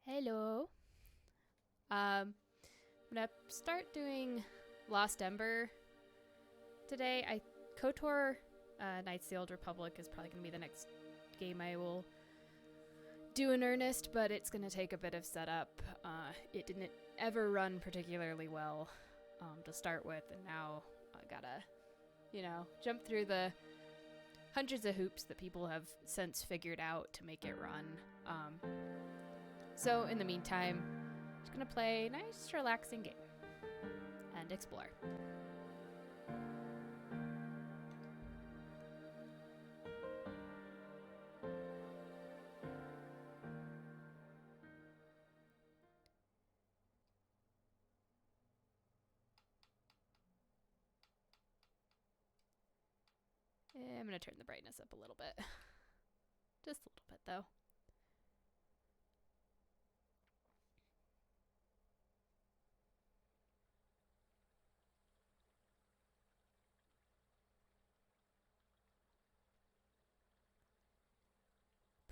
Hello. I'm gonna start doing Lost Ember today. KOTOR Knights of the Old Republic is probably gonna be the next game I will do in earnest, but it's gonna take a bit of setup. It didn't ever run particularly well to start with, and now I gotta, jump through the hundreds of hoops that people have since figured out to make it run. So in the meantime, I'm just gonna play a nice, relaxing game and explore. I'm gonna turn the brightness up a little bit. Just a little bit, though.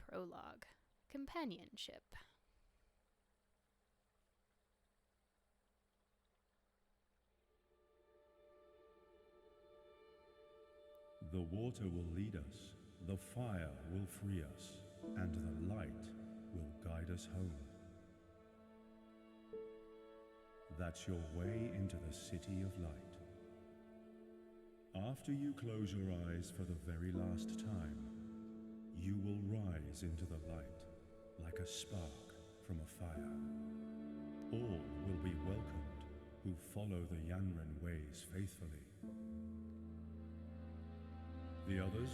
Prologue. Companionship. The water will lead us, the fire will free us, and the light will guide us home. That's your way into the City of Light. After you close your eyes for the very last time, you will rise into the light like a spark from a fire. All will be welcomed who follow the Yanran ways faithfully. The others,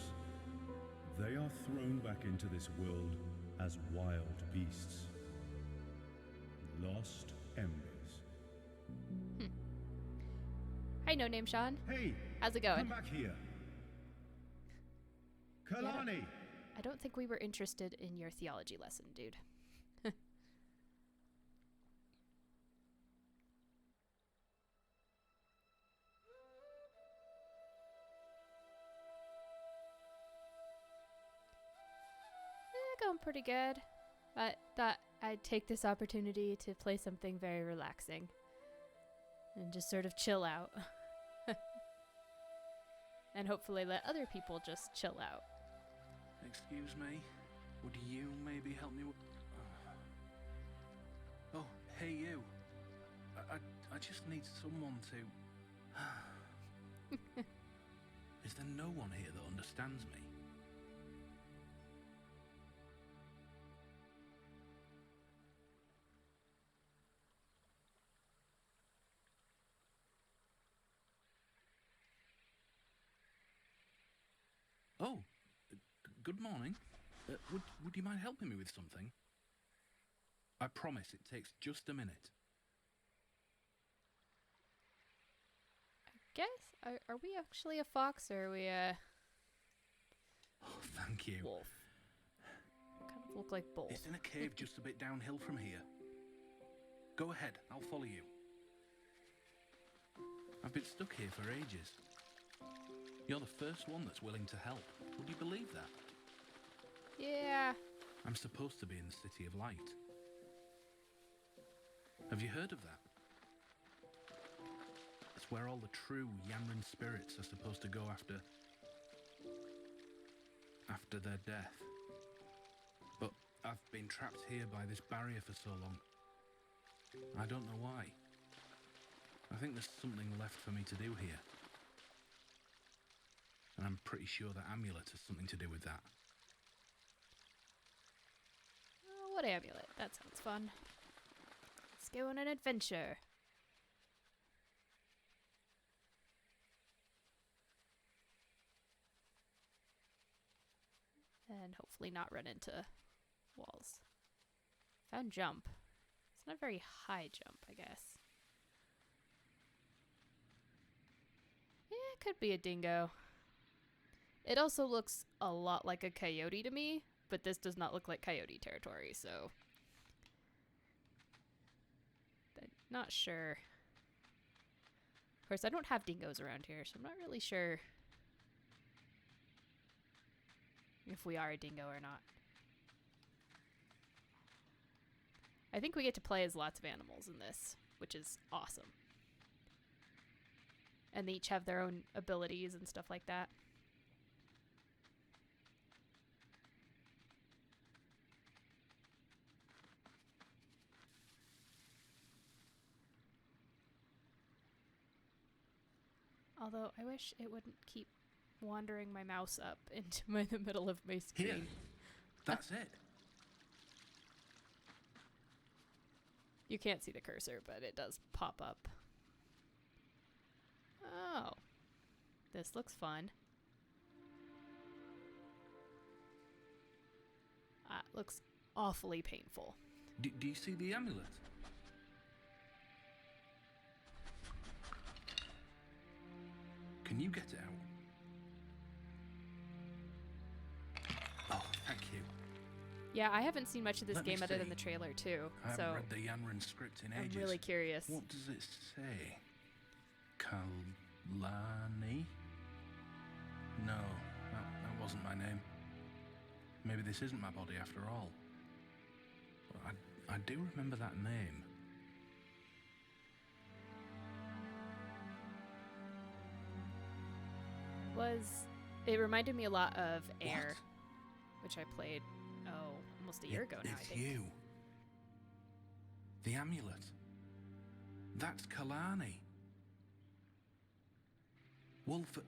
they are thrown back into this world as wild beasts. Lost embers. Hi, No Name Sean. Hey! How's it going? Come back here! Kalani! I don't think we were interested in your theology lesson, dude. Going pretty good. I thought I'd take this opportunity to play something very relaxing and just sort of chill out. And hopefully let other people just chill out. Excuse me, would you maybe help me with... Oh, hey you. I just need someone to... Is there no one here that understands me? Oh, good morning. Would you mind helping me with something? I promise it takes just a minute. I guess? Are we actually a fox or are we a Oh, thank you. wolf? Kind of look like both. It's in a cave just a bit downhill from here. Go ahead, I'll follow you. I've been stuck here for ages. You're the first one that's willing to help. Would you believe that? Yeah. I'm supposed to be in the City of Light. Have you heard of that? It's where all the true Yanran spirits are supposed to go after their death. But I've been trapped here by this barrier for so long. I don't know why. I think there's something left for me to do here. And I'm pretty sure that amulet has something to do with that. Oh, what amulet? That sounds fun. Let's go on an adventure. And hopefully not run into walls. Found jump. It's not a very high jump, I guess. Yeah, it could be a dingo. It also looks a lot like a coyote to me, but this does not look like coyote territory, so... I'm not sure. Of course, I don't have dingoes around here, so I'm not really sure if we are a dingo or not. I think we get to play as lots of animals in this, which is awesome. And they each have their own abilities and stuff like that. Although I wish it wouldn't keep wandering my mouse up into the middle of my screen. Here. That's it. You can't see the cursor, but it does pop up. Oh. This looks fun. Looks awfully painful. Do you see the amulet? Can you get it out? Oh, thank you. Yeah, I haven't seen much of this Let me game other than see. the trailer too, I so haven't read the Yanran script in I'm ages. really curious. What does it say? Kalani? No, that wasn't my name. Maybe this isn't my body after all. But I do remember that name. It reminded me a lot of Air, What? which I played almost a year ago now, I It's think. you. The amulet. That's Kalani. Wolf,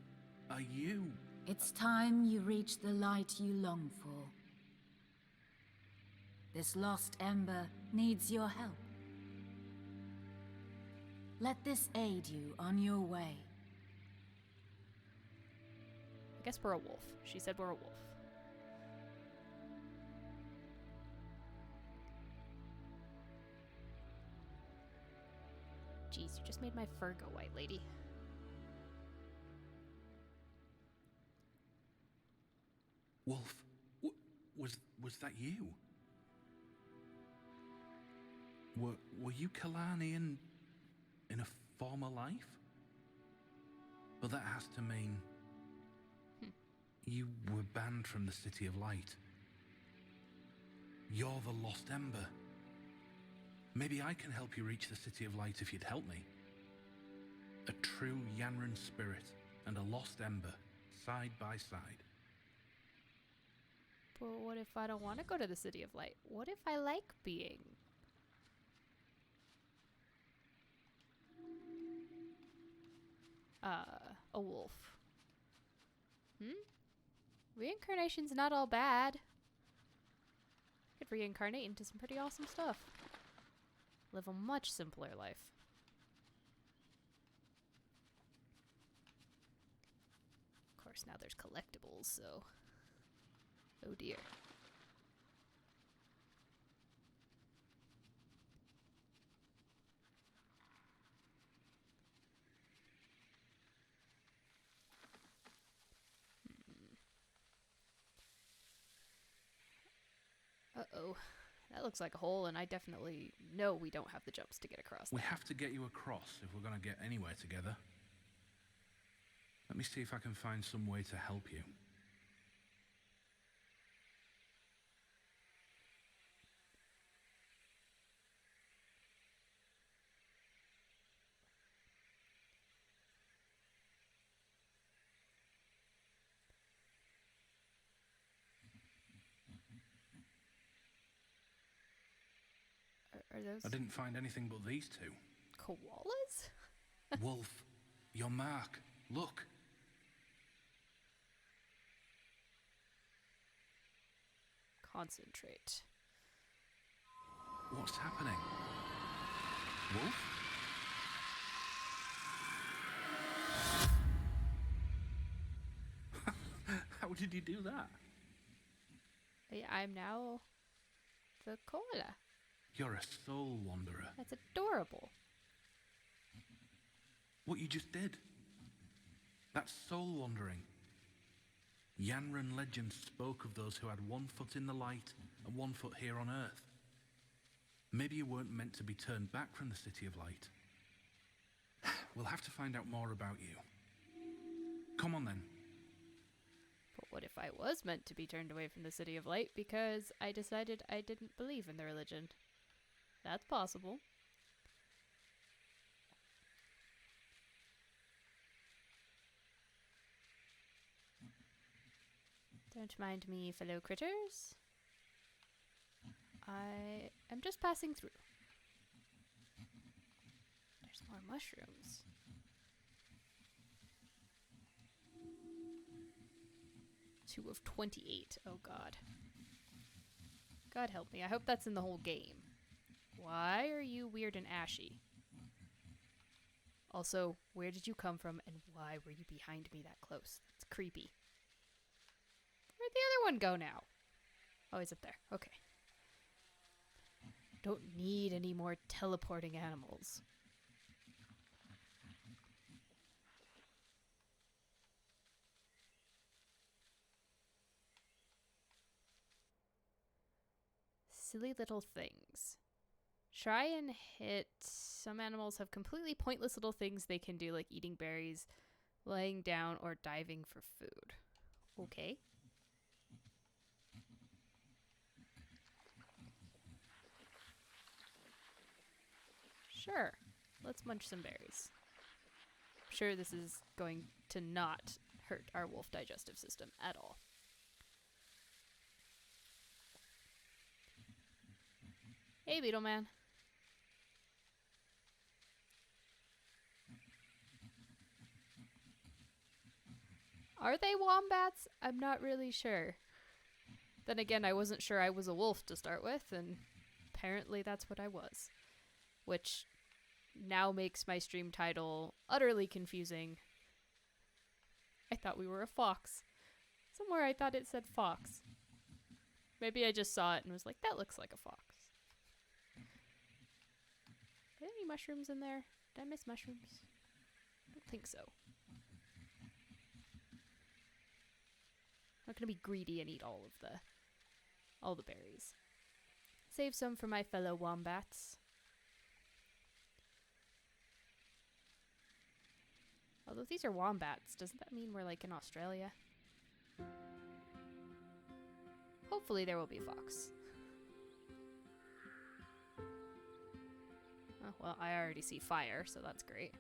are you? It's time you reach the light you long for. This lost ember needs your help. Let this aid you on your way. I guess we're a wolf. She said we're a wolf. Jeez, you just made my fur go white, lady. Wolf, was that you? Were you Kalani in a former life? But that has to mean you were banned from the City of Light. You're the Lost Ember. Maybe I can help you reach the City of Light if you'd help me. A true Yanran spirit and a Lost Ember, side by side. But what if I don't want to go to the City of Light? What if I like being a wolf? Reincarnation's not all bad. Could reincarnate into some pretty awesome stuff. Live a much simpler life. Of course, now there's collectibles, so... Oh dear. Uh-oh. That looks like a hole, and I definitely know we don't have the jumps to get across We that. have to get you across if we're going to get anywhere together. Let me see if I can find some way to help you. Are those I didn't find anything but these two. koalas? Wolf, your mark. Look. Concentrate. What's happening? Wolf? How did you do that? I'm now the koala. You're a soul wanderer. That's adorable. What you just did. That's soul wandering. Yanran legend spoke of those who had one foot in the light and one foot here on Earth. Maybe you weren't meant to be turned back from the City of Light. We'll have to find out more about you. Come on then. But what if I was meant to be turned away from the City of Light because I decided I didn't believe in the religion? That's possible. Don't mind me, fellow critters. I am just passing through. There's more mushrooms. Two of 28. Oh god. God help me. I hope that's in the whole game. Why are you weird and ashy? Also, where did you come from and why were you behind me that close? That's creepy. Where'd the other one go now? Oh, he's up there. Okay. Don't need any more teleporting animals. Silly little things. Try and hit. Some animals have completely pointless little things they can do, like eating berries, laying down, or diving for food. Okay. Sure. Let's munch some berries. I'm sure this is going to not hurt our wolf digestive system at all. Hey, Beetle Man. Are they wombats? I'm not really sure. Then again, I wasn't sure I was a wolf to start with, and apparently that's what I was. Which now makes my stream title utterly confusing. I thought we were a fox. Somewhere I thought it said fox. Maybe I just saw it and was like, that looks like a fox. Are there any mushrooms in there? Did I miss mushrooms? I don't think so. I'm not gonna be greedy and eat all the berries. Save some for my fellow wombats. Although these are wombats, doesn't that mean we're like in Australia? Hopefully there will be a fox. Oh, well, I already see fire, so that's great.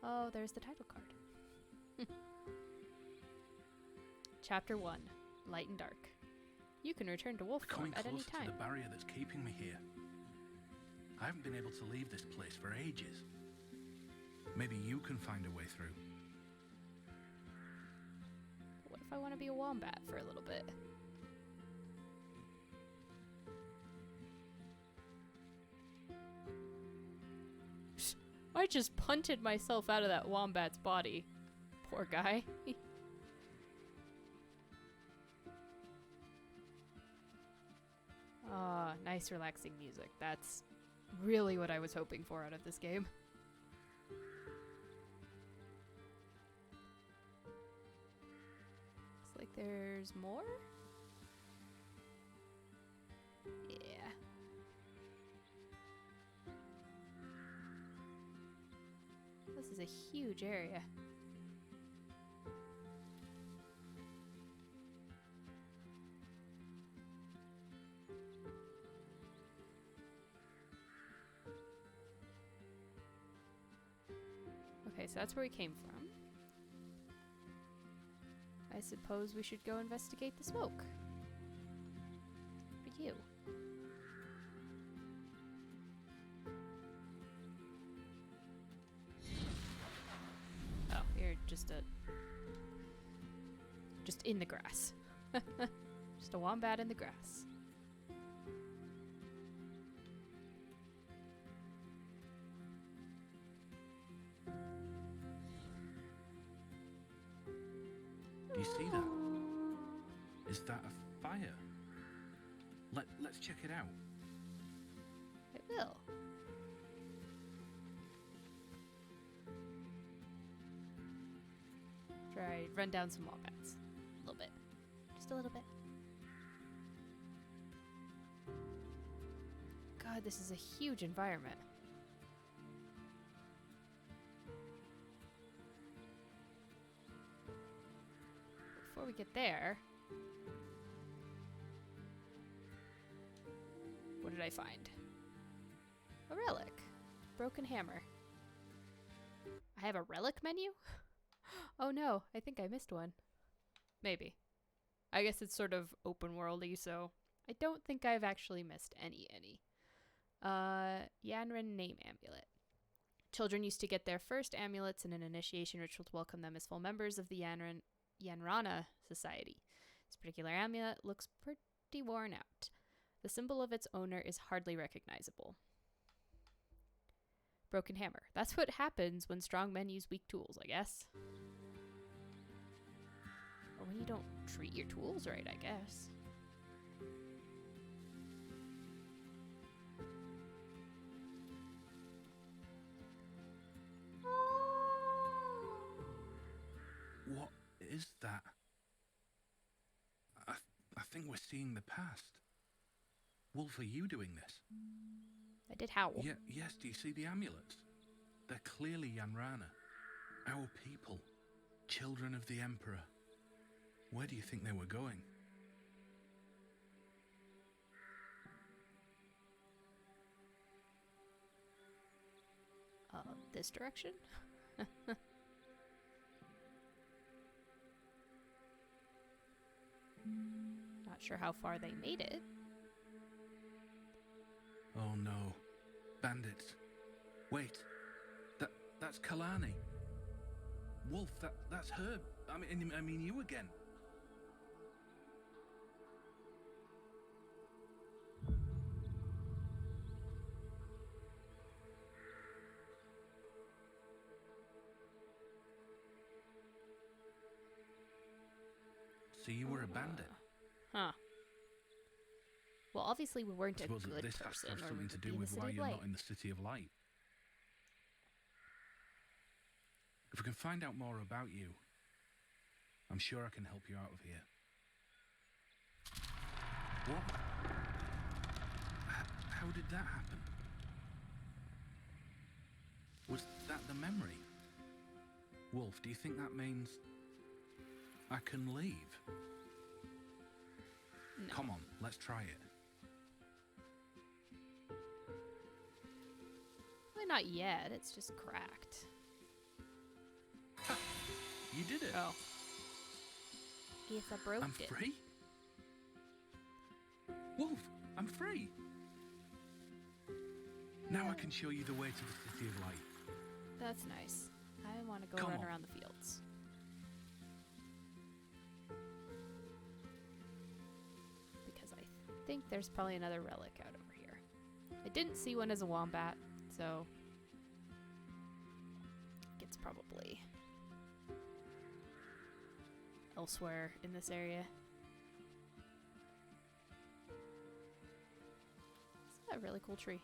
Oh, there's the title card. Chapter 1, Light and Dark. You can return to wolf form at any time. To the barrier that's keeping me here. I haven't been able to leave this place for ages. Maybe you can find a way through. What if I want to be a wombat for a little bit? I just punted myself out of that wombat's body. Poor guy. Ah, nice relaxing music. That's really what I was hoping for out of this game. Looks like there's more? Yeah. This is a huge area. Okay, so that's where we came from. I suppose we should go investigate the smoke. For you. Oh, you're just in the grass. Just a wombat in the grass. Do you see that? Is that a fire? Let's check it out. I will. Try run down some wombats. A little bit. Just a little bit. God, this is a huge environment. Before we get there, What did I find? A relic. Broken hammer. I have a relic menu? Oh no, I think I missed one. Maybe. I guess it's sort of open worldy, so I don't think I've actually missed any. Yanran name amulet. Children used to get their first amulets in an initiation ritual to welcome them as full members of the Yanrana society. This particular amulet looks pretty worn out. The symbol of its owner is hardly recognizable. Broken hammer. That's what happens when strong men use weak tools, I guess. Or when you don't treat your tools right, I guess. What is that? I think we're seeing the past. Wolf, are you doing this? I did howl. Yes, do you see the amulets? They're clearly Yanrana. Our people. Children of the Emperor. Where do you think they were going? This direction? Not sure how far they made it. Oh no. Bandits. Wait. That's Kalani. Wolf, that's her. I mean you again. So you were a bandit. Huh. Well, obviously we weren't a Suppose good that this has person, to have or something we'd to be do in the with City why of you're Light. not in the City of Light. If we can find out more about you, I'm sure I can help you out of here. What? How did that happen? Was that the memory? Wolf, do you think that means I can leave? No. Come on, let's try it. Well, not yet. It's just cracked. Ha! You did it. Oh. Yes, I broke I'm it. free? Wolf, I'm free. Now I can show you the way to the City of Light. That's nice. I want to go Come run on. around the fields. Because I think there's probably another relic out over here. I didn't see one as a wombat, so it's probably elsewhere in this area. It's a really cool tree.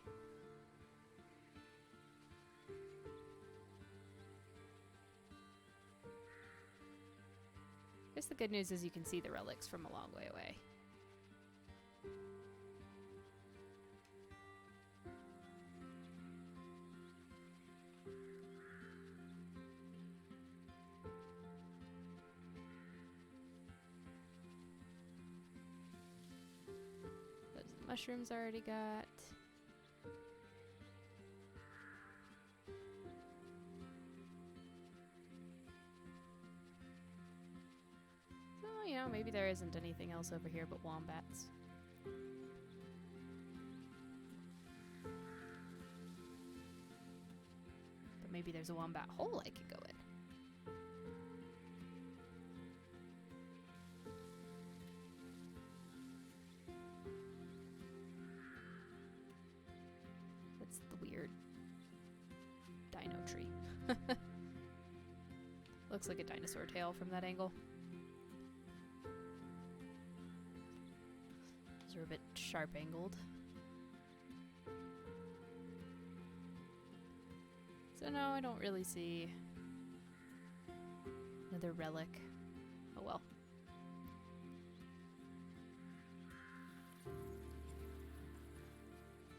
I guess the good news is you can see the relics from a long way away. Those mushrooms I already got. You know, maybe there isn't anything else over here but wombats. But maybe there's a wombat hole I could go in. That's the weird dino tree. Looks like a dinosaur tail from that angle. These are a bit sharp angled. So no, I don't really see another relic. Oh well.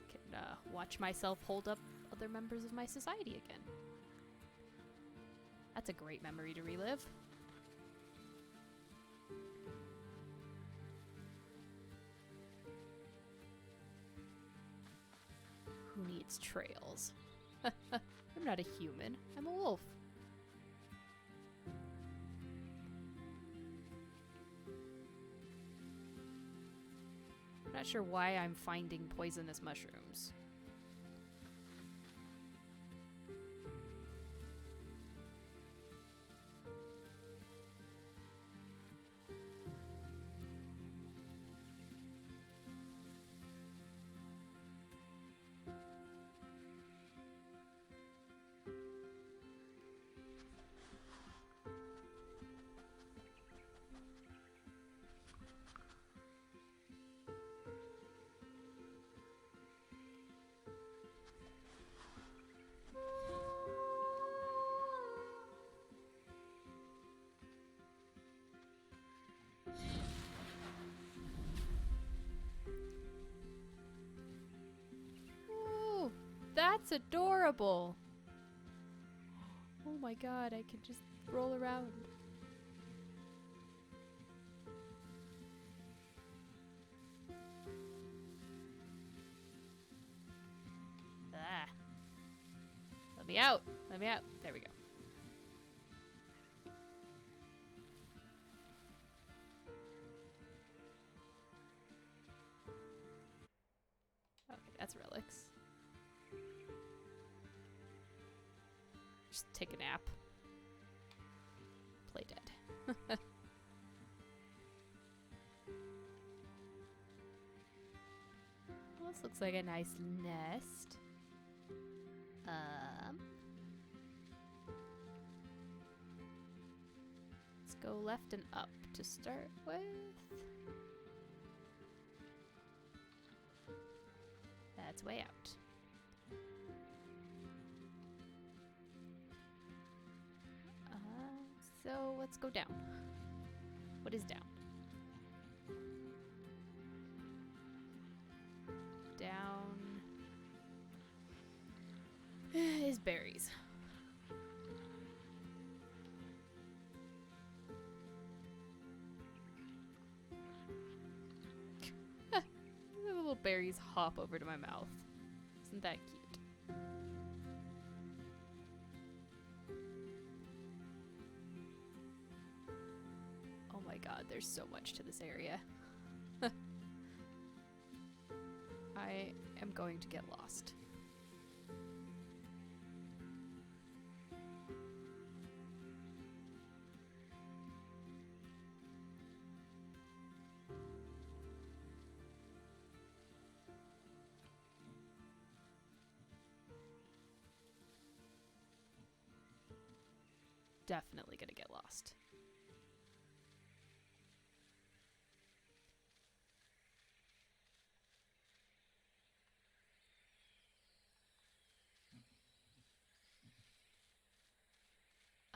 Can watch myself hold up other members of my society again. That's a great memory to relive. Who needs trails? I'm not a human. I'm a wolf. I'm not sure why I'm finding poisonous mushrooms. Ooh, that's adorable. Oh my god, I can just roll around. Ah. Let me out. Let me out. There we go. Okay, that's relics. Just take a nap. Play dead. Well, this looks like a nice nest. Let's go left and up to start with. That's way out. So let's go down. What is down? Down is berries. The little berries hop over to my mouth. Isn't that cute? Oh my god, there's so much to this area. I am going to get lost. Definitely gonna get lost.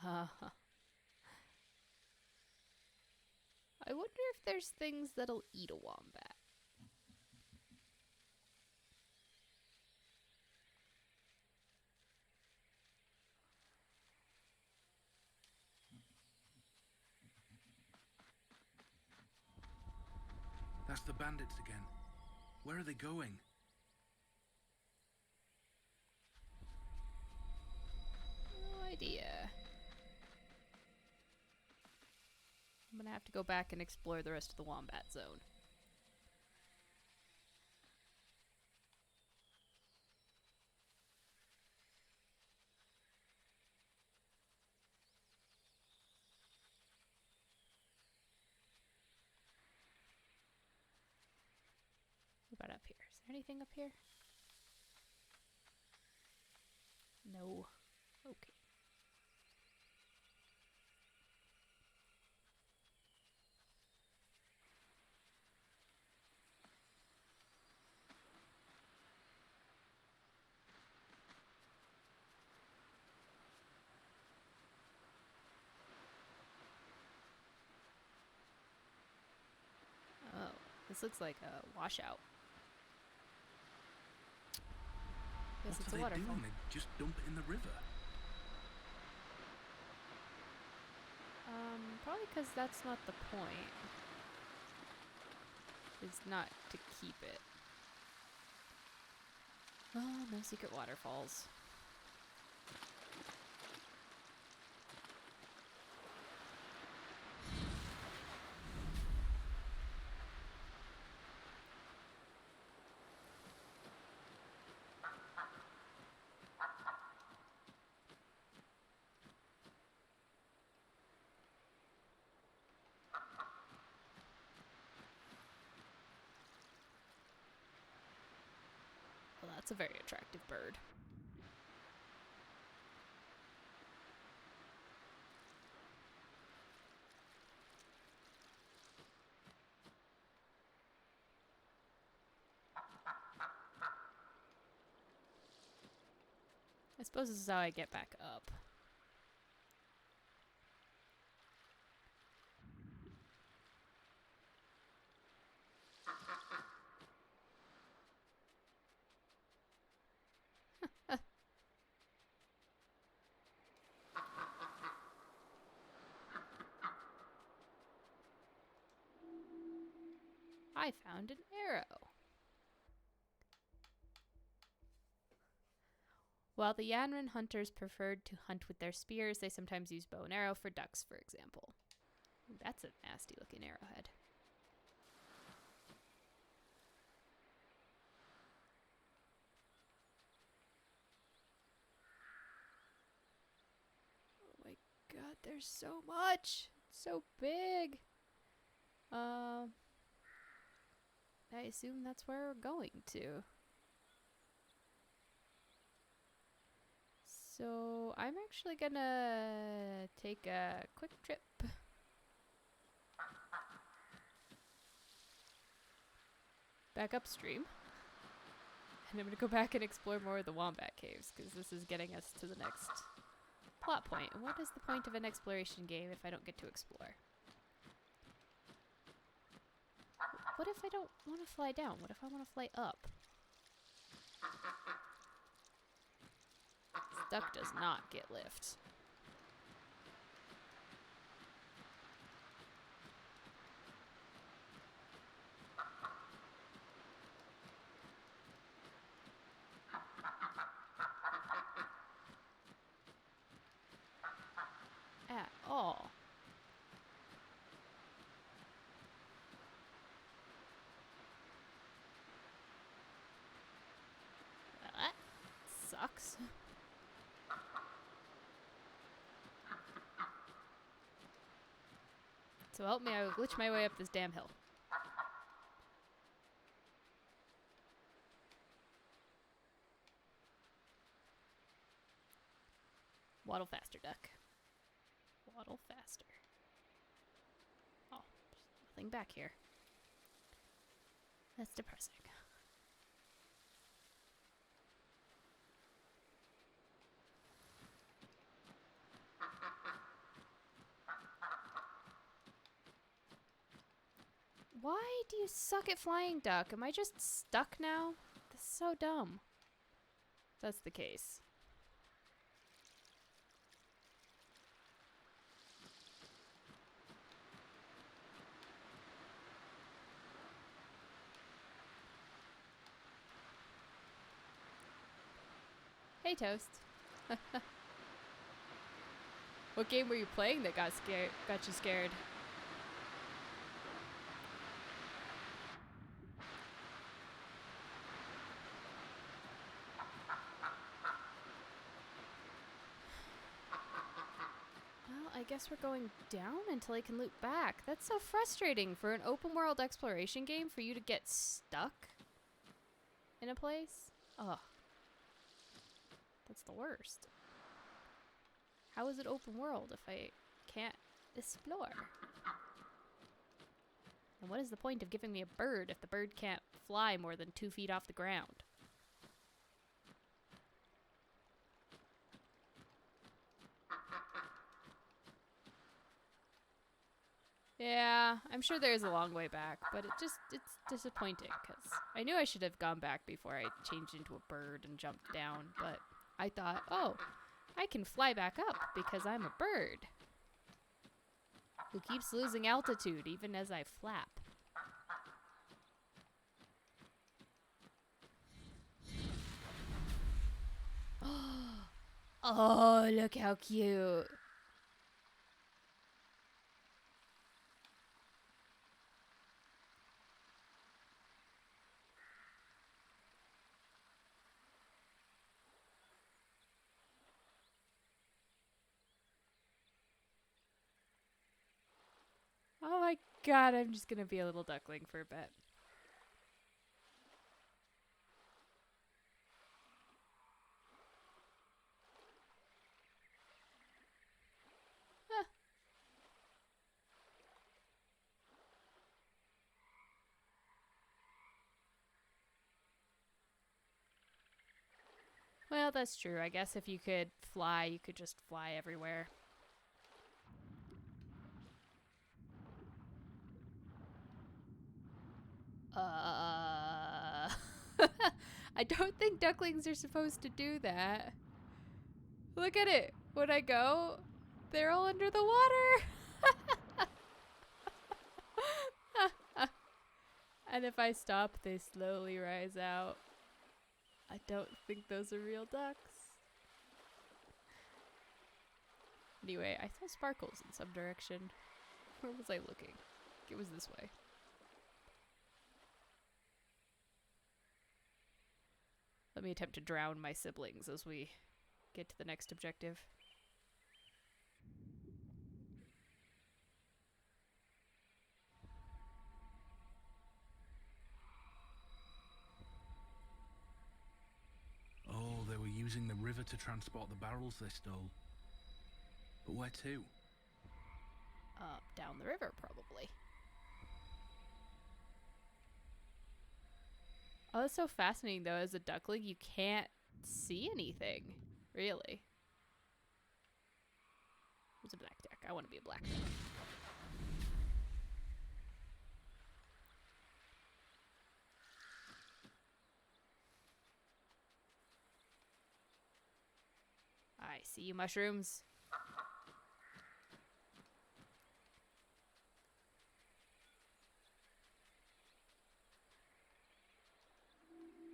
I wonder if there's things that'll eat a wombat. That's the bandits again. Where are they going? No idea. I'm gonna have to go back and explore the rest of the wombat zone. What about up here? Is there anything up here? No. Okay. Oh, this looks like a washout. Guess What it's are a they waterfall. doing? They just dump it in the river. Probably because that's not the point. It's not to keep it. Oh, no secret waterfalls. Well, that's a very attractive bird. I suppose this is how I get back up. I found an arrow. While the Yanran hunters preferred to hunt with their spears, they sometimes used bow and arrow for ducks, for example. Ooh, that's a nasty looking arrowhead. Oh my god, there's so much! It's so big! I assume that's where we're going to. So I'm actually gonna take a quick trip back upstream. And I'm gonna go back and explore more of the Wombat Caves, because this is getting us to the next plot point. And what is the point of an exploration game if I don't get to explore? What if I don't want to fly down? What if I want to fly up? This duck does not get lift. At all. Well, that sucks. So help me, I will glitch my way up this damn hill. Waddle faster, duck. Waddle faster. Oh, there's nothing back here. That's depressing. Why do you suck at flying, duck? Am I just stuck now? This is so dumb. That's the case. Hey, Toast. What game were you playing that got you scared? Well, I guess we're going down until I can loop back. That's so frustrating for an open world exploration game for you to get stuck in a place. Ugh. That's the worst. How is it open world if I can't explore? And what is the point of giving me a bird if the bird can't fly more than 2 feet off the ground? Yeah, I'm sure there's a long way back, but it's disappointing because I knew I should have gone back before I changed into a bird and jumped down, but I thought, oh, I can fly back up because I'm a bird who keeps losing altitude even as I flap. Oh, look how cute. Oh my god, I'm just gonna be a little duckling for a bit. Huh. Well, that's true. I guess if you could fly, you could just fly everywhere. I don't think ducklings are supposed to do that. Look at it. When I go, they're all under the water. And if I stop, they slowly rise out. I don't think those are real ducks. Anyway, I saw sparkles in some direction. Where was I looking? It was this way. Let me attempt to drown my siblings as we get to the next objective. Oh, they were using the river to transport the barrels they stole. But where to? Down the river, probably. Oh, that's so fascinating, though. As a duckling, you can't see anything, really. There's a black duck. I want to be a black duck. I see you, mushrooms.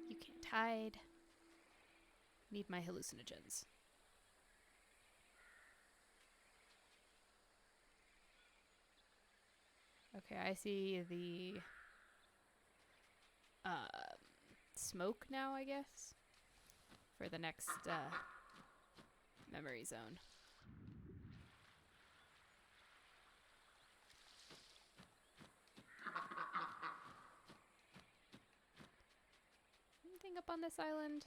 You can't hide. Need my hallucinogens. Okay, I see the smoke now, I guess, for the next memory zone. Anything up on this island?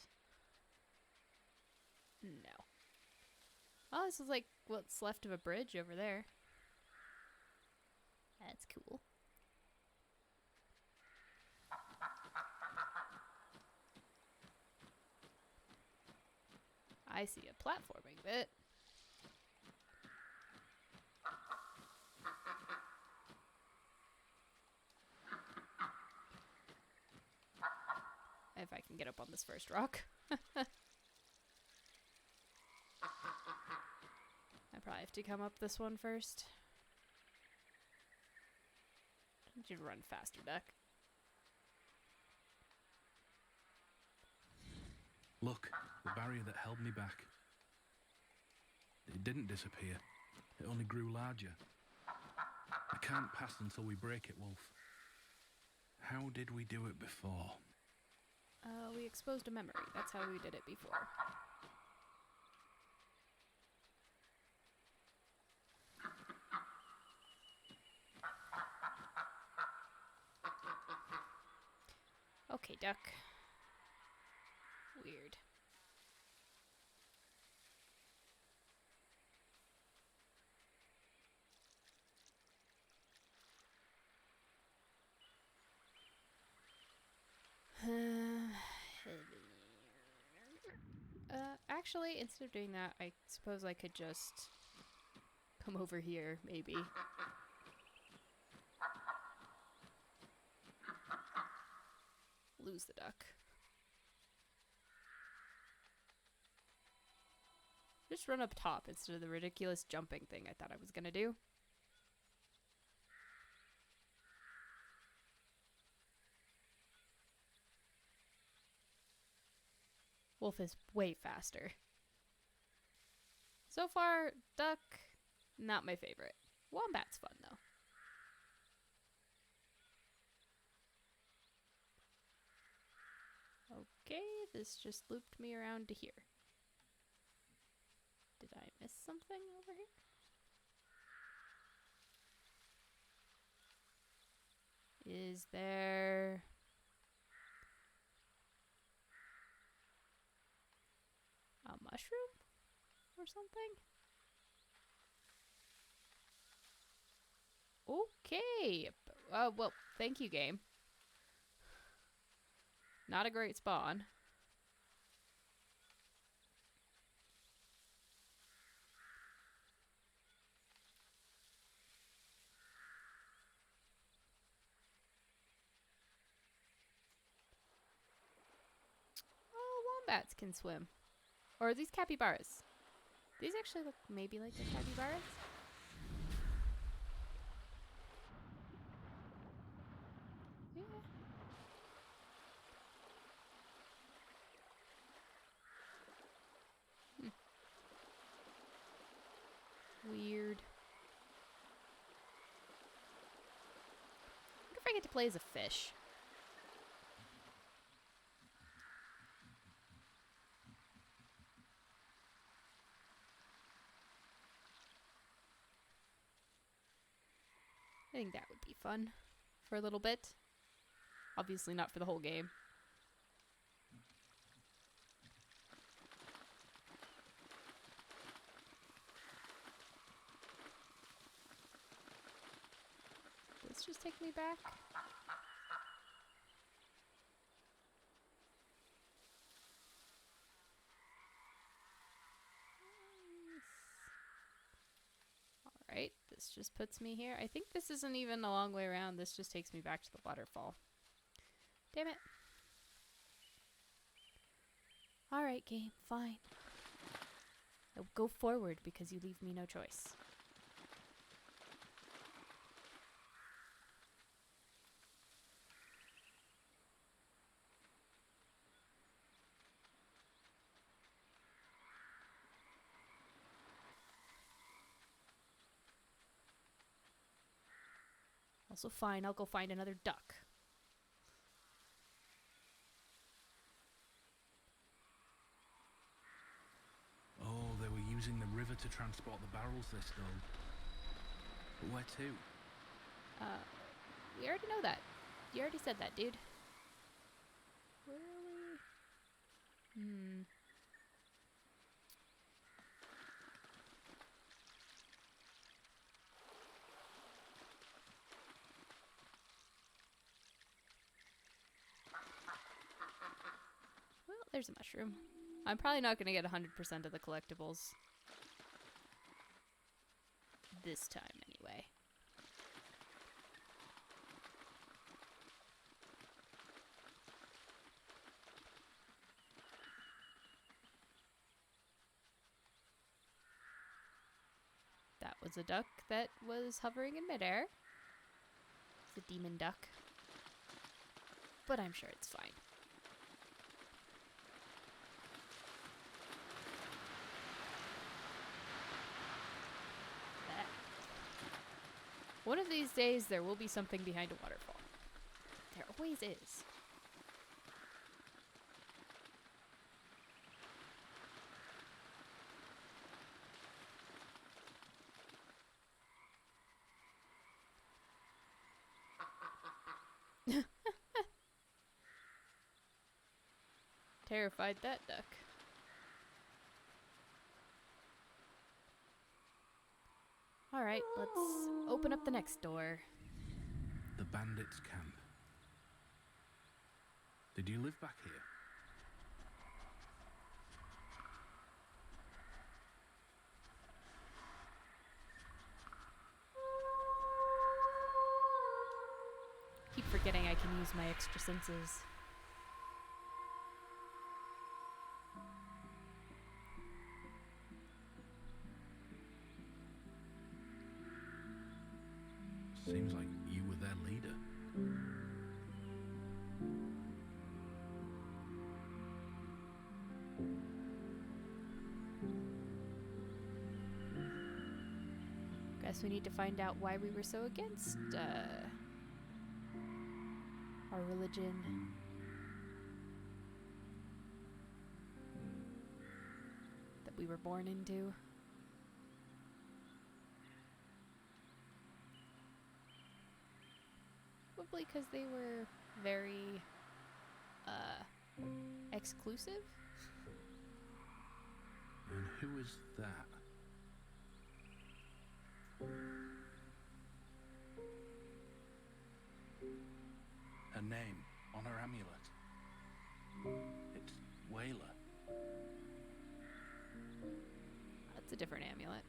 No. Oh, this is like what's left of a bridge over there. That's cool. I see a platforming bit. If I can get up on this first rock. I probably have to come up this one first. I need you to run faster, duck. Look, the barrier that held me back. It didn't disappear. It only grew larger. I can't pass until we break it, Wolf. How did we do it before? We exposed a memory. That's how we did it before. Okay, duck. Weird. Actually, instead of doing that, I suppose I could just come over here, maybe. Lose the duck. Just run up top instead of the ridiculous jumping thing I thought I was gonna do. Wolf is way faster. So far, duck, not my favorite. Wombat's fun, though. Okay, this just looped me around to here. Did I miss something over here? Is there... a mushroom? Or something? Okay. Well, thank you, game. Not a great spawn. Oh, wombats can swim. Or are these capybaras? These actually look maybe like the capybaras. Yeah. Weird. I wonder if I get to play as a fish. I think that would be fun for a little bit. Obviously not for the whole game. Does this just take me back? Alright, this just puts me here. I think this isn't even a long way around. This just takes me back to the waterfall. Damn it. Alright, game, fine. I'll go forward because you leave me no choice. Also fine, I'll go find another duck. Oh, they were using the river to transport the barrels they stole. But where to? We already know that. You already said that, dude. Where are we? Well, there's a mushroom. I'm probably not going to get 100% of the collectibles. This time, anyway. That was a duck that was hovering in midair. It's a demon duck. But I'm sure it's fine. One of these days, there will be something behind a waterfall. There always is. Terrified that duck. Alright, let's open up the next door. The bandits' camp. Did you live back here? Keep forgetting I can use my extra senses. Seems like you were their leader. Guess we need to find out why we were so against our religion. That we were born into. Probably because they were very exclusive. And who is that? Her name on her amulet. It's Wayla. That's a different amulet.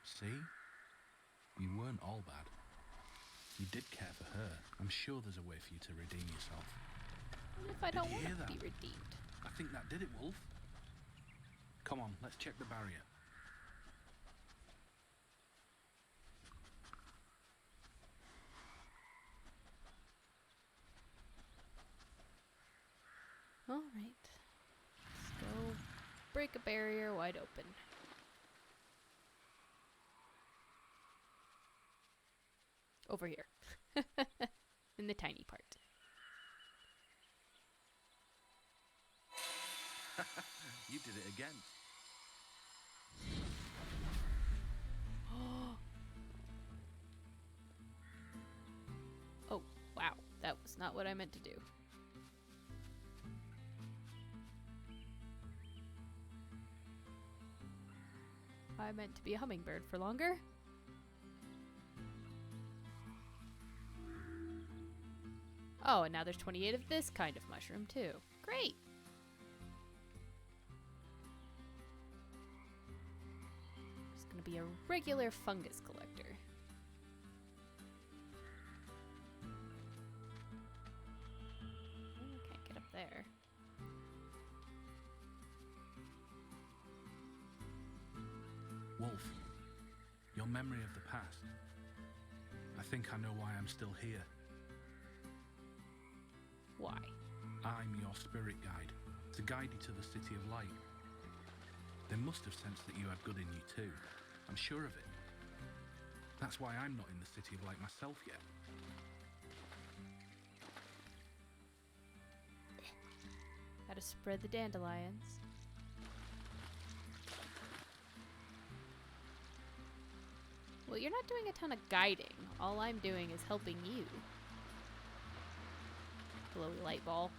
See? You weren't all bad. You did care for her. I'm sure there's a way for you to redeem yourself. What if I don't Did you hear want to that? be redeemed? I think that did it, Wolf. Come on, let's check the barrier. All right. Let's go break a barrier wide open. Over here. In the tiny part. You did it again. Oh, wow. That was not what I meant to do. I meant to be a hummingbird for longer. Oh, and now there's 28 of this kind of mushroom, too. Great! Just gonna be a regular fungus collector. Oh, I can't get up there. Wolf, your memory of the past. I think I know why I'm still here. Why? I'm your spirit guide, to guide you to the City of Light. They must have sensed that you had good in you too. I'm sure of it. That's why I'm not in the City of Light myself yet. Gotta spread the dandelions. Well, you're not doing a ton of guiding. All I'm doing is helping you. Glowy light ball.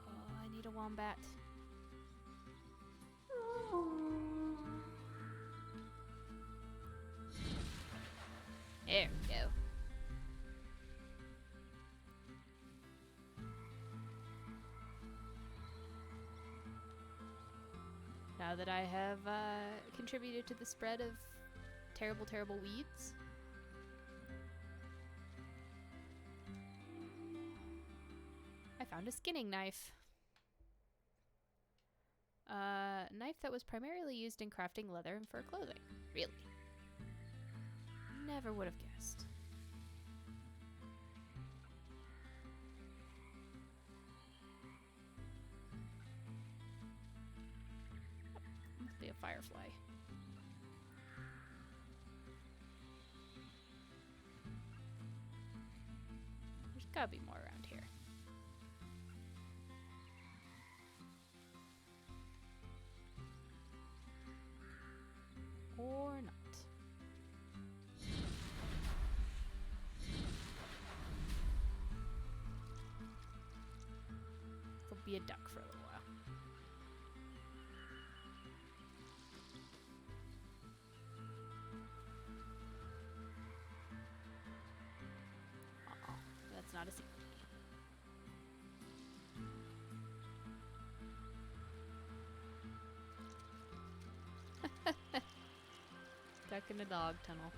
Oh, I need a wombat. There we go. Now that I have contributed to the spread of terrible, terrible weeds. I found a skinning knife. A knife that was primarily used in crafting leather and fur clothing. Really? Never would have guessed. Must be a firefly. There's gotta be more around here. Or not. There'll be a duck for a little while. Uh-oh, that's not a secret. Stuck in a dog tunnel.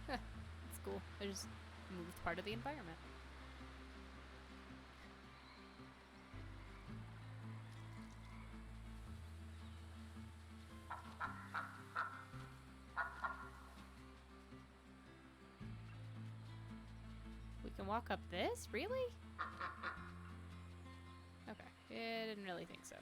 That's cool. I just moved part of the environment. We can walk up this? Really? Okay. I didn't really think so.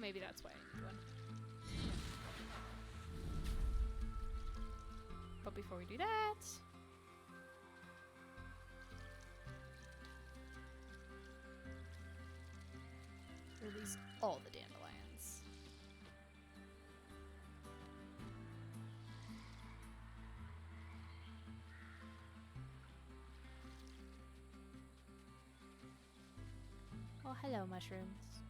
Maybe that's why I need one. But before we do that... release all the dandelions. Oh, hello, mushrooms.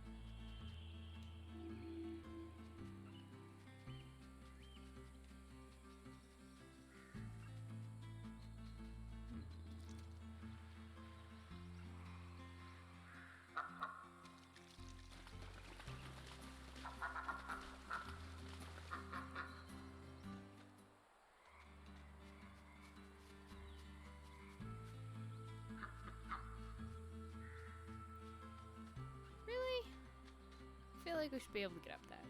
Really? I feel like we should be able to get up that.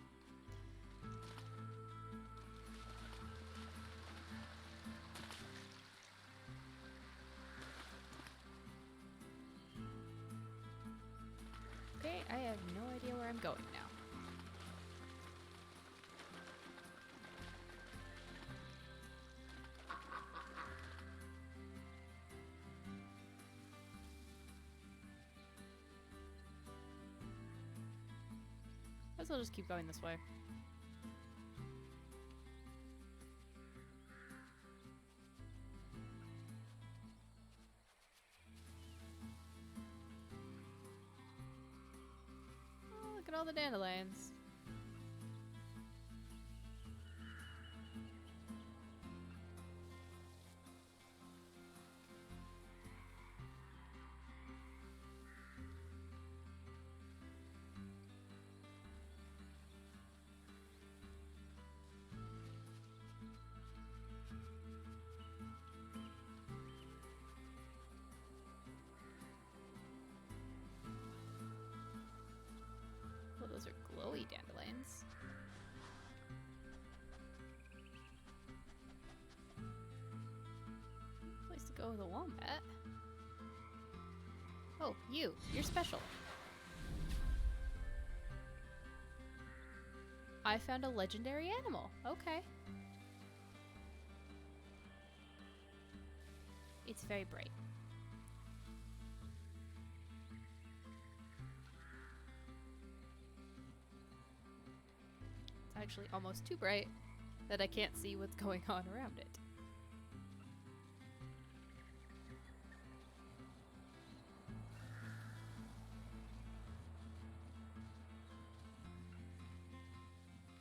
Okay, I have no idea where I'm going now. Guess I'll just keep going this way. Oh, look at all the dandelions. Well, those are glowy dandelions. Place to go with a wombat. Oh, you're special. I found a legendary animal. Okay. It's very bright. It's actually almost too bright that I can't see what's going on around it.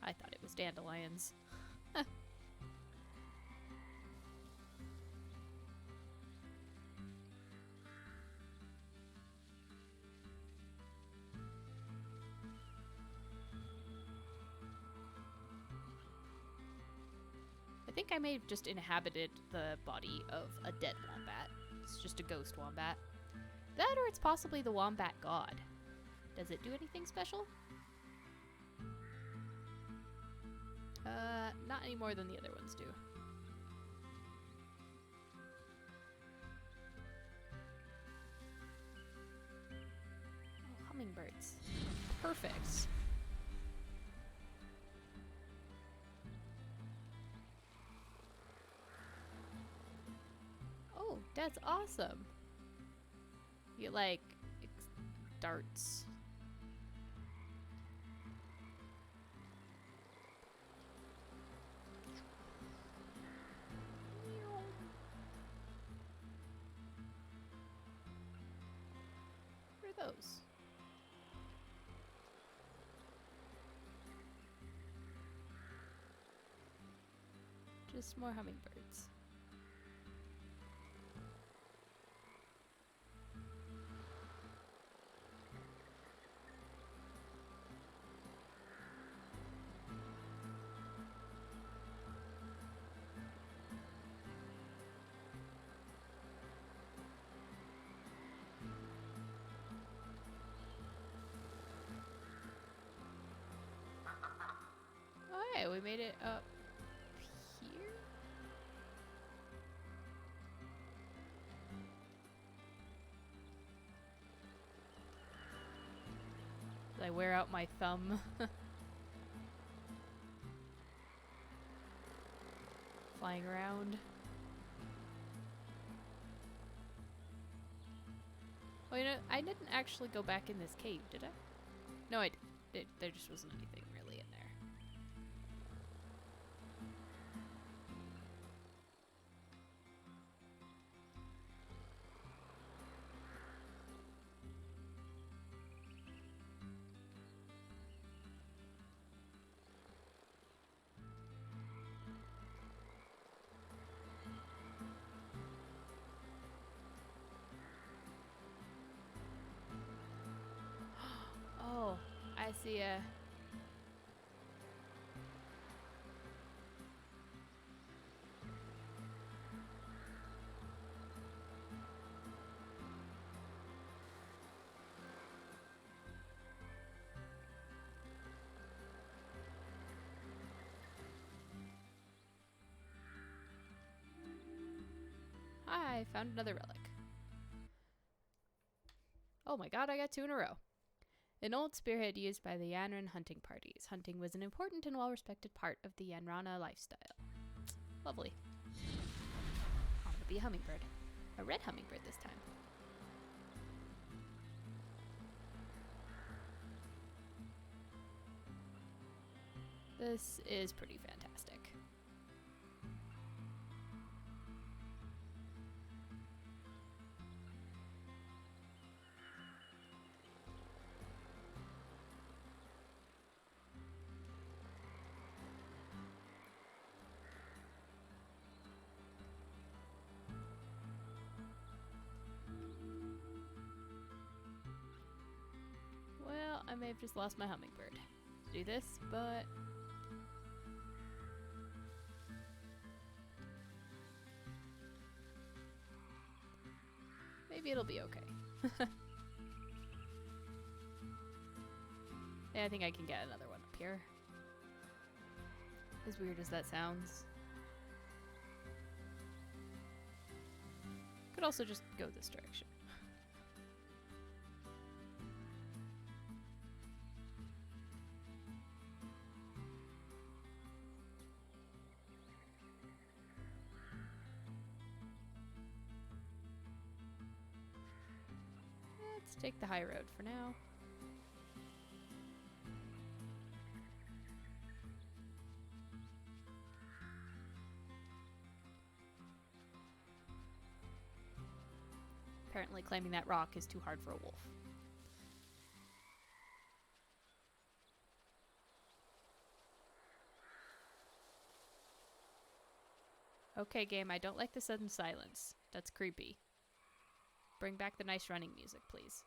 I thought it was dandelions. I think I may have just inhabited the body of a dead wombat. It's just a ghost wombat. That or it's possibly the wombat god. Does it do anything special? Not any more than the other ones do. Oh, hummingbirds. Perfect. Oh, that's awesome. You like darts. are those? Just more hummingbirds. Oh yeah, we made it up here? Did I wear out my thumb? Flying around. Oh, you know, I didn't actually go back in this cave, did I? No, I did. There just wasn't anything really in there. Oh, I see a... I found another relic. Oh my god, I got 2 in a row. An old spearhead used by the Yanran hunting parties. Hunting was an important and well-respected part of the Yanrana lifestyle. Lovely. I'm gonna be a hummingbird. A red hummingbird this time. This is pretty fantastic. Well, I may have just lost my hummingbird to do this, but... maybe it'll be okay. Yeah, I think I can get another one up here. As weird as that sounds. Could also just go this direction. Let's take the high road for now. Apparently climbing that rock is too hard for a wolf. Okay, game, I don't like the sudden silence. That's creepy. Bring back the nice running music, please.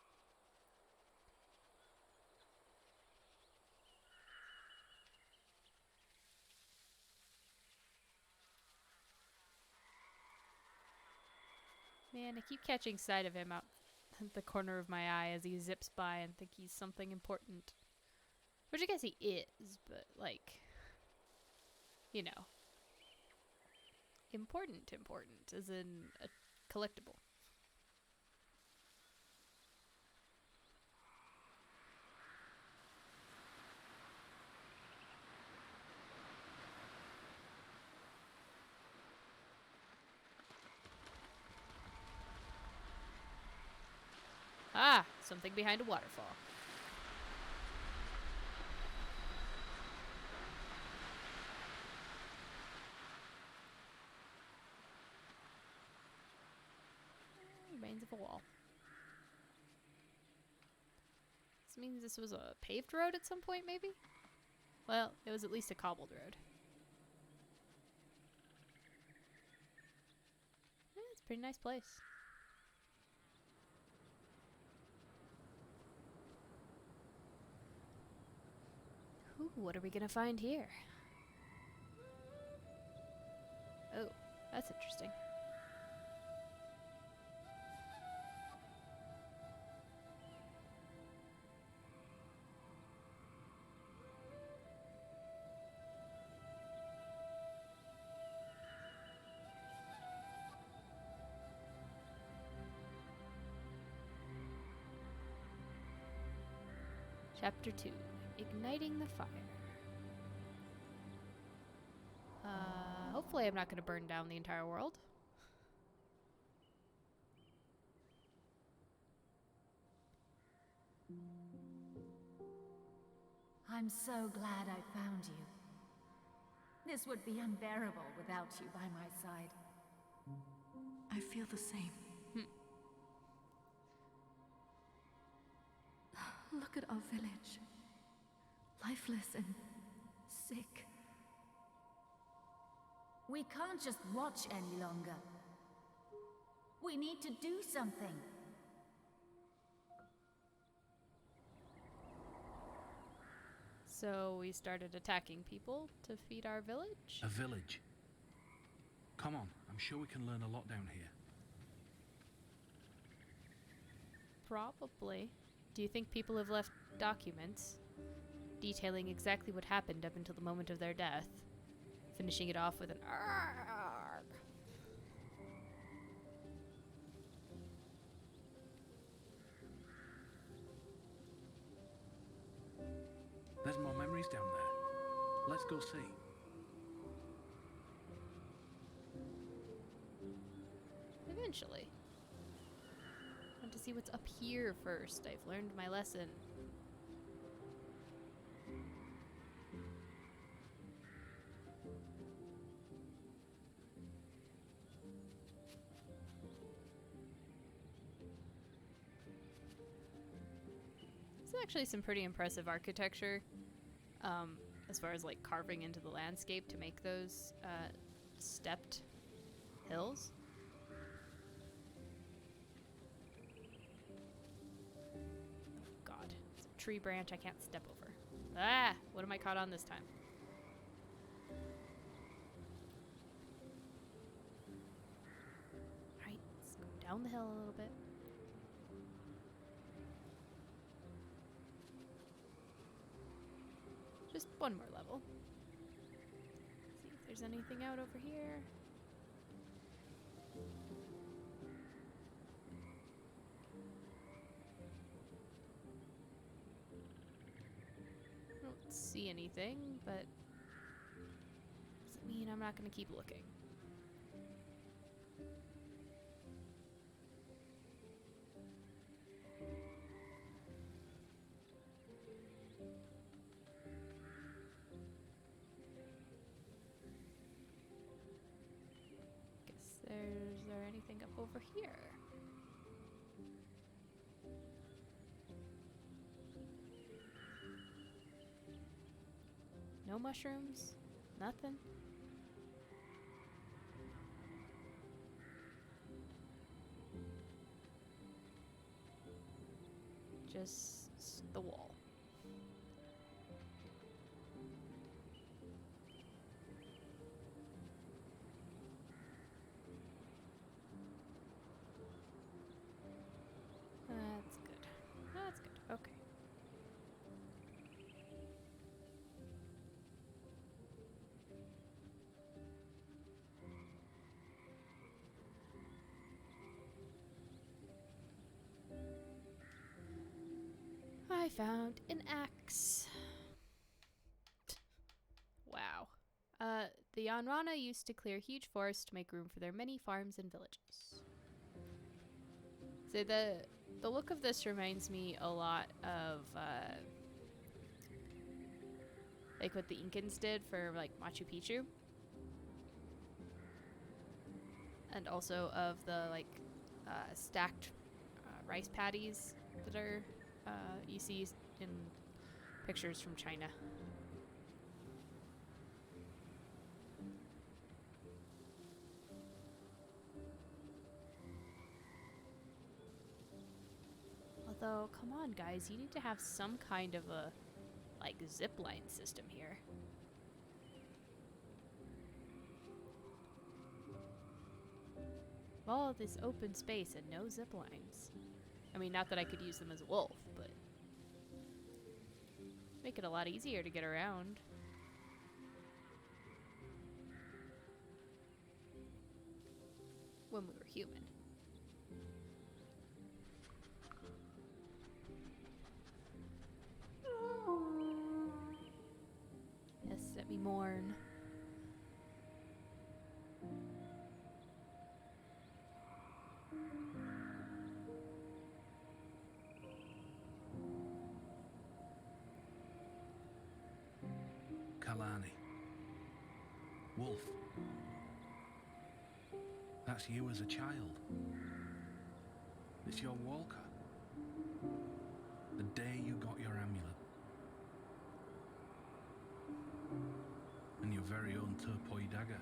Man, I keep catching sight of him out the corner of my eye as he zips by and think he's something important. Which I guess he is, but like, you know. Important as in a collectible. Ah, something behind a waterfall. Remains of a wall. This means this was a paved road at some point, maybe? Well, it was at least a cobbled road. Yeah, it's a pretty nice place. Ooh, what are we gonna find here? Oh, that's interesting. Chapter 2, Igniting the Fire. Hopefully I'm not going to burn down the entire world. I'm so glad I found you. This would be unbearable without you by my side. I feel the same. Look at our village. Lifeless and sick. We can't just watch any longer. We need to do something. So we started attacking people to feed our village? A village. Come on, I'm sure we can learn a lot down here. Probably. Do you think people have left documents detailing exactly what happened up until the moment of their death, finishing it off with an arg? There's more memories down there. Let's go see. Eventually. I want to see what's up here first. I've learned my lesson. It's actually some pretty impressive architecture, as far as like carving into the landscape to make those stepped hills. Tree branch I can't step over. Ah! What am I caught on this time? Alright, let's go down the hill a little bit. Just one more level. See if there's anything out over here. See anything, but doesn't mean I'm not going to keep looking. Guess there's there anything up over here? No mushrooms? Nothing? Just the wall. That's good. That's good. Okay. I found an axe. Wow. The Yanrana used to clear huge forests to make room for their many farms and villages. So the look of this reminds me a lot of like what the Incans did for like Machu Picchu. And also of the like stacked rice paddies that are you see in pictures from China. Although, come on guys, you need to have some kind of a, like, zipline system here. All this open space and no zip lines. I mean, not that I could use them as a wolf, but make it a lot easier to get around. When we were human. Yes, let me mourn. Kalani. Wolf. That's you as a child. It's your walker. The day you got your amulet. And your very own turpoi dagger.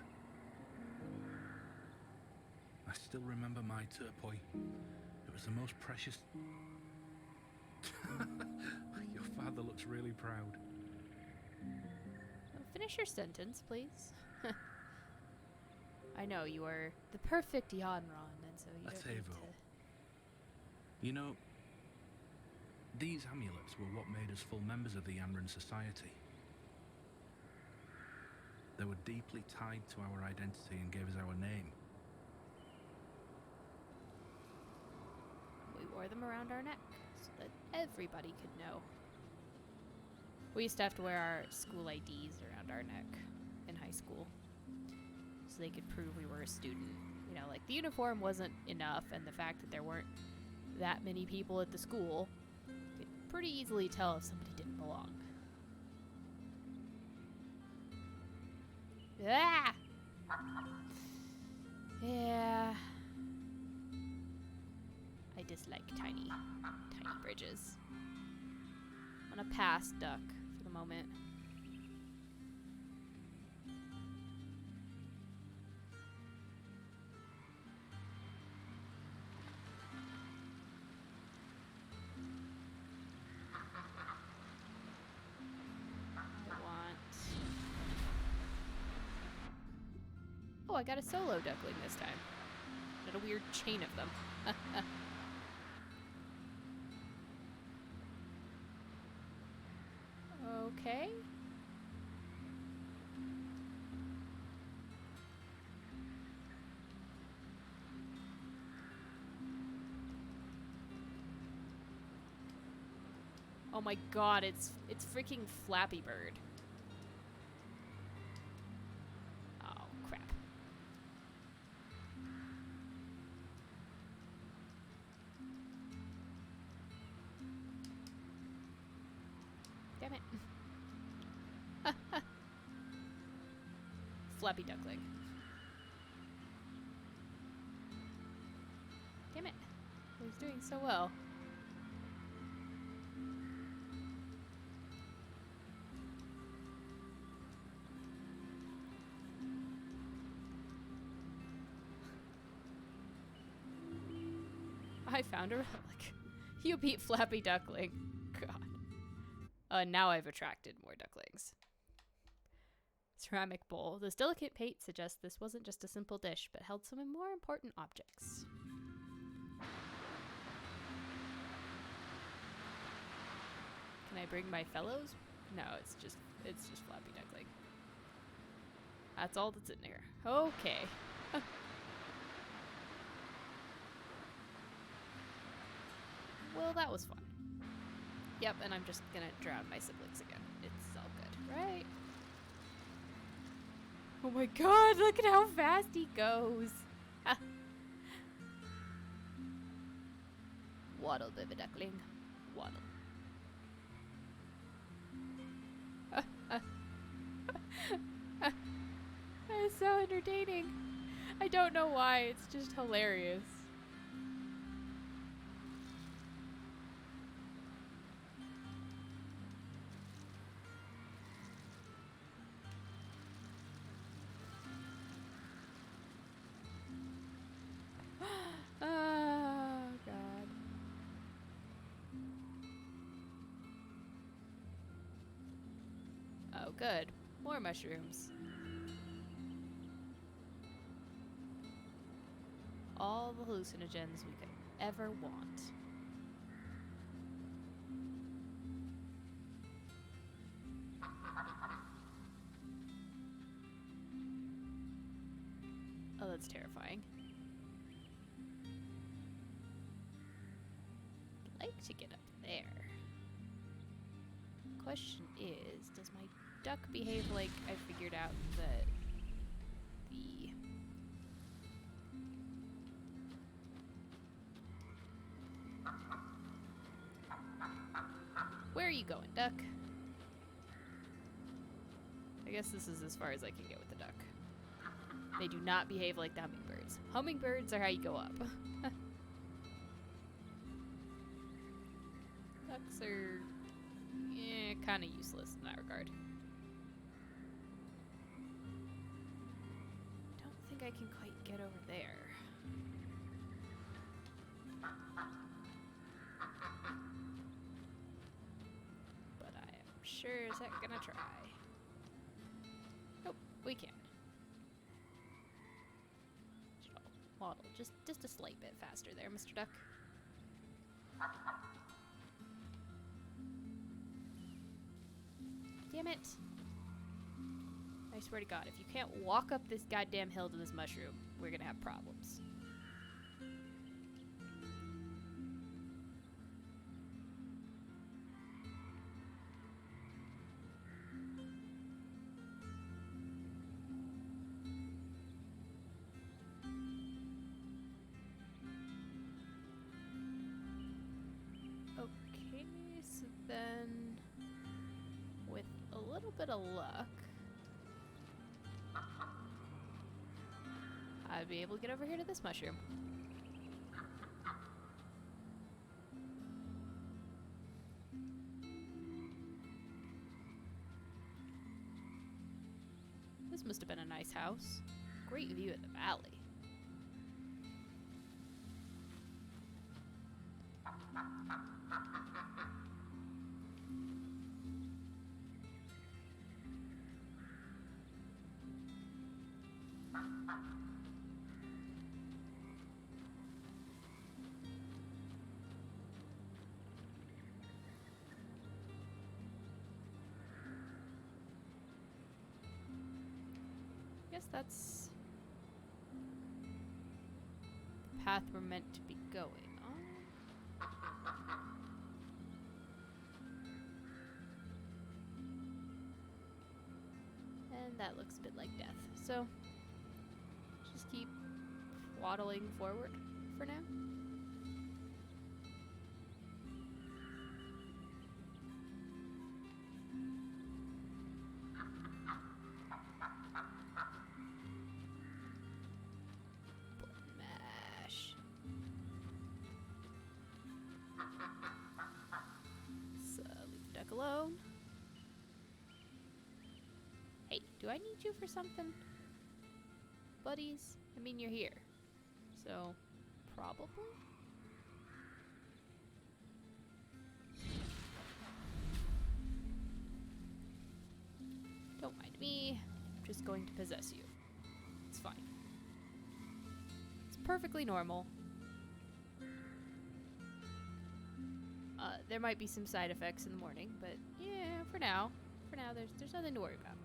I still remember my turpoi. It was the most precious... Your father looks really proud. Finish your sentence, please. I know you are the perfect Yanron, and so you don't need to... You know, these amulets were what made us full members of the Yanran Society. They were deeply tied to our identity and gave us our name. We wore them around our neck so that everybody could know. We used to have to wear our school IDs around our neck in high school so they could prove we were a student. You know, like, the uniform wasn't enough, and the fact that there weren't that many people at the school, you could pretty easily tell if somebody didn't belong. Ah! Yeah. I dislike tiny bridges. I'm gonna pass duck for the moment. Oh, I got a solo duckling this time. Not a weird chain of them. Okay. Oh my god, it's freaking Flappy Bird. Oh, crap. Damn it. Flappy duckling. Damn it. I was doing so well. I found a relic. You beat Flappy Duckling. God. Now I've attracted more ducklings. Ceramic bowl. This delicate plate suggests this wasn't just a simple dish, but held some more important objects. Can I bring my fellows? No, it's just Flappy Duckling. That's all that's in there. Okay. Well, that was fun. Yep, and I'm just gonna drown my siblings again. It's all good, right? Oh my god, look at how fast he goes. Waddle, baby duckling. Waddle. It's so entertaining. I don't know why, it's just hilarious. Good. More mushrooms. All the hallucinogens we could ever want. Oh, that's terrifying. I'd like to get up there. Question is, does my duck behave like I figured out that the... Where are you going, duck? I guess this is as far as I can get with the duck. They do not behave like the hummingbirds. Hummingbirds are how you go up. Ducks are... kind of useless in that regard. Don't think I can quite get over there. But I am sure as heck gonna try. Nope, we can. Waddle just a slight bit faster there, Mr. Duck. Damn it. I swear to God, if you can't walk up this goddamn hill to this mushroom, we're gonna have problems. Okay, so then... with a little bit of luck, I'd be able to get over here to this mushroom. This must have been a nice house. Great view of the valley. Guess that's the path we're meant to be going on. And that looks a bit like death. So, just keep waddling forward for now. Mash. So, leave the duck alone. Hey, do I need you for something? Buddies? I mean, you're here. So, probably? Don't mind me. I'm just going to possess you. It's fine. It's perfectly normal. There might be some side effects in the morning, but yeah, for now, there's nothing to worry about.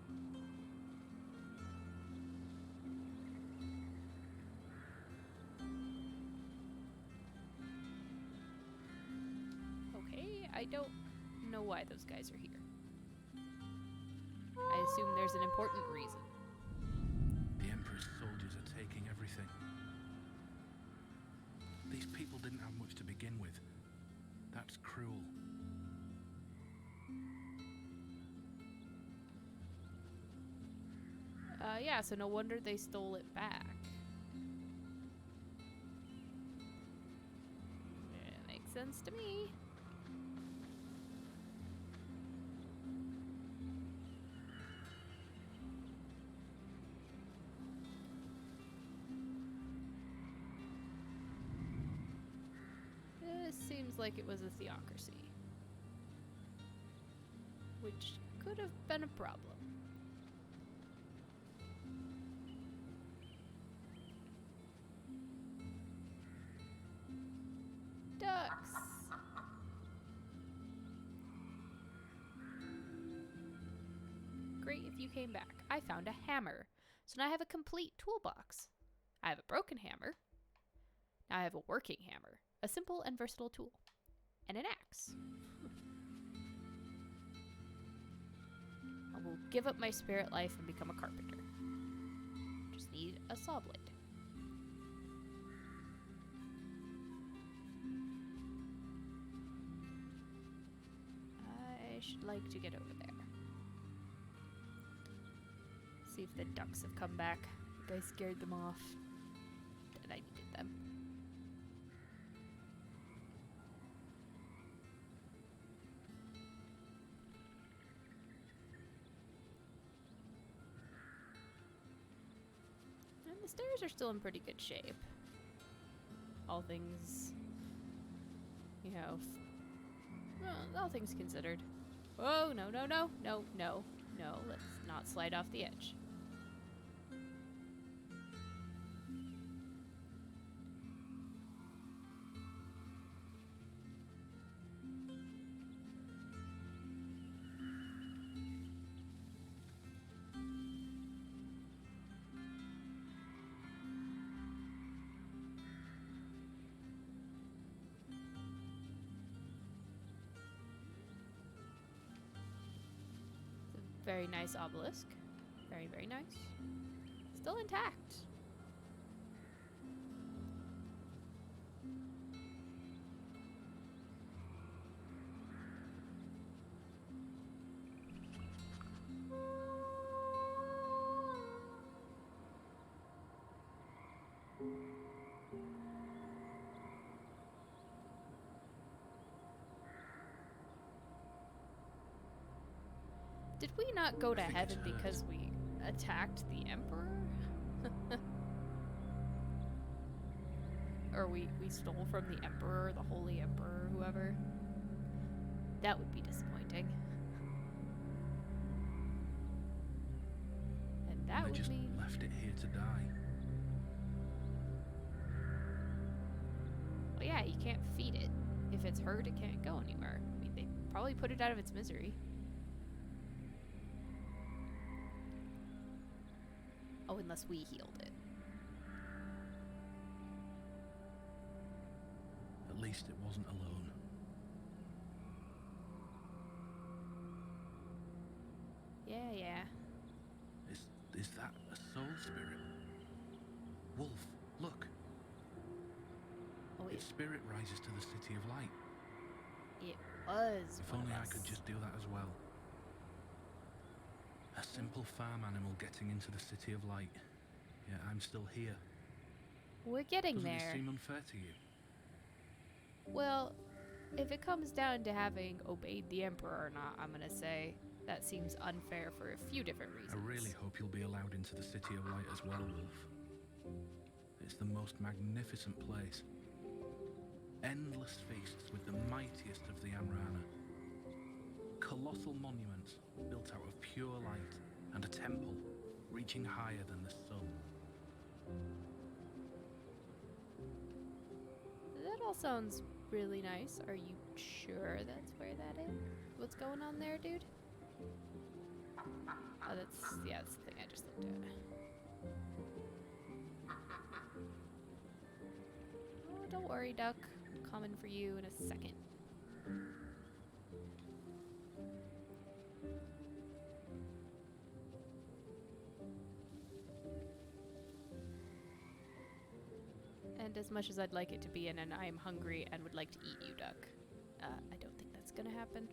Okay, I don't know why those guys are here. I assume there's an important reason. The Emperor's soldiers are taking everything. These people didn't have much to begin with. That's cruel. Yeah, so no wonder they stole it back. Yeah, makes sense to me. This seems like it was a theocracy. Which could have been a problem. Ducks! Great if you came back. I found a hammer. So now I have a complete toolbox. I have a broken hammer. Now I have a working hammer. A simple and versatile tool. And an axe. I will give up my spirit life and become a carpenter. Just need a saw blade. I should like to get over there. See if the ducks have come back. I think I scared them off. And I needed them. And the stairs are still in pretty good shape. All things, you know, well, all things considered. Oh, no, no, no, no, no, no. Let's not slide off the edge. Very nice obelisk. Very, very nice. Still intact. Did we not go to heaven because we attacked the Emperor? Or we stole from the Emperor, the Holy Emperor, whoever? That would be disappointing. And that would just mean... left it here to die. Well, yeah, you can't feed it. If it's hurt, it can't go anywhere. I mean, they probably put it out of its misery. Oh, unless we healed it. At least it wasn't alone. Yeah, yeah. Is that a soul spirit? Wolf, look. Oh, Its spirit rises to the City of Light. it was If one only of I us. could just do that as well. A simple farm animal getting into the City of Light. Yet I'm still here. We're getting Doesn't there. it seem unfair to you? Well, if it comes down to having obeyed the Emperor or not, I'm gonna say that seems unfair for a few different reasons. I really hope you'll be allowed into the City of Light as well, Wolf. It's the most magnificent place. Endless feasts with the mightiest of the Amrana. Colossal monuments built out of pure light, and a temple reaching higher than the sun. That all sounds really nice. Are you sure that's where that is? What's going on there, dude? Oh, that's the thing I just looked at. Oh, don't worry, duck. I'm coming for you in a second. And as much as I'd like it to be an I'm hungry and would like to eat you, duck, I don't think that's gonna happen.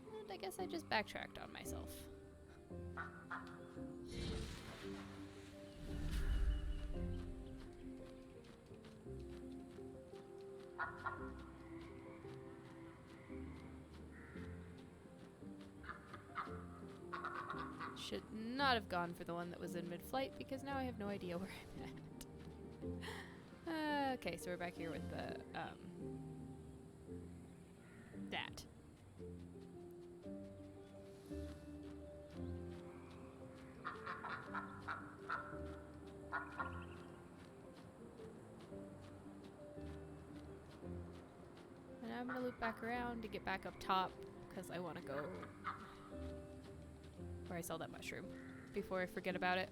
And I guess I just backtracked on myself. Should not have gone for the one that was in mid-flight because now I have no idea where I'm at. Okay, so we're back here with the that. And I'm gonna loop back around to get back up top because I want to go where I sell that mushroom before I forget about it.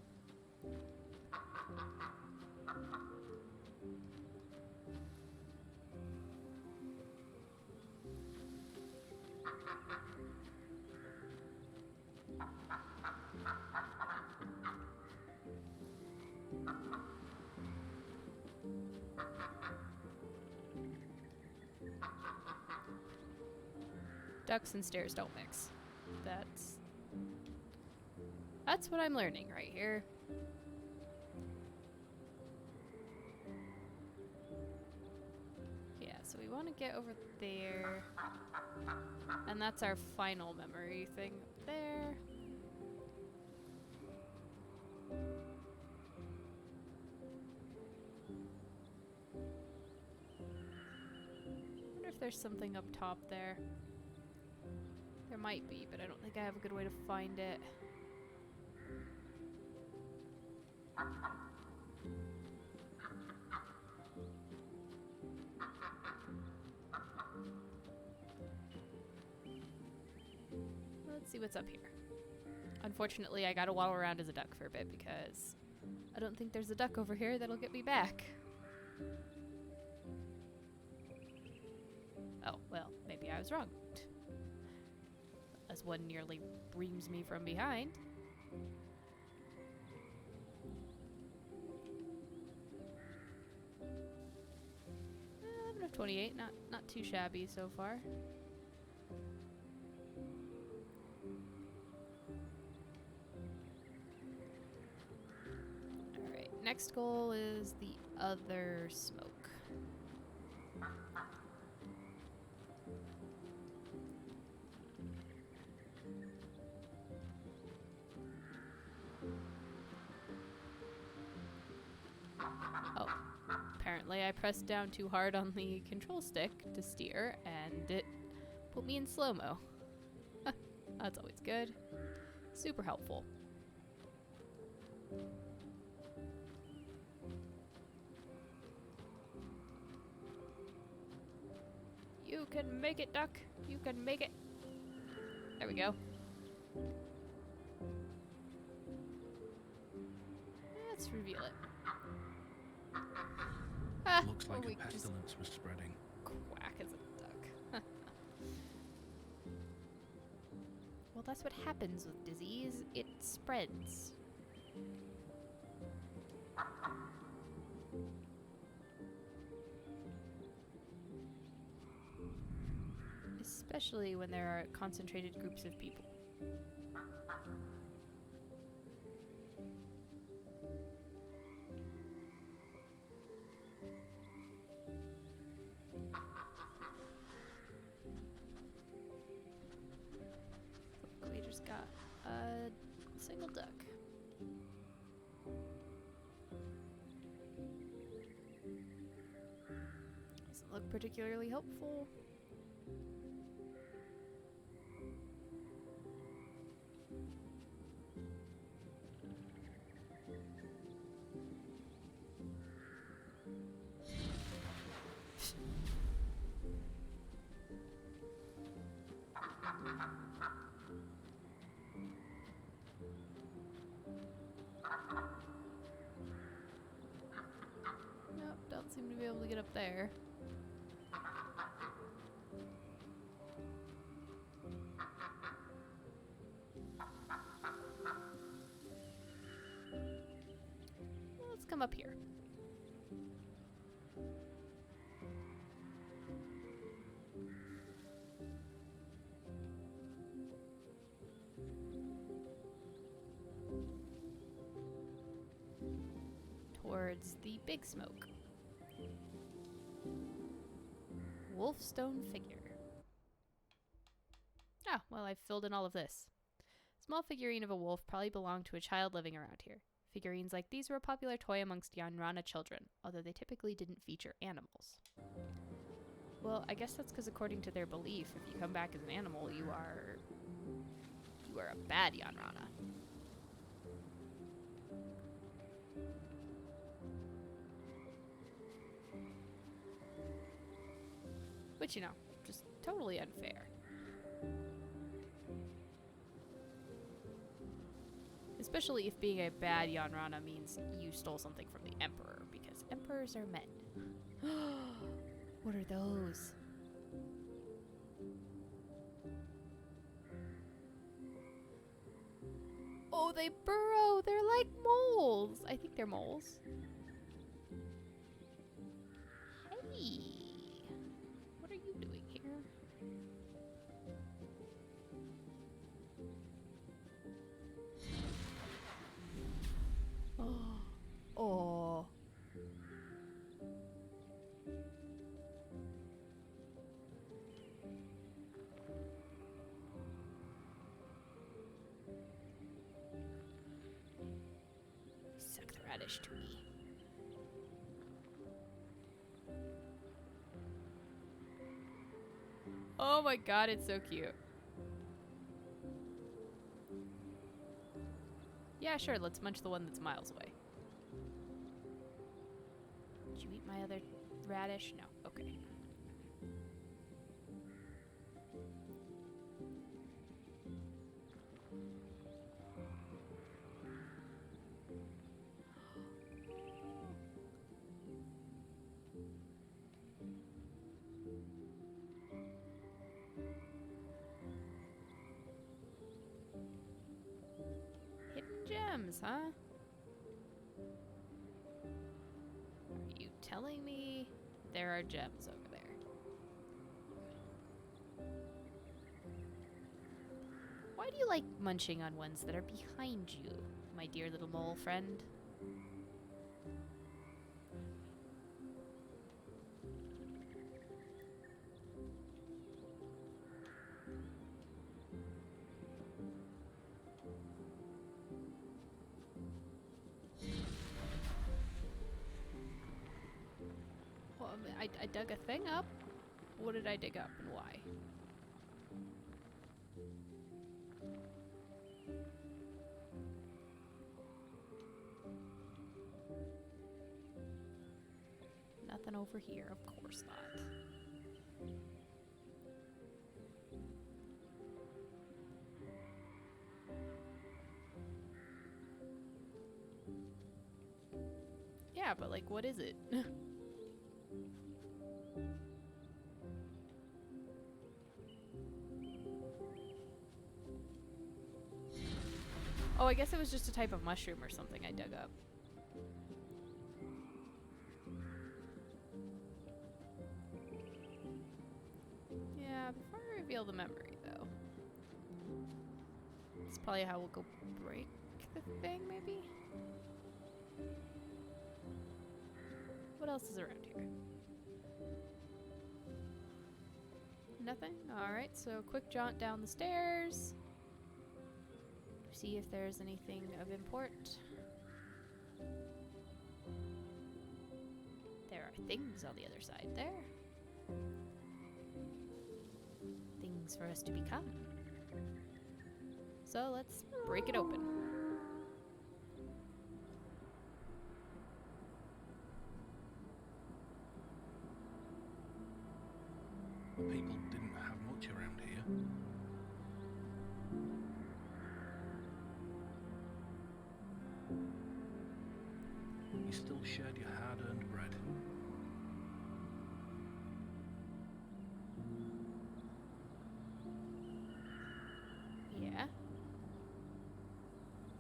Ducks and stairs don't mix. That's what I'm learning right here. Yeah, so we want to get over there. And that's our final memory thing up there. I wonder if there's something up top there. There might be, but I don't think I have a good way to find it. Let's see what's up here. Unfortunately, I gotta waddle around as a duck for a bit because I don't think there's a duck over here that'll get me back. Oh, well, maybe I was wrong. As one nearly reams me from behind. I'm of 28, not too shabby so far. Alright, next goal is the other smoke. Oh, apparently I pressed down too hard on the control stick to steer, and it put me in slow-mo. That's always good. Super helpful. You can make it, duck. You can make it. There we go. Let's reveal it. Looks like a pestilence was spreading. Quack as a duck. Well, that's what happens with disease. It spreads. Especially when there are concentrated groups of people. We just got a single duck. Doesn't look particularly helpful. Nope, don't seem to be able to get up there. Let's come up here. Towards the big smoke. Wolfstone figure. Ah, well, I've filled in all of this. Small figurine of a wolf probably belonged to a child living around here. Figurines like these were a popular toy amongst Yanrana children, although they typically didn't feature animals. Well, I guess that's because according to their belief, if you come back as an animal, you are a bad Yanrana. Which, you know, just totally unfair. Especially if being a bad Yanrana means you stole something from the Emperor, because Emperors are men. What are those? Oh, they burrow! They're like moles! I think they're moles. Hey! What are you doing here? Oh. Suck the radish to me. Oh my god, it's so cute. Yeah, sure, let's munch the one that's miles away. Did you eat my other radish? No. Okay. Hidden gems, huh? Are you telling me there are gems over there? Why do you like munching on ones that are behind you, my dear little mole friend? Well, I dug a thing up. What did I dig up and why? Nothing over here, of course not. Yeah, but like, what is it? Oh, I guess it was just a type of mushroom or something I dug up. Yeah, before I reveal the memory, though. It's probably how we'll go break the thing, maybe? What else is around here? Nothing? Alright, so quick jaunt down the stairs. See if there's anything of import. There are things on the other side there. Things for us to become. So let's break it open. People didn't have much around here. You still shared your hard-earned bread. Yeah.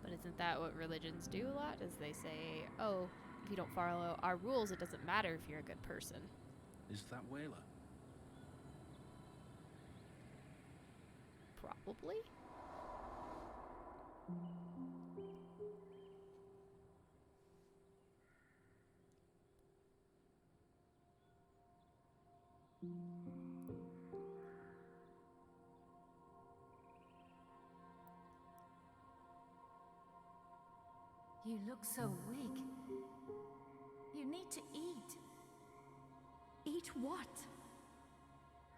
But isn't that what religions do a lot? Is they say, oh, if you don't follow our rules, it doesn't matter if you're a good person. Is that Whaler? Probably. You look so weak. You need to eat. Eat what?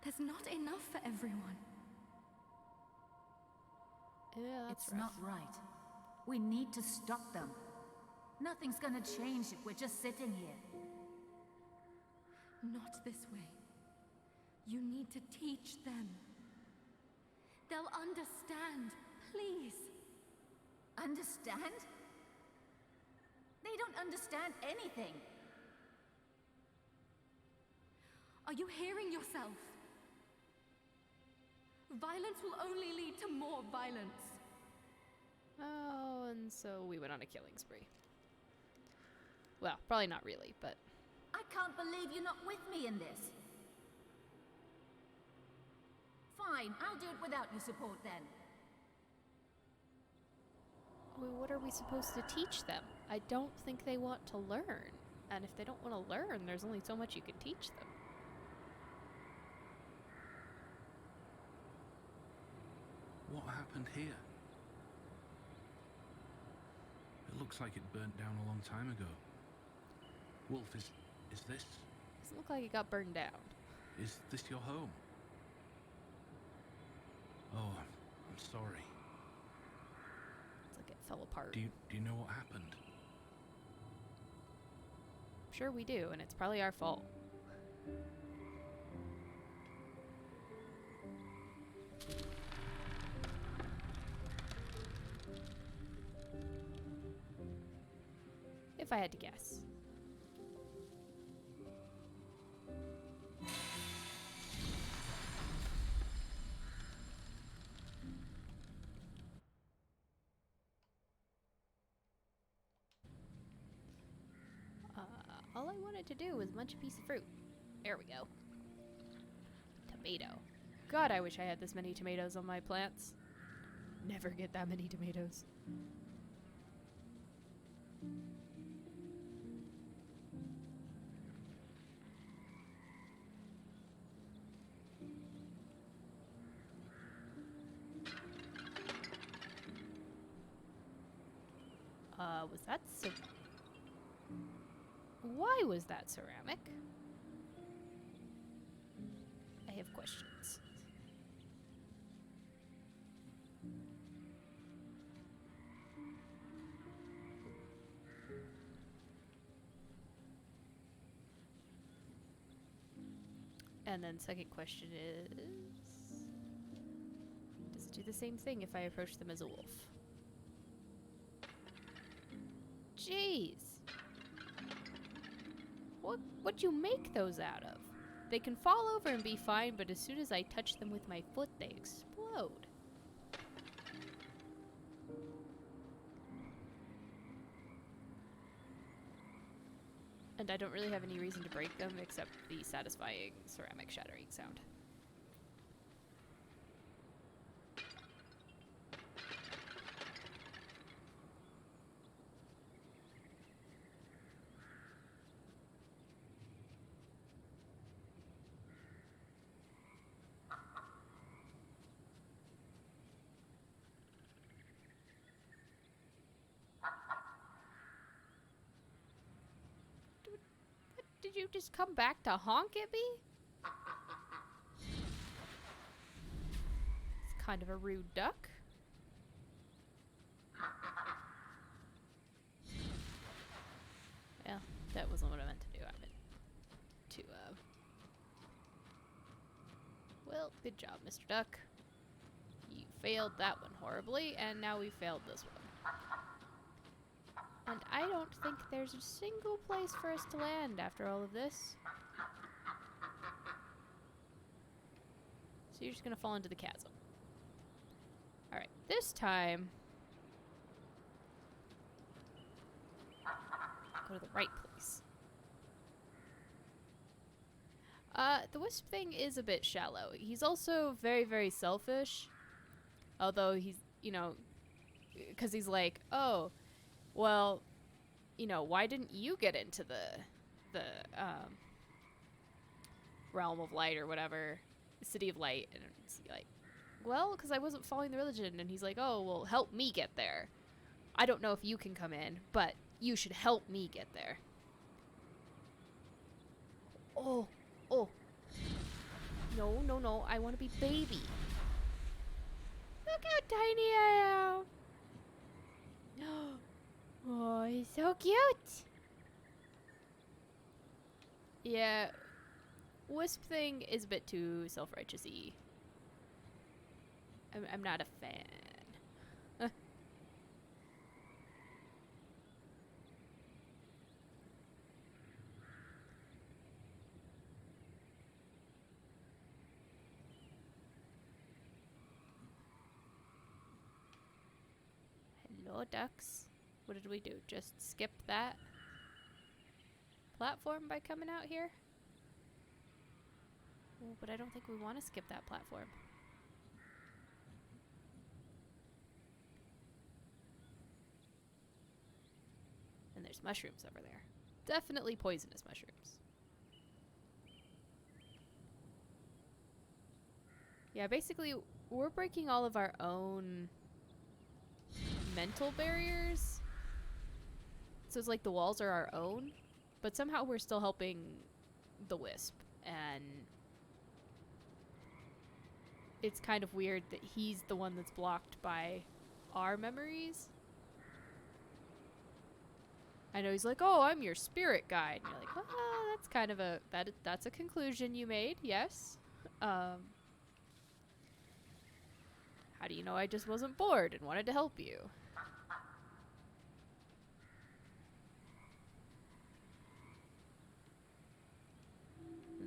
There's not enough for everyone. Yeah, that's It's rough. not right. We need to stop them. Nothing's gonna change if we're just sitting here. Not this way. You need to teach them. They'll understand, please. Understand? They don't understand anything. Are you hearing yourself? Violence will only lead to more violence. Oh, and so we went on a killing spree. Well, probably not really, but I can't believe you're not with me in this. Fine, I'll do it without your support then. well, what are we supposed to teach them? I don't think they want to learn. And if they don't want to learn, there's only so much you can teach them. What happened here? It looks like it burnt down a long time ago. Wolf, is this? Doesn't look like it got burned down. Is this your home? Oh, I'm sorry. It's like it fell apart. Do you know what happened? Sure we do, and it's probably our fault. If I had to guess. All I wanted to do was munch a piece of fruit. There we go. Tomato. God, I wish I had this many tomatoes on my plants. Never get that many tomatoes. Was that Why was that ceramic? I have questions. And then second question is, does it do the same thing if I approach them as a wolf? Jeez. What'd you make those out of? They can fall over and be fine, but as soon as I touch them with my foot, they explode. And I don't really have any reason to break them except the satisfying ceramic shattering sound. Did you just come back to honk at me? It's kind of a rude duck. Well, that wasn't what I meant to do. I meant to, Well, good job, Mr. Duck. You failed that one horribly, and now we failed this one. And I don't think there's a single place for us to land after all of this. So you're just gonna fall into the chasm. Alright, this time... go to the right place. The wisp thing is a bit shallow. He's also very, very selfish. Although he's, you know... because he's like, oh... well, you know, why didn't you get into the realm of light or whatever, city of light? And it's like, well, because I wasn't following the religion. And he's like, oh, well, help me get there. I don't know if you can come in, but you should help me get there. Oh, No, no, no. I want to be baby. Look how tiny I am. Oh, he's so cute. Yeah. Wisp thing is a bit too self-righteous-y. I'm not a fan. Hello, ducks. What did we do? Just skip that platform by coming out here? Oh, but I don't think we want to skip that platform. And there's mushrooms over there. Definitely poisonous mushrooms. Yeah, basically, we're breaking all of our own mental barriers. So it's like the walls are our own, but somehow we're still helping the Wisp. And it's kind of weird that he's the one that's blocked by our memories. I know he's like, oh, I'm your spirit guide. And you're like, well, that's kind of a, that's a conclusion you made, yes. How do you know I just wasn't bored and wanted to help you?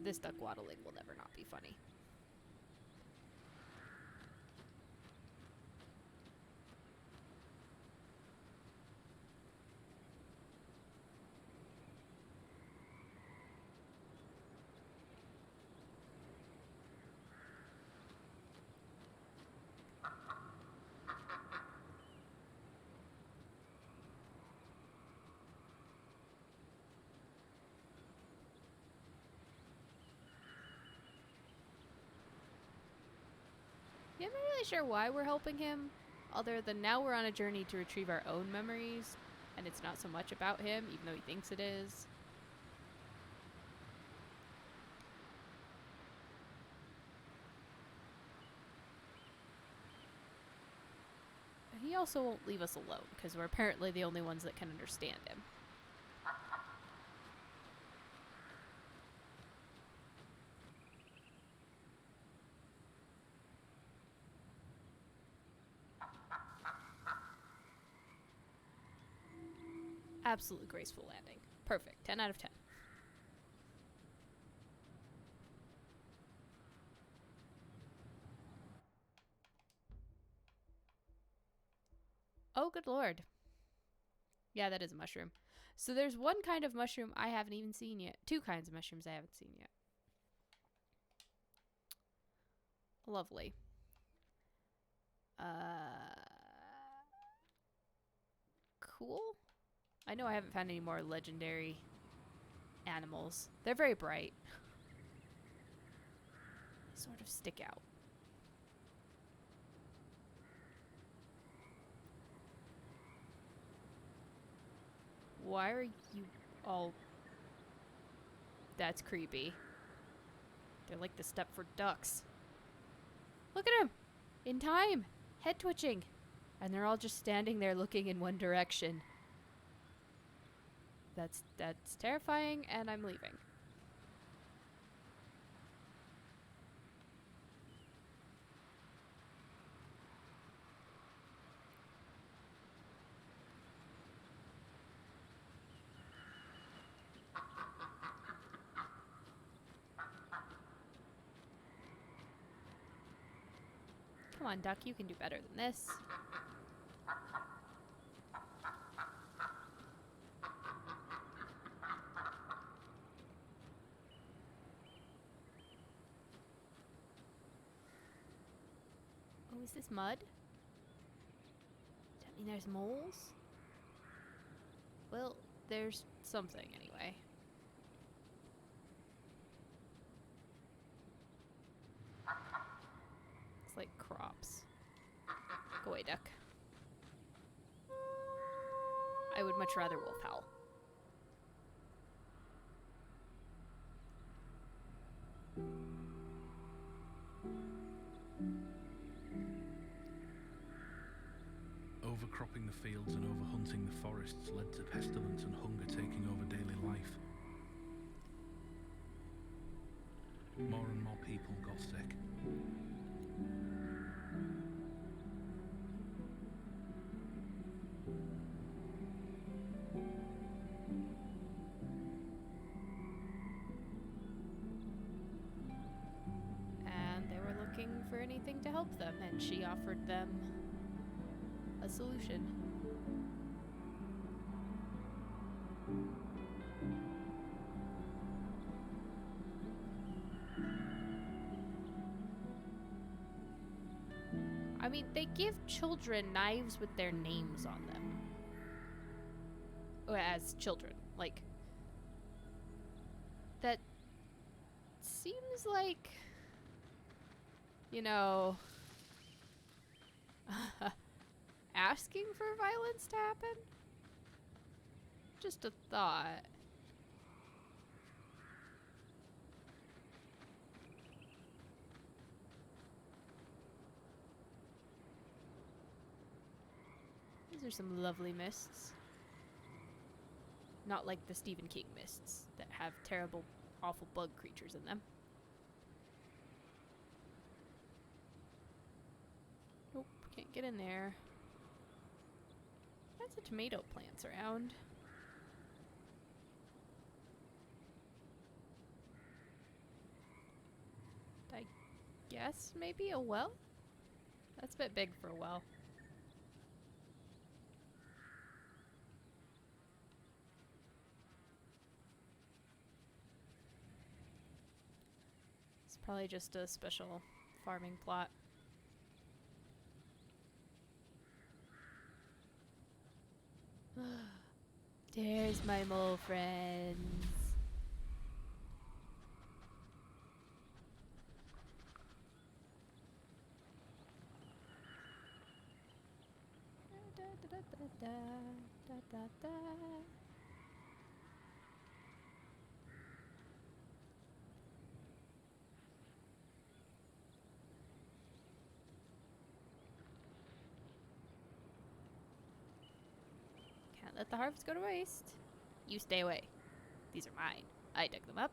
This duck waddling will never not be funny. Yeah, I'm not really sure why we're helping him, other than now we're on a journey to retrieve our own memories, and it's not so much about him, even though he thinks it is. He also won't leave us alone, because we're apparently the only ones that can understand him. Absolutely graceful landing. Perfect. 10 out of 10. Oh, good lord. Yeah, that is a mushroom. So there's one kind of mushroom I haven't even seen yet. Two kinds of mushrooms I haven't seen yet. Lovely. Cool. I know I haven't found any more legendary animals. They're very bright. They sort of stick out. Why are you all... That's creepy. They're like the Stepford ducks. Look at him! In time! Head twitching! And they're all just standing there looking in one direction. That's terrifying, and I'm leaving. Come on, duck, you can do better than this. Oh, is this mud? Does that mean there's moles? Well, there's something anyway. It's like crops. Go away, duck. I would much rather wolf howl. cropping the fields and overhunting the forests led to pestilence and hunger taking over daily life. More and more people got sick. And they were looking for anything to help them, and she offered them a solution. I mean, they give children knives with their names on them. As children. Like, that seems like, you know, asking for violence to happen? Just a thought. These are some lovely mists. Not like the Stephen King mists that have terrible, awful bug creatures in them. Nope, can't get in there. Lots of tomato plants around. I guess maybe a well? That's a bit big for a well. It's probably just a special farming plot. There's my mole friends. Da, da, da, da, da, da, da. Can't let the harvest go to waste. You stay away. These are mine. I dug them up.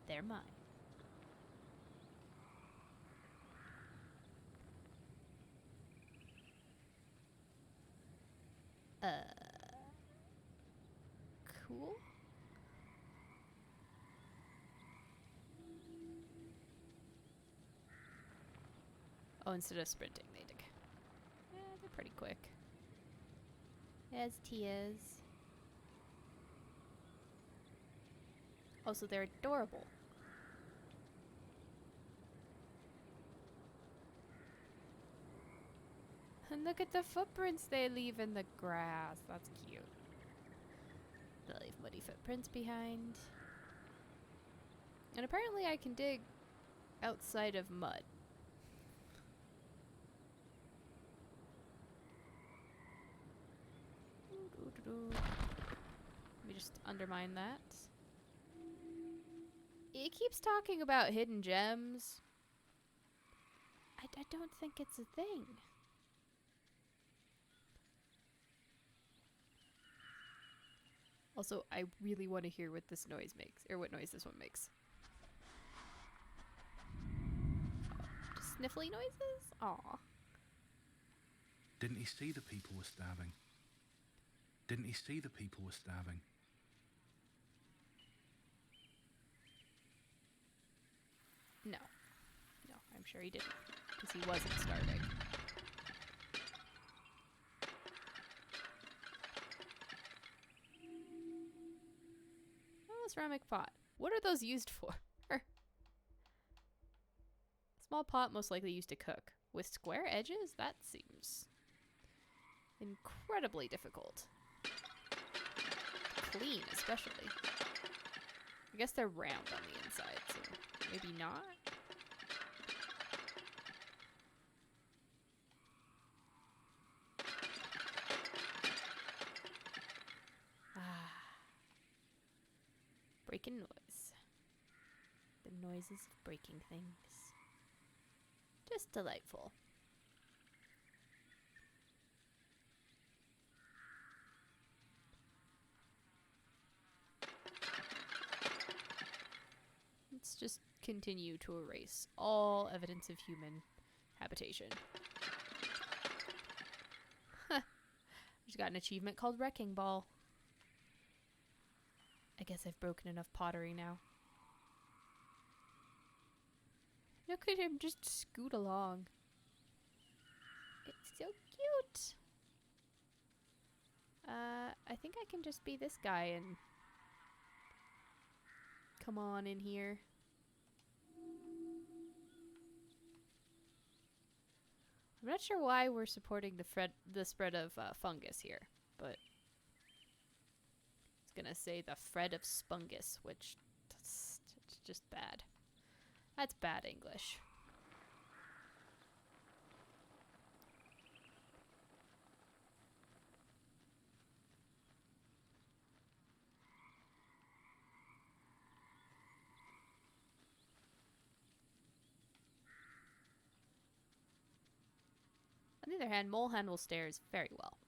They're mine. Cool. Oh, instead of sprinting, they dig. Yeah, they're pretty quick. As Tia's. Also, they're adorable. And look at the footprints they leave in the grass. That's cute. They leave muddy footprints behind. And apparently I can dig outside of mud. Let me just undermine that. It keeps talking about hidden gems. I don't think it's a thing. Also, I really want to hear what this noise makes, or what noise this one makes. Just sniffly noises? Aw. Didn't he see the people were starving? Didn't he see the people were starving? No. No, I'm sure he didn't. Because he wasn't starving. Oh, ceramic pot. What are those used for? Small pot most likely used to cook. With square edges? That seems incredibly difficult. Clean, especially. I guess they're round on the inside, so maybe not? Breaking noise. The noises of breaking things. Just delightful. just continue to erase all evidence of human habitation. Huh. Just got an achievement called Wrecking Ball. I guess I've broken enough pottery now. Look at him just scoot along. It's so cute. I think I can just be this guy and come on in here. I'm not sure why we're supporting the spread of fungus here, but it's gonna say the Fred of Spungus, which it's just bad. That's bad English. On the other hand, Mole handles stairs very well.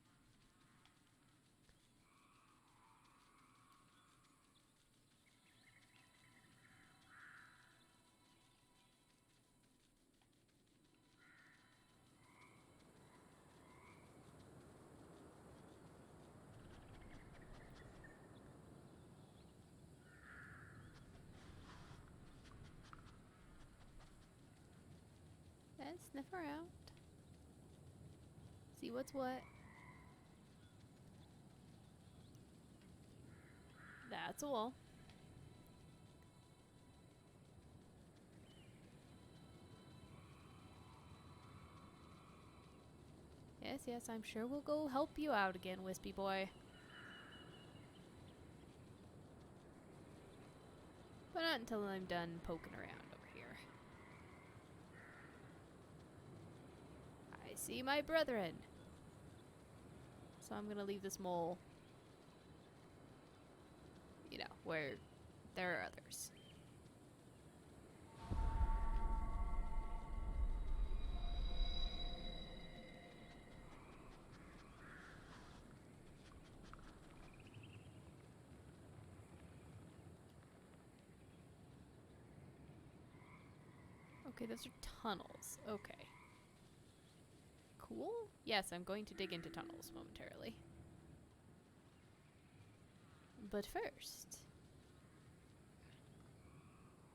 And sniff around. See what's what. That's a wall. Yes, yes, I'm sure we'll go help you out again, Wispy Boy. But not until I'm done poking around over here. I see my brethren. So I'm gonna leave this mole, you know, where there are others. Okay, those are tunnels. Okay. Cool. Yes, I'm going to dig into tunnels momentarily. But first...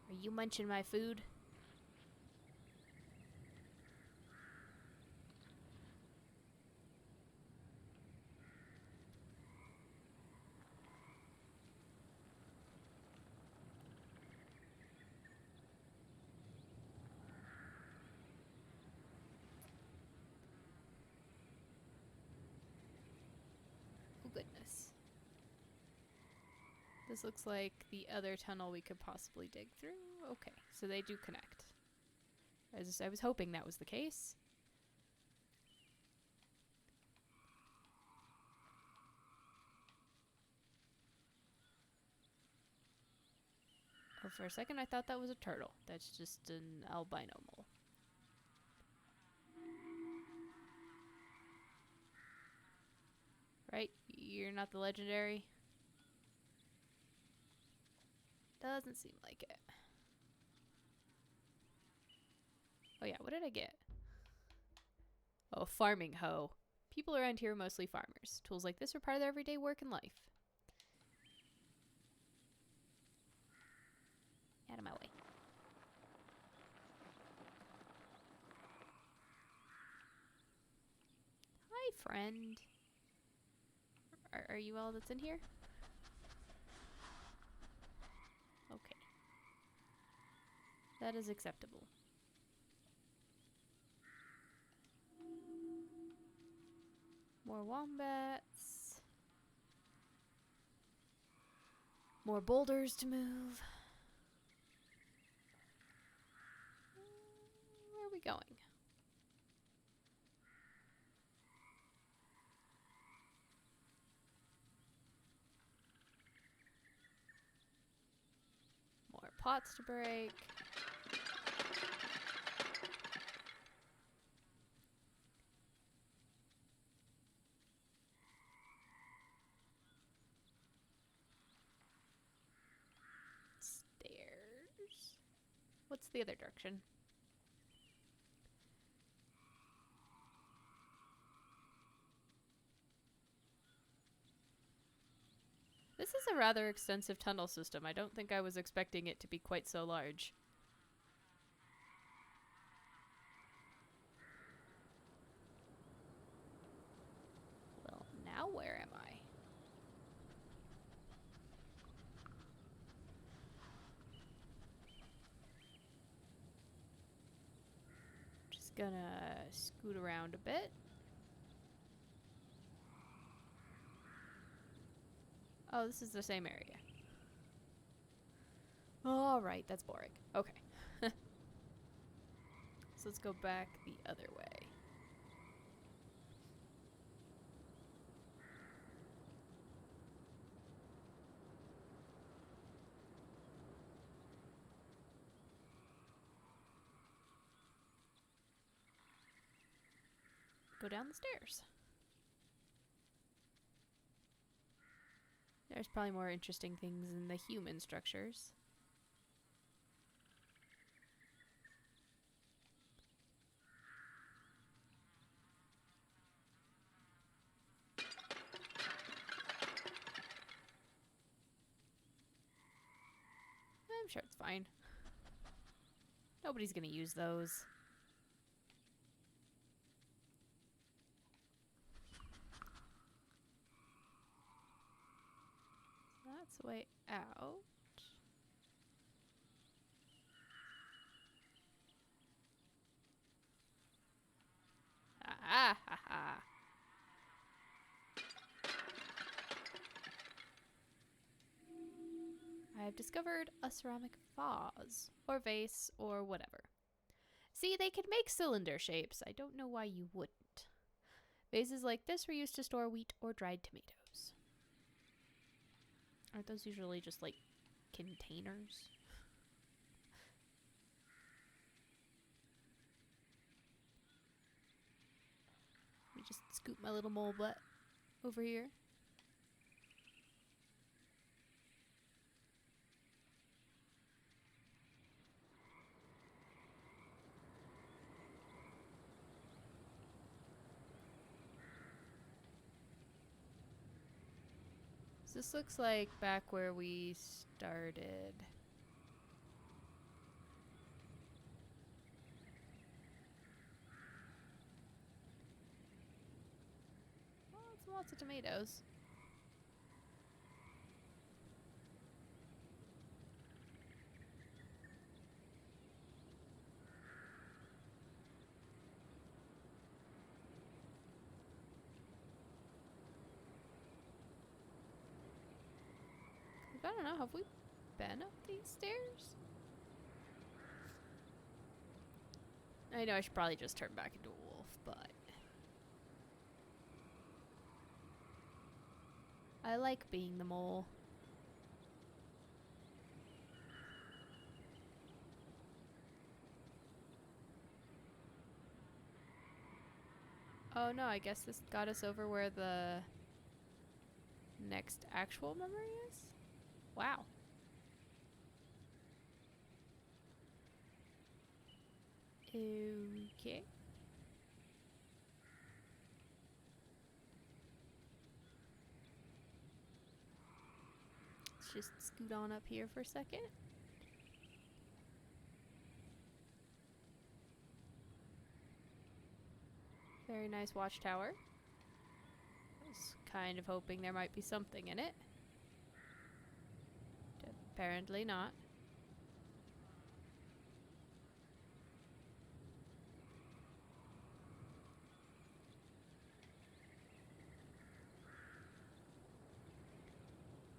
Are you munching my food? Oh goodness. This looks like the other tunnel we could possibly dig through. Okay, so they do connect. I was hoping that was the case. Oh, for a second I thought that was a turtle. That's just an albino mole. Right? You're not the legendary? Doesn't seem like it. Oh yeah, what did I get? Oh, a farming hoe. People around here are mostly farmers. Tools like this are part of their everyday work and life. Out of my way. Hi, friend. Are you all that's in here? Okay. That is acceptable. More wombats. More boulders to move. Where are we going? More pots to break. Stairs. What's the other direction? This is a rather extensive tunnel system. I don't think I was expecting it to be quite so large. Well, now where am I? Just gonna scoot around a bit. Oh, this is the same area. Alright, that's boring. Okay. So let's go back the other way. Go down the stairs. There's probably more interesting things in the human structures. I'm sure it's fine. Nobody's gonna use those. That's the way out. Ah ha ha. I've discovered a ceramic vase, or vase, or whatever. See, they can make cylinder shapes. I don't know why you wouldn't. Vases like this were used to store wheat or dried tomatoes. Aren't those usually just like containers? Let me just scoop my little mole butt over here. So this looks like back where we started. Lots of tomatoes. I don't know, have we been up these stairs? I know I should probably just turn back into a wolf, but I like being the mole. Oh no, I guess this got us over where the next actual memory is? Wow. Okay. Let's just scoot on up here for a second. Very nice watchtower. I was kind of hoping there might be something in it. Apparently not.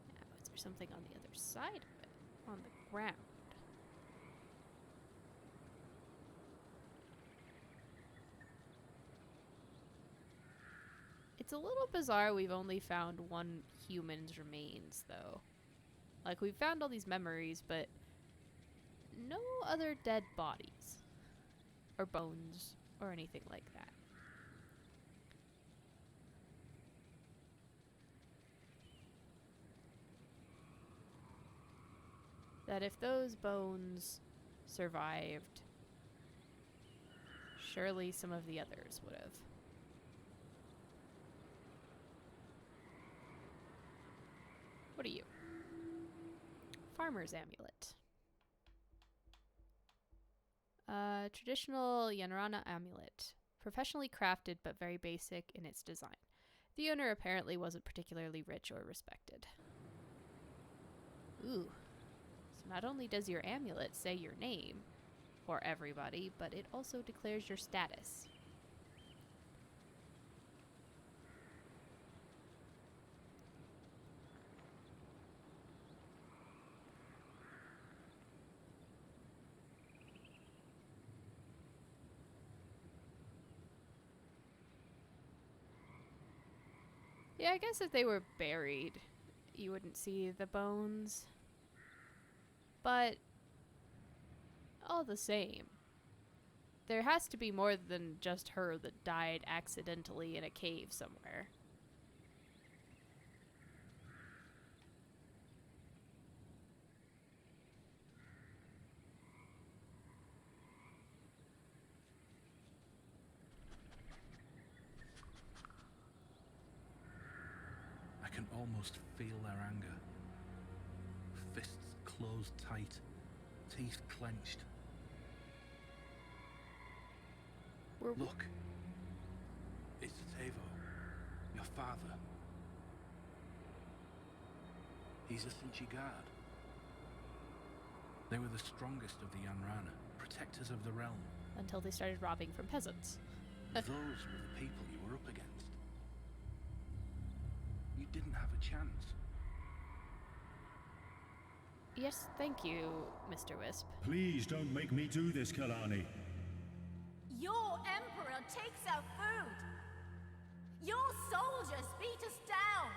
Now, is there something on the other side of it? On the ground? It's a little bizarre we've only found one human's remains, though. Like, we've found all these memories, but no other dead bodies. Or bones, or anything like that. That if those bones survived, surely some of the others would have. What are you? Farmer's amulet. Traditional Yanrana amulet. Professionally crafted but very basic in its design. The owner apparently wasn't particularly rich or respected. Ooh. So not only does your amulet say your name, for everybody, but it also declares your status. Yeah, I guess if they were buried, you wouldn't see the bones. But all the same, there has to be more than just her that died accidentally in a cave somewhere. I can almost feel their anger. Fists closed tight, teeth clenched. Look. It's Tavo, your father. He's a Sinchi guard. They were the strongest of the Yanrana, protectors of the realm. Until they started robbing from peasants. Those were the people you were up against. You didn't have a chance. Yes, thank you, Mr. Wisp. Please don't make me do this, Kalani. Your emperor takes our food. Your soldiers beat us down.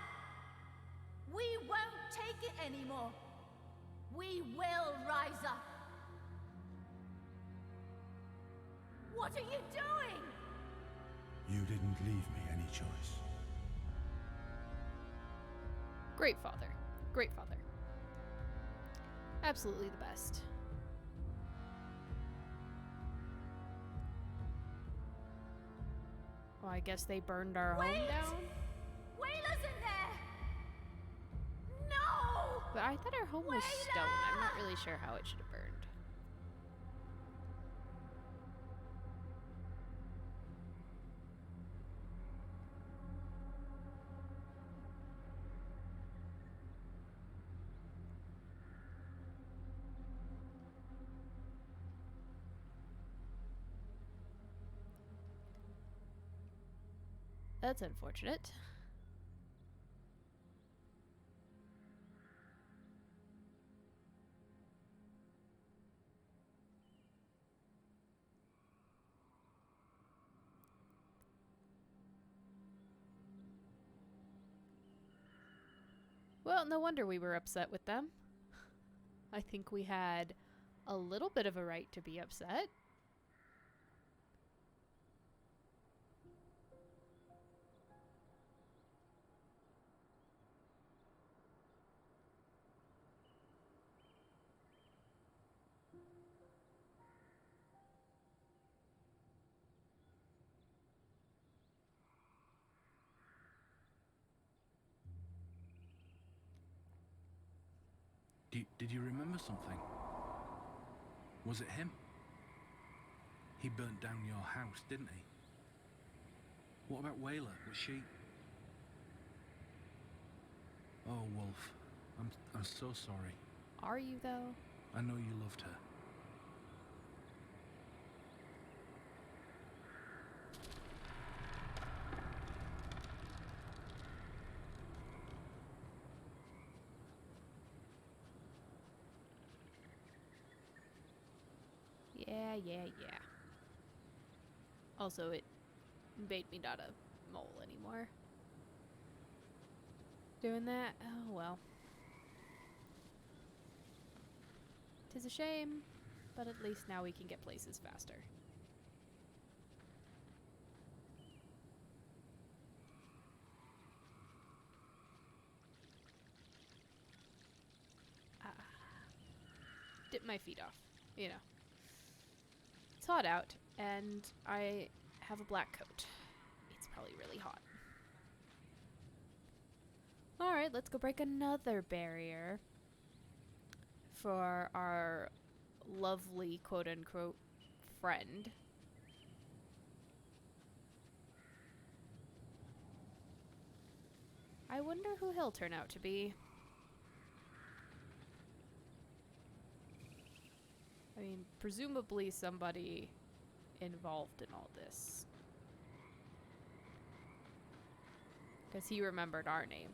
We won't take it anymore. We will rise up. What are you doing? You didn't leave me any choice. Great father. Great father. Absolutely the best. Well, I guess they burned our home down. Wayla's in there! No! But I thought our home was stone. I'm not really sure how it should have burned. That's unfortunate. Well, no wonder we were upset with them. I think we had a little bit of a right to be upset. Did you remember something? Was it him? He burnt down your house, didn't he? What about Wayla? Was she... Oh, Wolf. I'm so sorry. Are you, though? I know you loved her. Yeah. Also, it made me not a mole anymore. Doing that? Oh, well. 'Tis a shame, but at least now we can get places faster. Dip my feet off, you know. thawed out, and I have a black coat. It's probably really hot. Alright, let's go break another barrier for our lovely quote-unquote friend. I wonder who he'll turn out to be. I mean, presumably somebody involved in all this. Because he remembered our name.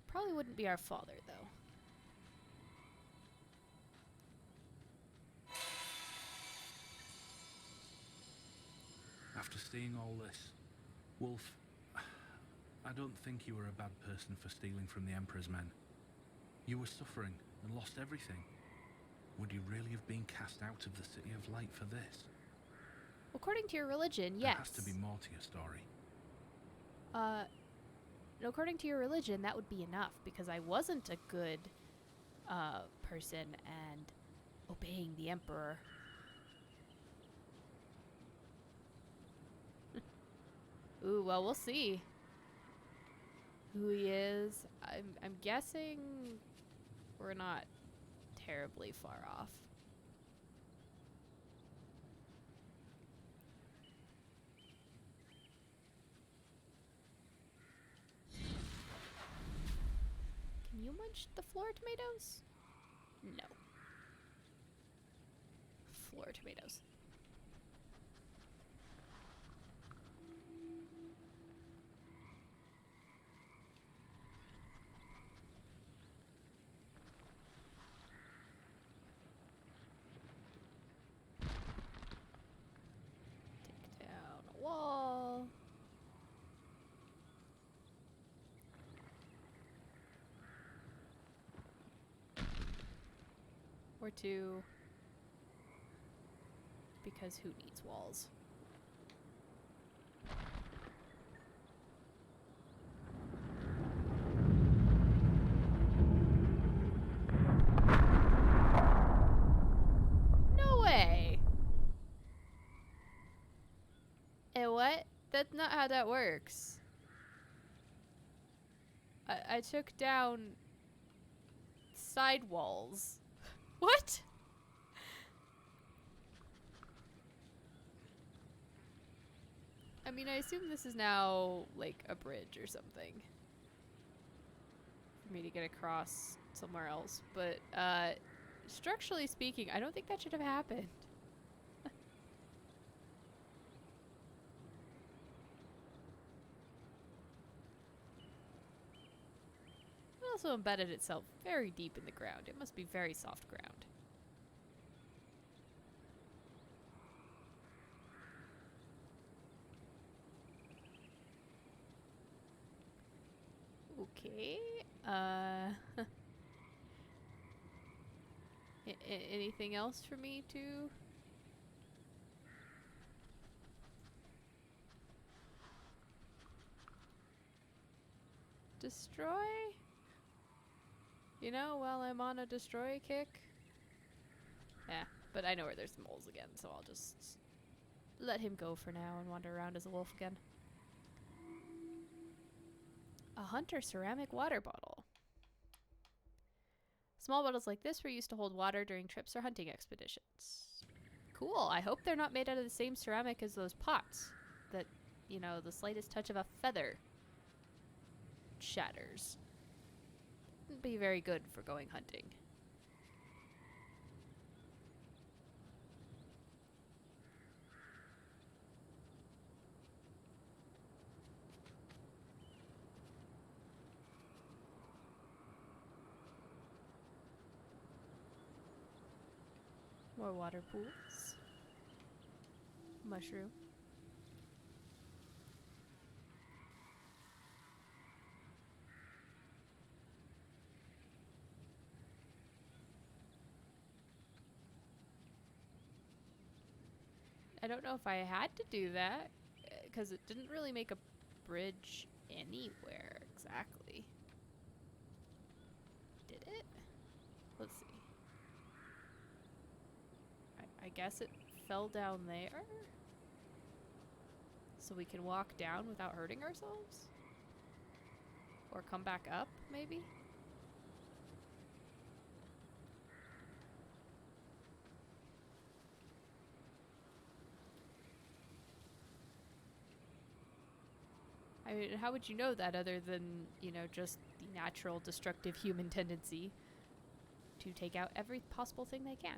Probably wouldn't be our father, though. After seeing all this, Wolf, I don't think you were a bad person for stealing from the Emperor's men. You were suffering and lost everything. Would you really have been cast out of the City of Light for this? According to your religion, yes. There has to be more to your story. According to your religion, that would be enough, because I wasn't a good, person and obeying the Emperor. Ooh, well, we'll see who he is. I'm guessing we're not terribly far off. Can you munch the floor tomatoes? No. Floor tomatoes. Take down a wall. Or two. Because who needs walls? No way! Eh, what? That's not how that works. I took down side walls. What? I mean, I assume this is now, like, a bridge or something. For me to get across somewhere else. But, structurally speaking, I don't think that should have happened. It also embedded itself very deep in the ground. It must be very soft ground. Okay. Anything else for me to? Destroy? You know, while I'm on a destroy kick? Yeah, but I know where there's moles again, so I'll just let him go for now and wander around as a wolf again. A hunter ceramic water bottle. Small bottles like this were used to hold water during trips or hunting expeditions. Cool. I hope they're not made out of the same ceramic as those pots that, you know, the slightest touch of a feather shatters. Wouldn't be very good for going hunting. More water pools. Mushroom. I don't know if I had to do that, because it didn't really make a bridge anywhere exactly. Did it? Let's see. I guess it fell down there? So we can walk down without hurting ourselves? Or come back up, maybe? I mean, how would you know that other than, you know, just the natural destructive human tendency to take out every possible thing they can?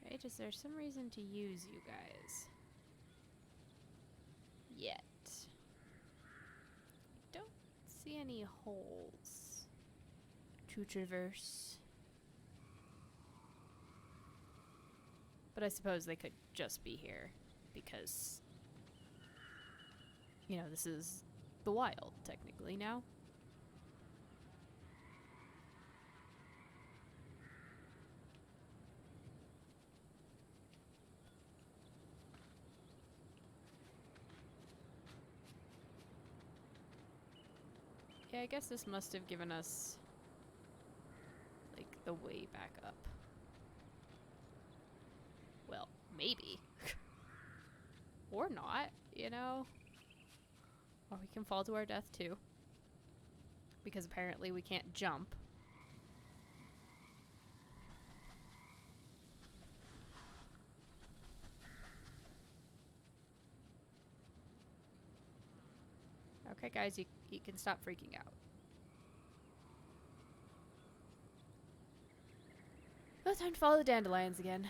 Alright, is there some reason to use you guys? Yet. Don't see any holes to traverse. But I suppose they could just be here because, you know, this is the wild, technically, now. Yeah, I guess this must have given us, like, the way back up. Well, maybe. Or not, you know? Or we can fall to our death, too. Because apparently we can't jump. Okay, guys, you can stop freaking out. Well, time to follow the dandelions again.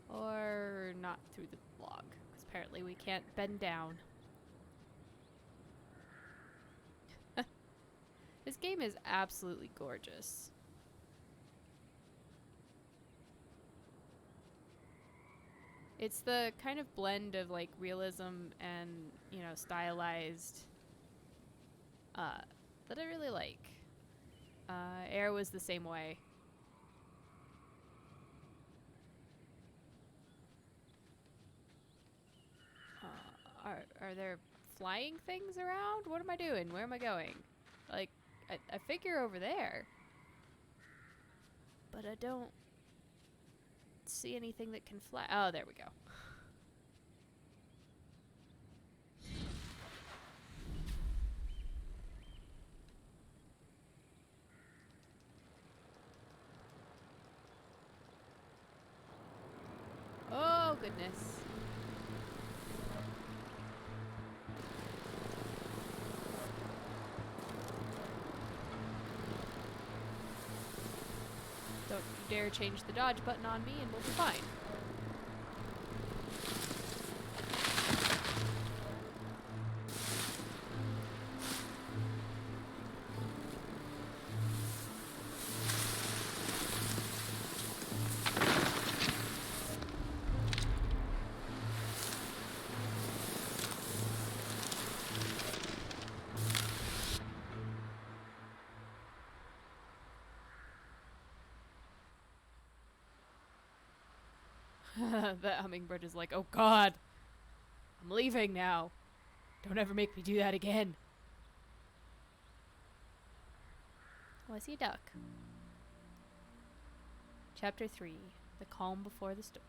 Or not through the log, because apparently we can't bend down. This game is absolutely gorgeous. It's the kind of blend of like realism and, you know, stylized that I really like. Air was the same way. Are there flying things around? What am I doing? Where am I going? Like, I figure over there. But I don't see anything that can fly. Oh, there we go. Oh, goodness. Don't you dare change the dodge button on me and we'll be fine. The hummingbird is like, oh god, I'm leaving now. Don't ever make me do that again. Oh, I see a duck. Chapter 3, The Calm Before the Storm.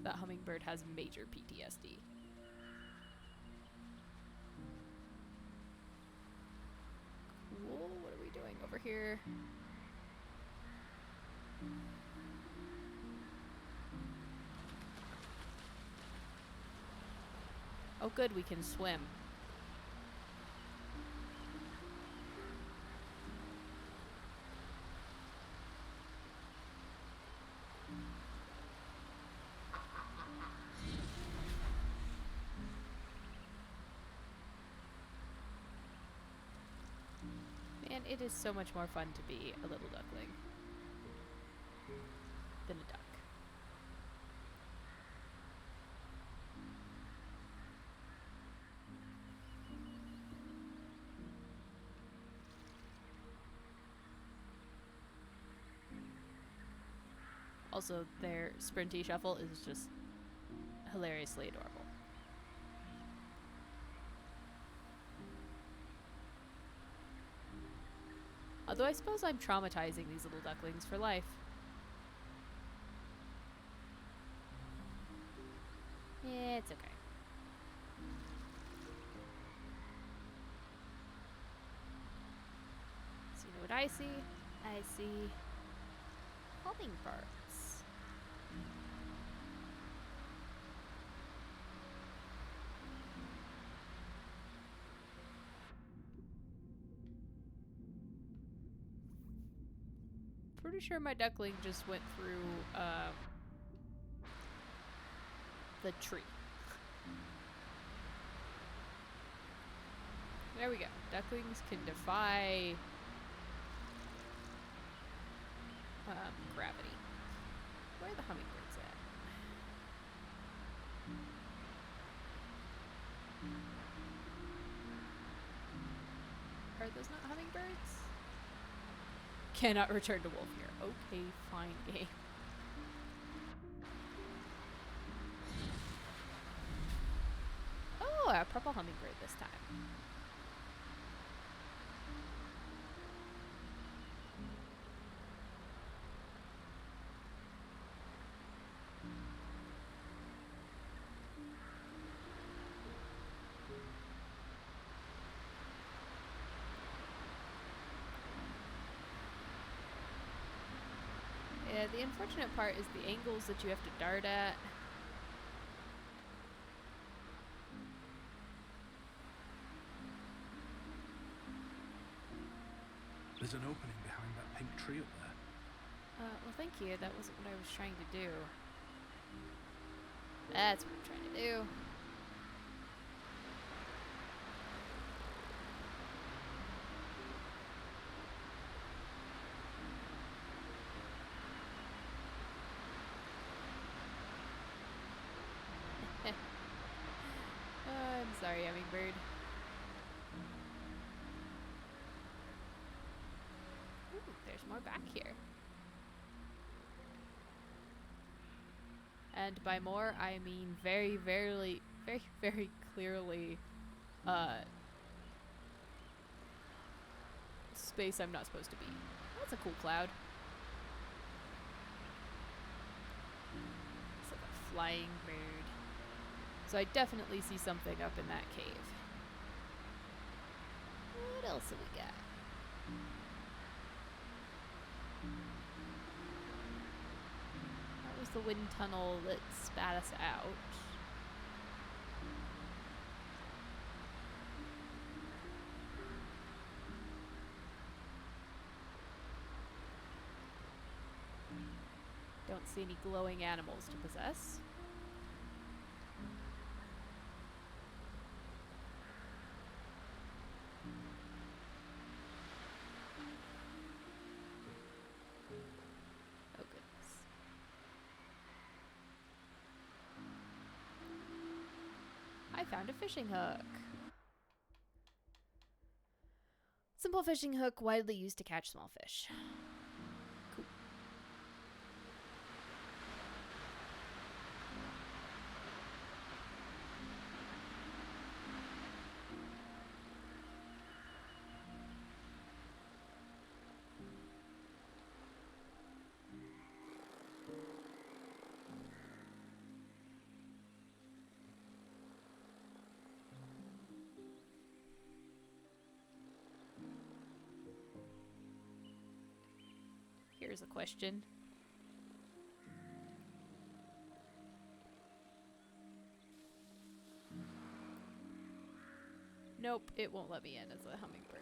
That hummingbird has major PTSD. Cool, what are we doing over here? Oh good, we can swim. it is so much more fun to be a little duckling than a duck. Also, their sprinty shuffle is just hilariously adorable. Although I suppose I'm traumatizing these little ducklings for life. Yeah, it's okay. So you know what I see? I see hummingbirds. Pretty sure my duckling just went through the tree. There we go. Ducklings can defy gravity. Where are the hummingbirds at? Are those not hummingbirds? Cannot return to wolf here. Okay, fine game. Oh, a purple hummingbird this time. Yeah, the unfortunate part is the angles that you have to dart at. There's an opening behind that pink tree up there. Well, thank you. That wasn't what I was trying to do. That's what I'm trying to do. I'm sorry, hummingbird. Ooh, there's more back here. And by more, I mean very, very, very, very clearly, space I'm not supposed to be. That's a cool cloud. It's like a flying bird. So I definitely see something up in that cave. What else have we got? That was the wind tunnel that spat us out. Don't see any glowing animals to possess. Oh goodness. I found a fishing hook. Simple fishing hook widely used to catch small fish. Cool. Here's a question. Nope, it won't let me in as a hummingbird.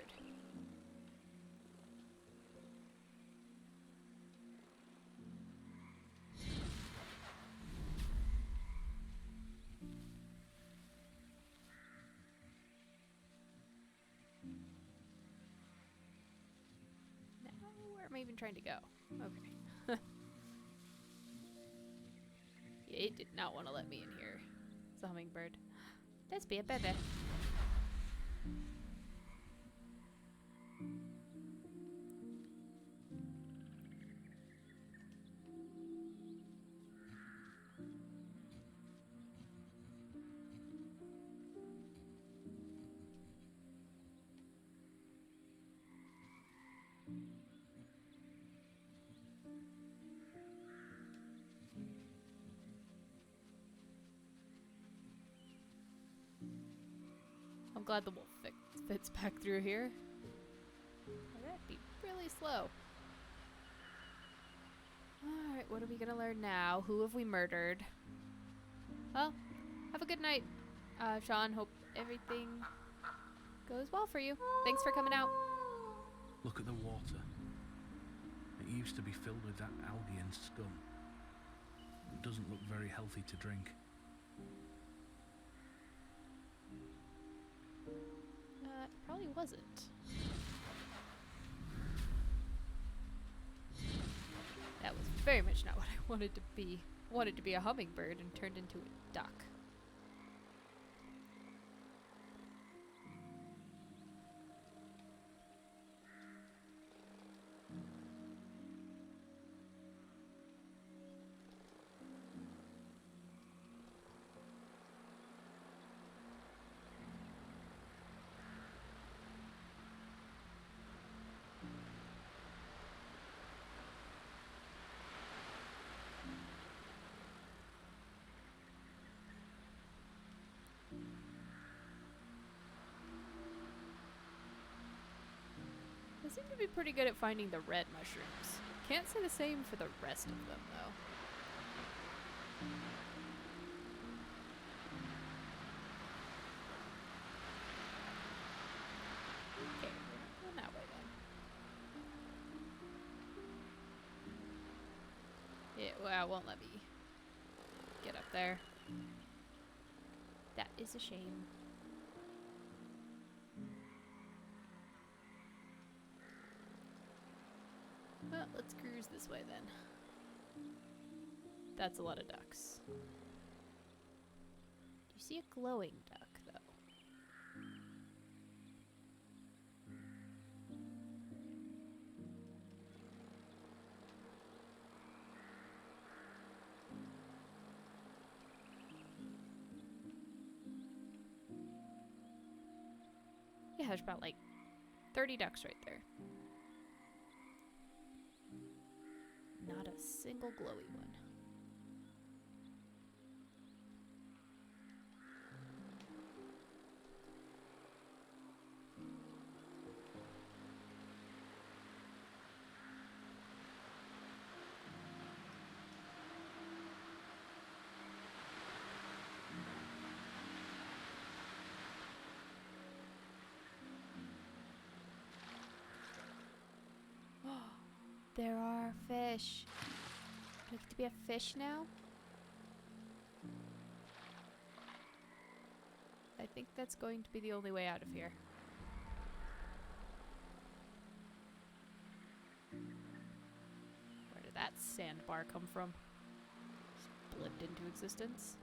am I even trying to go? Okay. It did not want to let me in here. It's a hummingbird. Let's be a baby. I'm glad the wolf fits back through here. That'd be really slow. Alright, what are we gonna learn now? Who have we murdered? Well, have a good night, Sean. Hope everything goes well for you. Thanks for coming out. Look at the water. It used to be filled with that algae and scum. It doesn't look very healthy to drink. It probably wasn't. That was very much not what I wanted to be. I wanted to be a hummingbird and turned into a duck. They seem to be pretty good at finding the red mushrooms. Can't say the same for the rest of them, though. Okay, we're going that way then. Well, it won't let me get up there. That is a shame. Well, let's cruise this way then. That's a lot of ducks. Do you see a glowing duck, though? Yeah, there's about like 30 ducks right there. Not a single glowy one. There are fish. Do I get to be a fish now? I think that's going to be the only way out of here. Where did that sandbar come from? Just blipped into existence.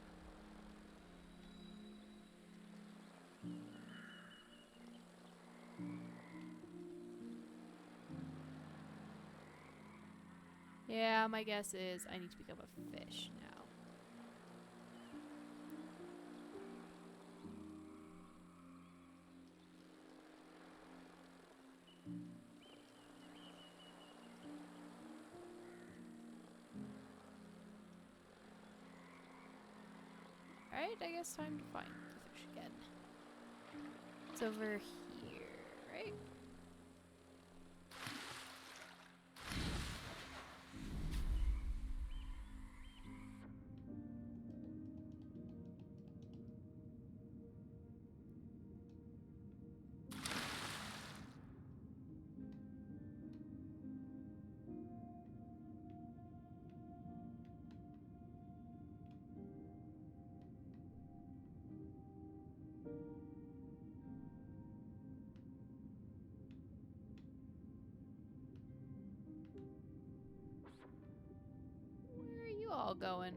Yeah, my guess is I need to become a fish now. Alright, I guess time to find the fish again. It's over here, right? going.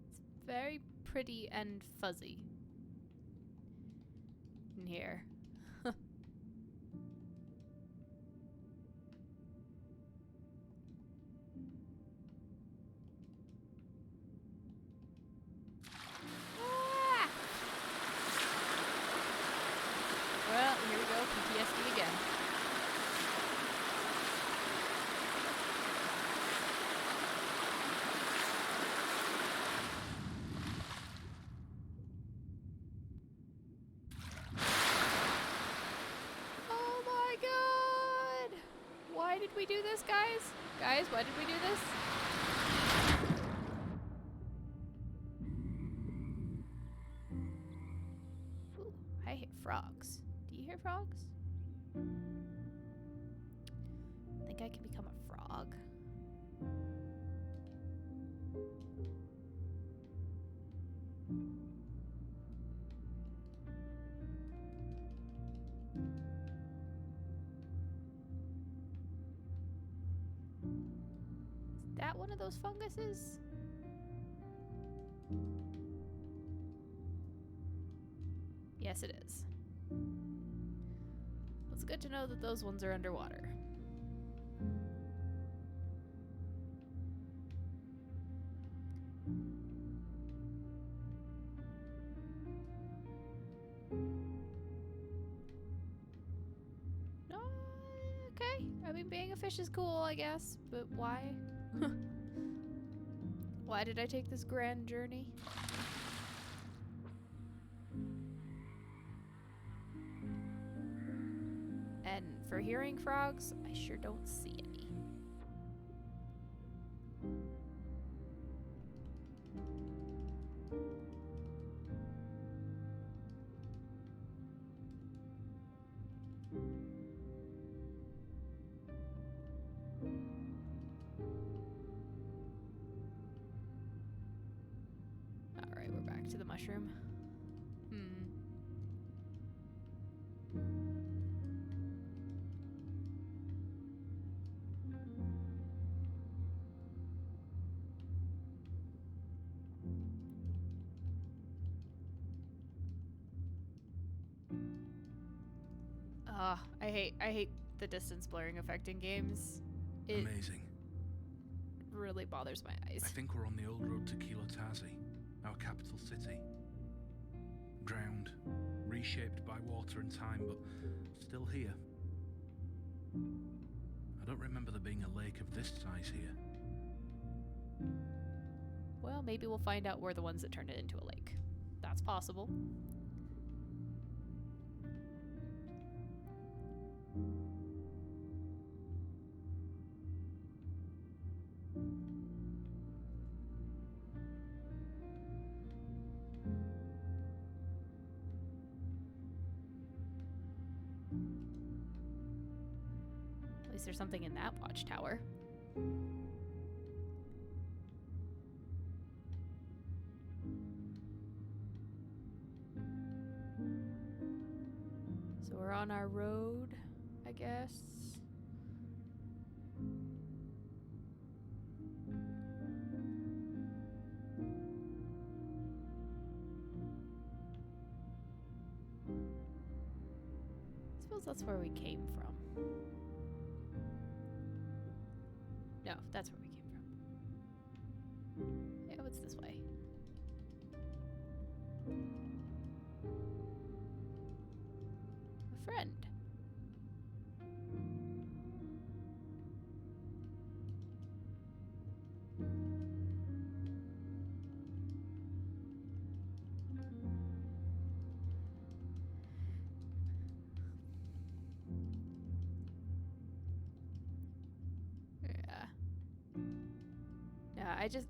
It's very pretty and fuzzy in here. Well, here we go, PTSD again. Oh my god! Why did we do this, guys? Guys, why did we do this? Ooh, I hear frogs. Do you hear frogs? I think I can become a frog. Is that one of those funguses? Yes, it is. It's good to know that those ones are underwater. No, okay. I mean, being a fish is cool, I guess, but why? Why did I take this grand journey? And for hearing frogs, I sure don't see any. Alright, we're back to the mushroom. I hate the distance blurring effect in games. It Amazing. really bothers my eyes. I think we're on the old road to Kilotazi, our capital city. Drowned, reshaped by water and time, but still here. I don't remember there being a lake of this size here. Well, maybe we'll find out we're the ones that turned it into a lake. That's possible. At least there's something in that watchtower. So we're on our road, I guess. I suppose that's where we came from. No, that's where we came from. Yeah, what's this way? A friend. Yeah. Yeah, I just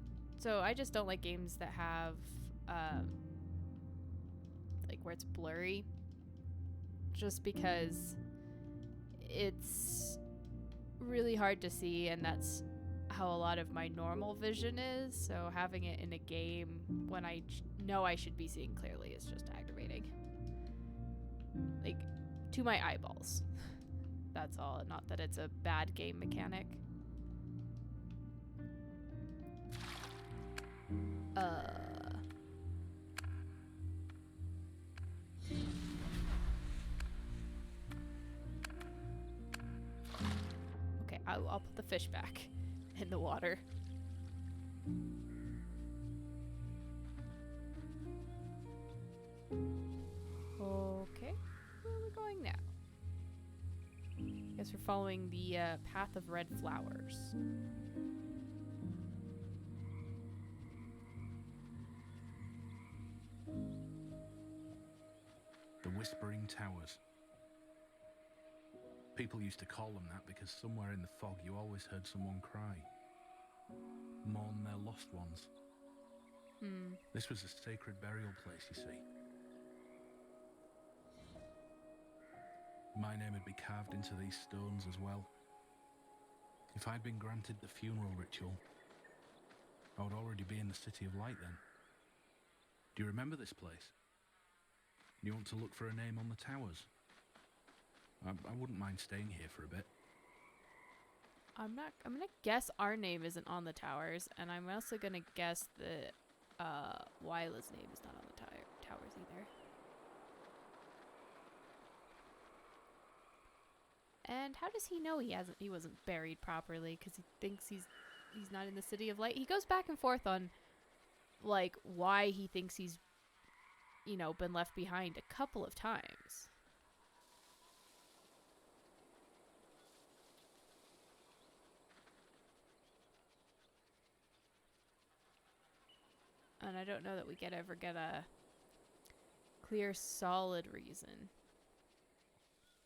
don't like games that have like where it's blurry. Just because it's really hard to see, and that's how a lot of my normal vision is, so having it in a game when I know I should be seeing clearly is just aggravating. Like, to my eyeballs. That's all, not that it's a bad game mechanic. Okay, I'll put the fish back in the water. Okay, where are we going now? Guess we're following the path of red flowers. The Whispering Towers. People used to call them that because somewhere in the fog you always heard someone cry. Mourn their lost ones. This was a sacred burial place, you see. My name would be carved into these stones as well. If I'd been granted the funeral ritual, I would already be in the City of Light then. Do you remember this place? Do you want to look for a name on the towers? I wouldn't mind staying here for a bit. I'm gonna guess our name isn't on the towers, and I'm also gonna guess that Wyla's name is not on the towers either. And how does he know he wasn't buried properly? Because he thinks he's not in the City of Light. He goes back and forth on like why he thinks he's, you know, been left behind a couple of times. And I don't know that we ever get a clear, solid reason.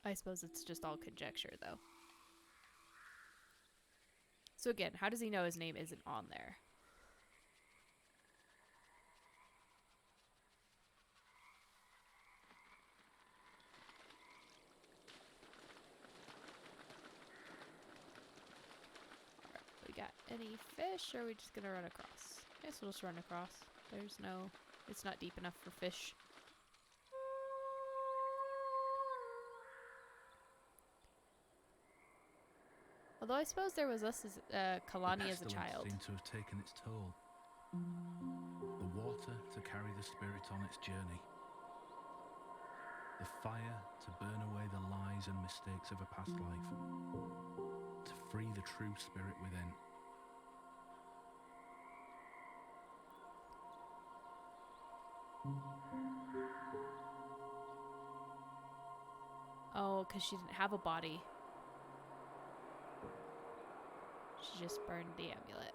I suppose it's just all conjecture, though. So again, how does he know his name isn't on there? Alright, we got any fish, or are we just gonna run across? I guess we'll just run across. There's no... It's not deep enough for fish. Although I suppose there was us as Kalani as a child. Seemed to have taken its toll. The water to carry the spirit on its journey. The fire to burn away the lies and mistakes of a past life. To free the true spirit within. Oh, because she didn't have a body. She just burned the amulet.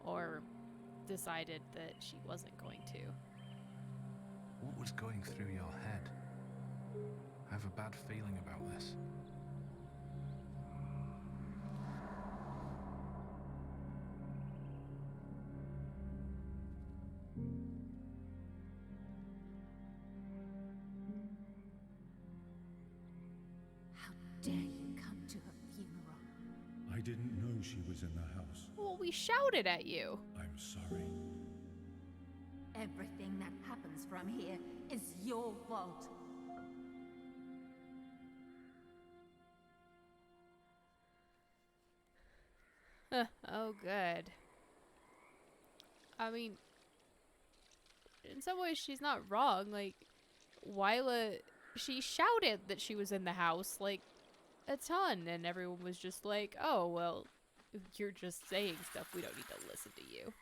Or decided that she wasn't going to. What was going through your head? I have a bad feeling about this. How dare you come to her funeral? I didn't know she was in the house. Well, we shouted at you. I'm sorry. Everything that happens from here is your fault. Oh, good. I mean, in some ways she's not wrong. Like, Wyla, she shouted that she was in the house, like, a ton, and everyone was just like, oh, well, you're just saying stuff, we don't need to listen to you.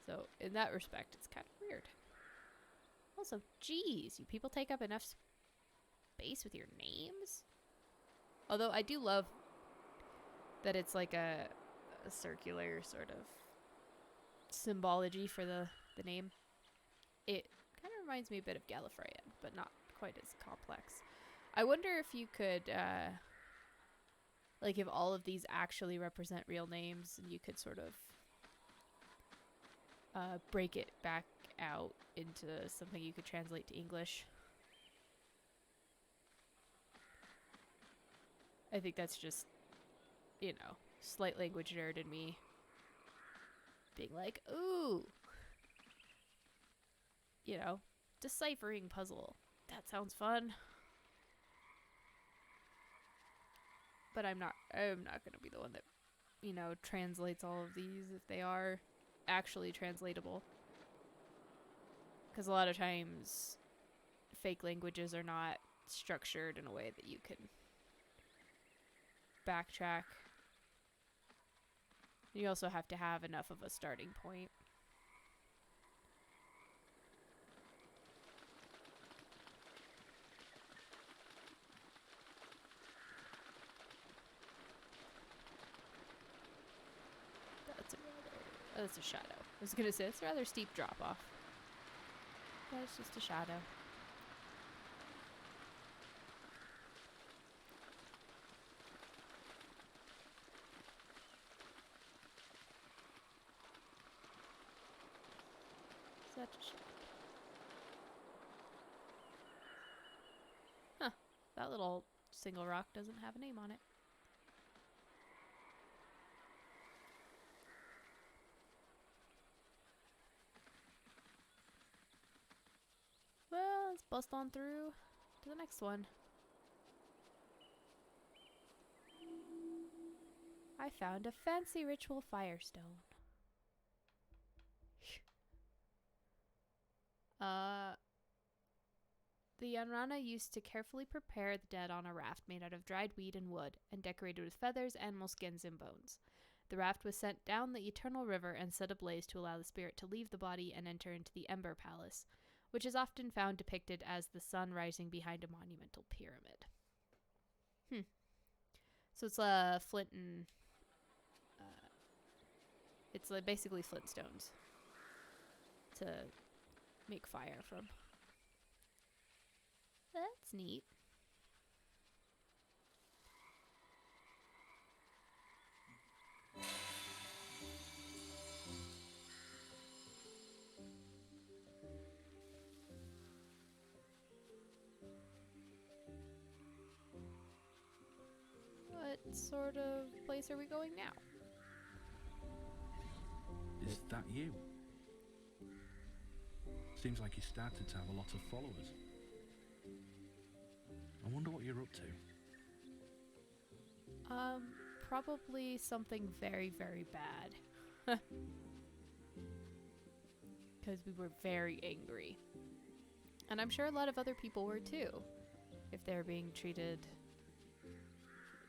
So, in that respect, it's kind of weird. Also, geez, you people take up enough space with your names? Although, I do love that it's like a circular sort of symbology for the name. It kind of reminds me a bit of Gallifreyan, but not quite as complex. I wonder if you could, like, if all of these actually represent real names, and you could sort of break it back out into something you could translate to English. I think that's just, you know, slight language nerd in me being like, ooh, you know, deciphering puzzle. That sounds fun. But I'm not gonna be the one that, you know, translates all of these if they are actually translatable. Because a lot of times fake languages are not structured in a way that you can backtrack. You also have to have enough of a starting point. That's a shadow. I was gonna say, it's a rather steep drop off. But it's just a shadow. Such a shadow. Huh. That little single rock doesn't have a name on it. Well, let's bust on through to the next one. I found a fancy ritual firestone. The Yanrana used to carefully prepare the dead on a raft made out of dried weed and wood, and decorated with feathers, animal skins, and bones. The raft was sent down the eternal river and set ablaze to allow the spirit to leave the body and enter into the Ember Palace, which is often found depicted as the sun rising behind a monumental pyramid. So it's flint and... it's basically flintstones to make fire from. That's neat. What sort of place are we going now? Is that you? Seems like you started to have a lot of followers. I wonder what you're up to. Probably something very, very bad. Because we were very angry. And I'm sure a lot of other people were too, if they're being treated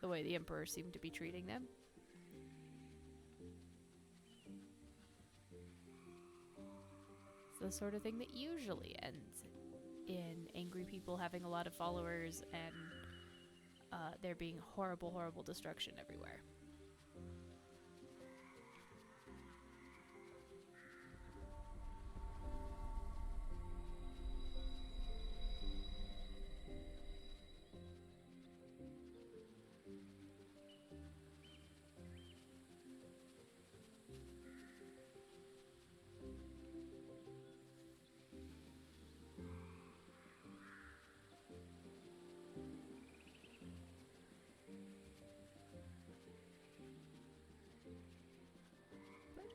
the way the Emperor seemed to be treating them. It's the sort of thing that usually ends in angry people having a lot of followers and there being horrible, horrible destruction everywhere.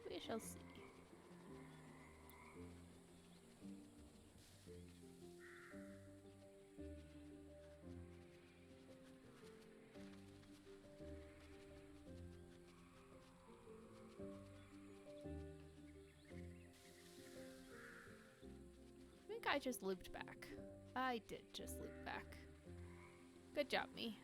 We shall see. I think I just looped back. I did just loop back. Good job, me.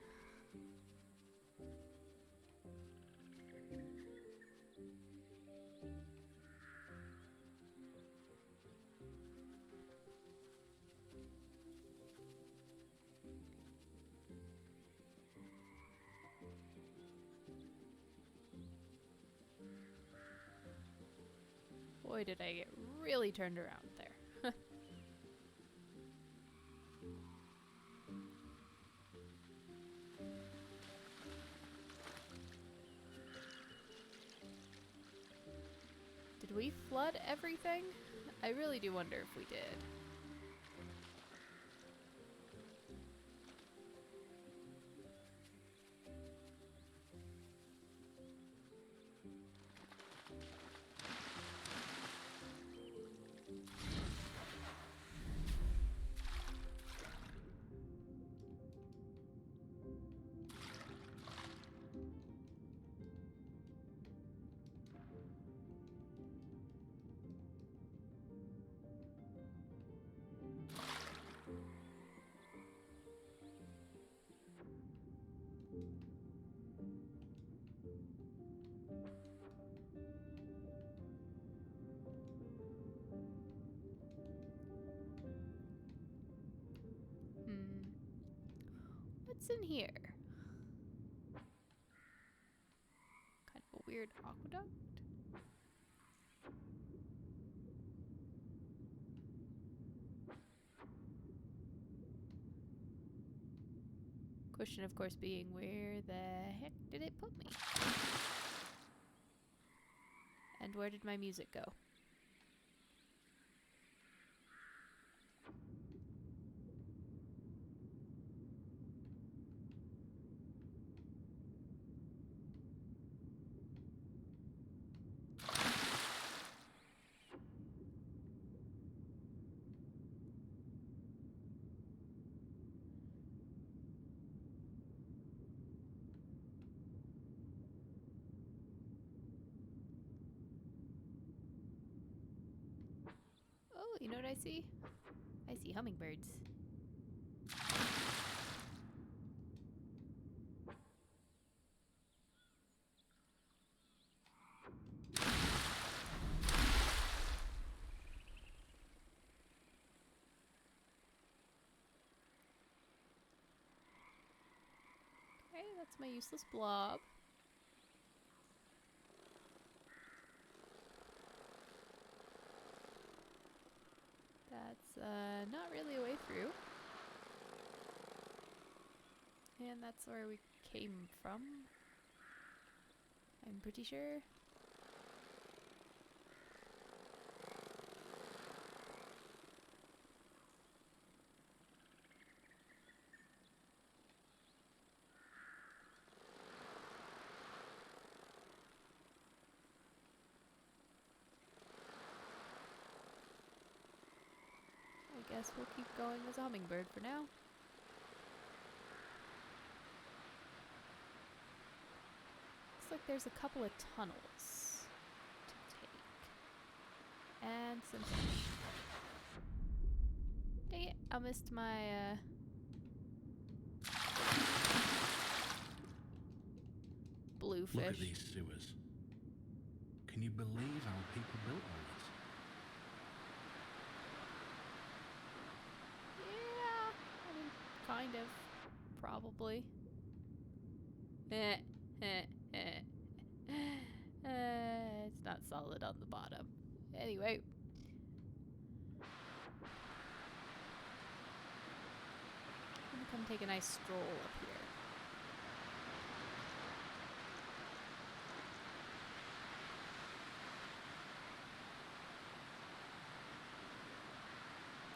Boy, did I get really turned around there. we flood everything? I really do wonder if we did. What's in here? Kind of a weird aqueduct. Question, of course, being where the heck did it put me? And where did my music go? Oh, you know what I see? I see hummingbirds. Okay, that's my useless blob. That's not really a way through. And that's where we came from. I'm pretty sure. I guess we'll keep going as a hummingbird for now. Looks like there's a couple of tunnels to take. And some fish. Dang it, I missed my blue fish. Look at these sewers. Can you believe how people built all this? Yeah, I mean, kind of, probably. It's not solid on the bottom. Anyway. I'm gonna come take a nice stroll up here.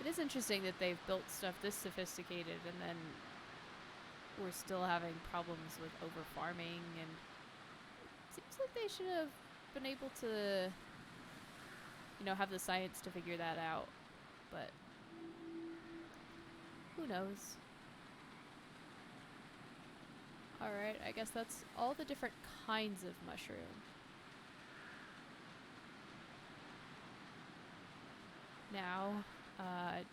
It is interesting that they've built stuff this sophisticated and then we're still having problems with over farming, and it seems like they should have been able to, you know, have the science to figure that out, but who knows. Alright, I guess that's all the different kinds of mushroom. Now,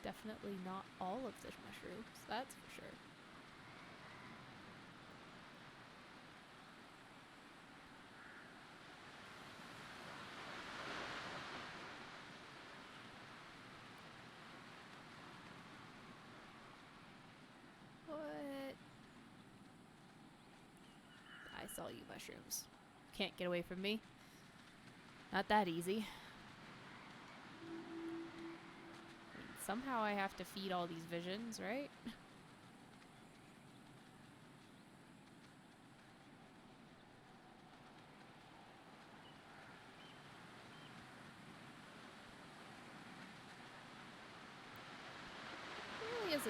definitely not all of the mushrooms, that's for sure. What? I saw you, mushrooms. Can't get away from me. Not that easy. Somehow I have to feed all these visions, right?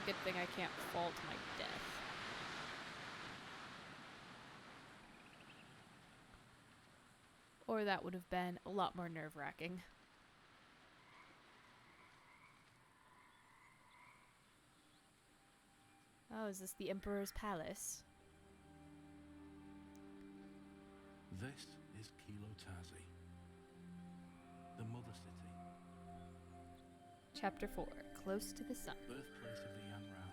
good thing I can't fall to my death. Or that would have been a lot more nerve-wracking. Oh, is this the Emperor's Palace? This is Kilotazi, the Mother City, Chapter 4, Close to the Sun. birthplace of the Yanrana,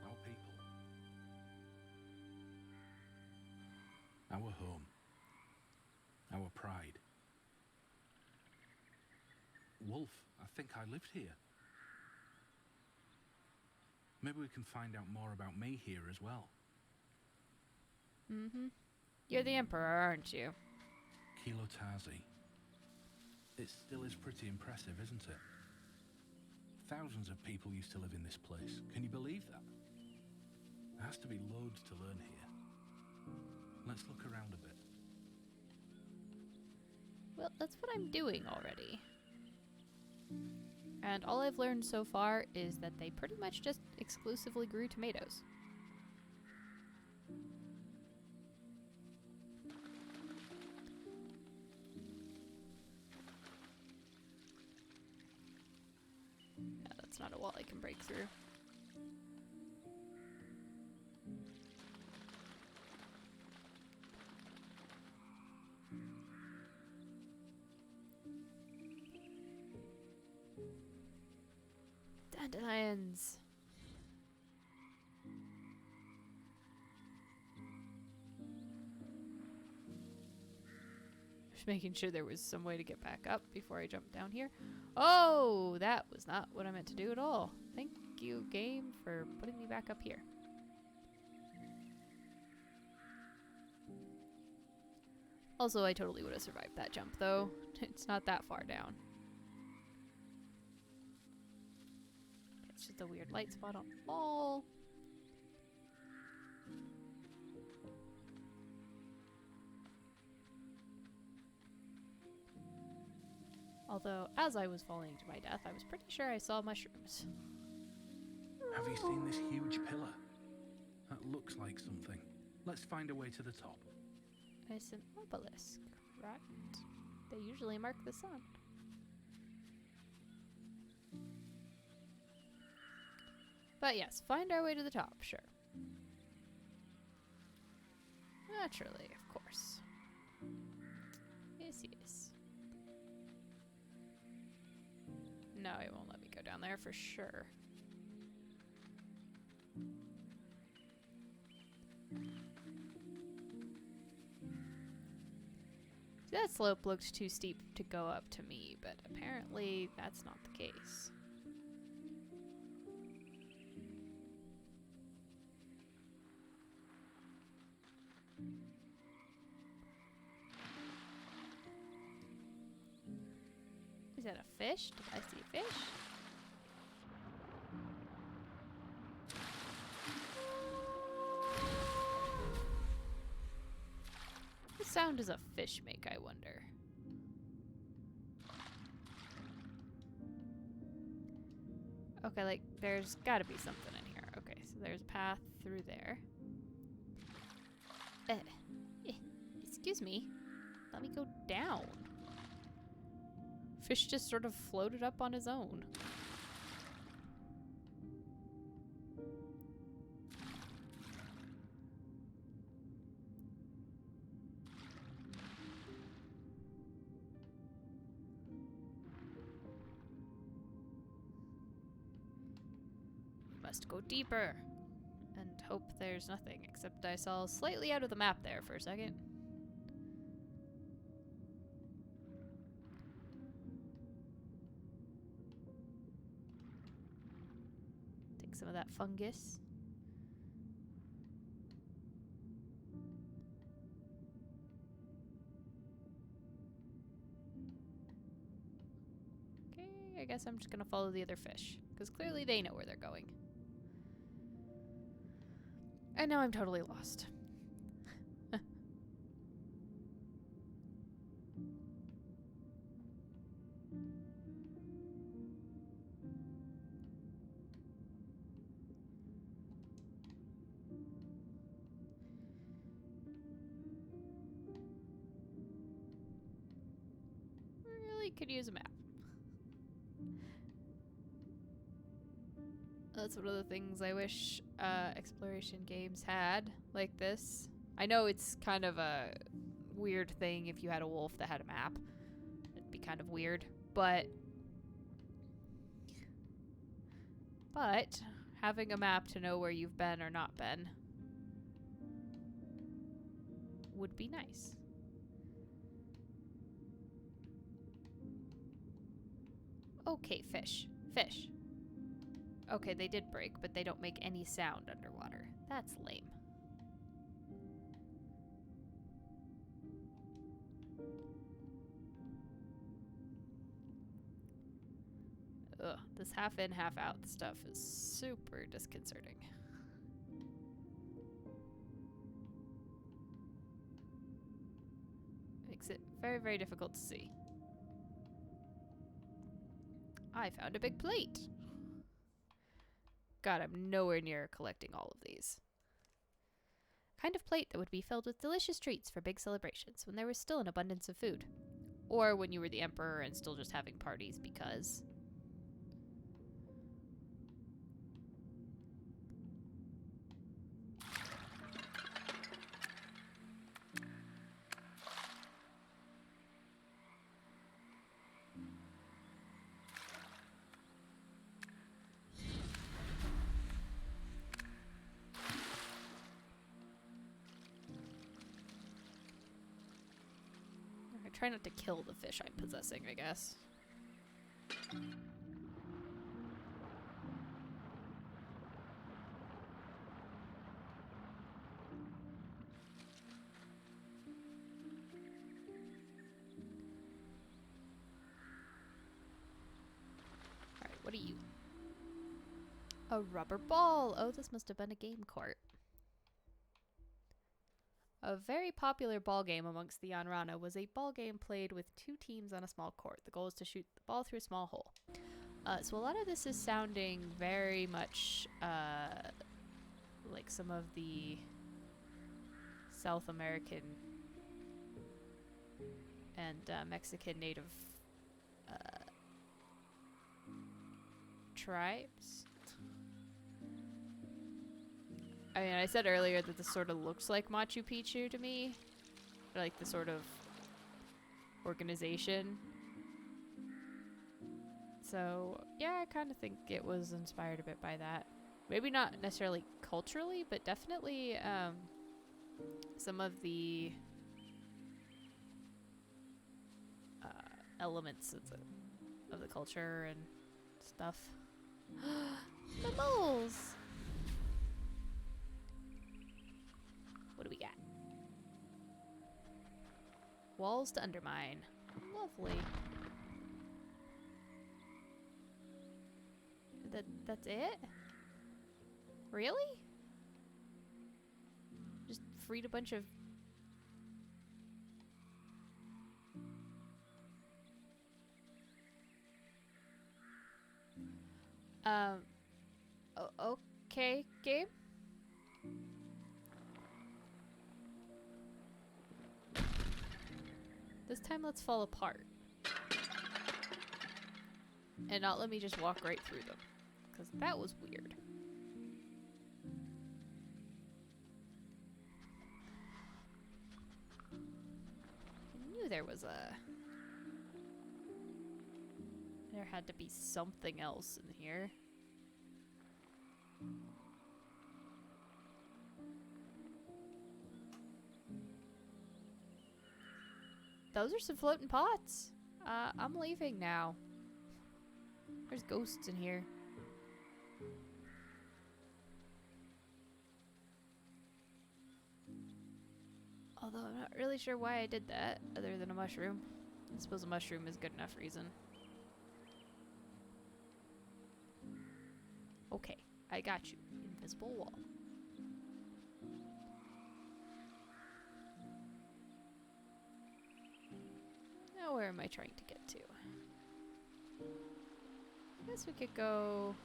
our people. Our home. Our pride. Wolf, I think I lived here. Maybe we can find out more about me here as well. Mm-hmm. You're the Emperor, aren't you? Kilotazi. It still is pretty impressive, isn't it? Thousands of people used to live in this place. Can you believe that? There has to be loads to learn here. Let's look around a bit. Well, that's what I'm doing already. And all I've learned so far is that they pretty much just exclusively grew tomatoes. Yeah, that's not a wall I can break through. Dandelions. Just making sure there was some way to get back up before I jumped down here. Oh, that was not what I meant to do at all. Thank you, game, for putting me back up here. Also, I totally would have survived that jump, though. It's not that far down. It's just a weird light spot on the wall. Although, as I was falling to my death, I was pretty sure I saw mushrooms. Have you seen this huge pillar? That looks like something. Let's find a way to the top. It's an obelisk, right? They usually mark the sun. But yes, find our way to the top, sure. Naturally, of course. Yes, yes. No, it won't let me go down there for sure. That slope looked too steep to go up to me, but apparently that's not the case. Is that a fish? Did I see a fish? What sound does a fish make, I wonder? Okay, like, there's gotta be something in here. Okay, so there's a path through there. Excuse me. Let me go down. Fish just sort of floated up on his own. Must go deeper and hope there's nothing, except I saw slightly out of the map there for a second. Take some of that fungus. Okay, I guess I'm just gonna follow the other fish, because clearly they know where they're going. And now I'm totally lost. could use a map. That's one of the things I wish exploration games had like this. I know it's kind of a weird thing if you had a wolf that had a map. It'd be kind of weird, but having a map to know where you've been or not been would be nice. Okay, fish. Fish. Okay, they did break, but they don't make any sound underwater. That's lame. Ugh, this half in, half out stuff is super disconcerting. Makes it very, very difficult to see. I found a big plate. God, I'm nowhere near collecting all of these. Kind of plate that would be filled with delicious treats for big celebrations when there was still an abundance of food. Or when you were the emperor and still just having parties because... Try not to kill the fish I'm possessing, I guess. Alright, what are you? A rubber ball! Oh, this must have been a game court. A very popular ball game amongst the Yanrana was a ball game played with two teams on a small court. The goal is to shoot the ball through a small hole. So a lot of this is sounding very much like some of the South American and Mexican native tribes. I mean, I said earlier that this sort of looks like Machu Picchu to me. Like the sort of organization. So, yeah, I kind of think it was inspired a bit by that. Maybe not necessarily culturally, but definitely some of the elements of the culture and stuff. The moles! What do we got? Walls to undermine. Lovely. That's it? Really? Just freed a bunch of... Okay, game? This time let's fall apart. And not let me just walk right through them. Because that was weird. I knew there was a... There had to be something else in here. Those are some floating pots. I'm leaving now. There's ghosts in here. Although I'm not really sure why I did that, other than a mushroom. I suppose a mushroom is good enough reason. Okay, I got you. Invisible wall. Now where am I trying to get to? I guess we could go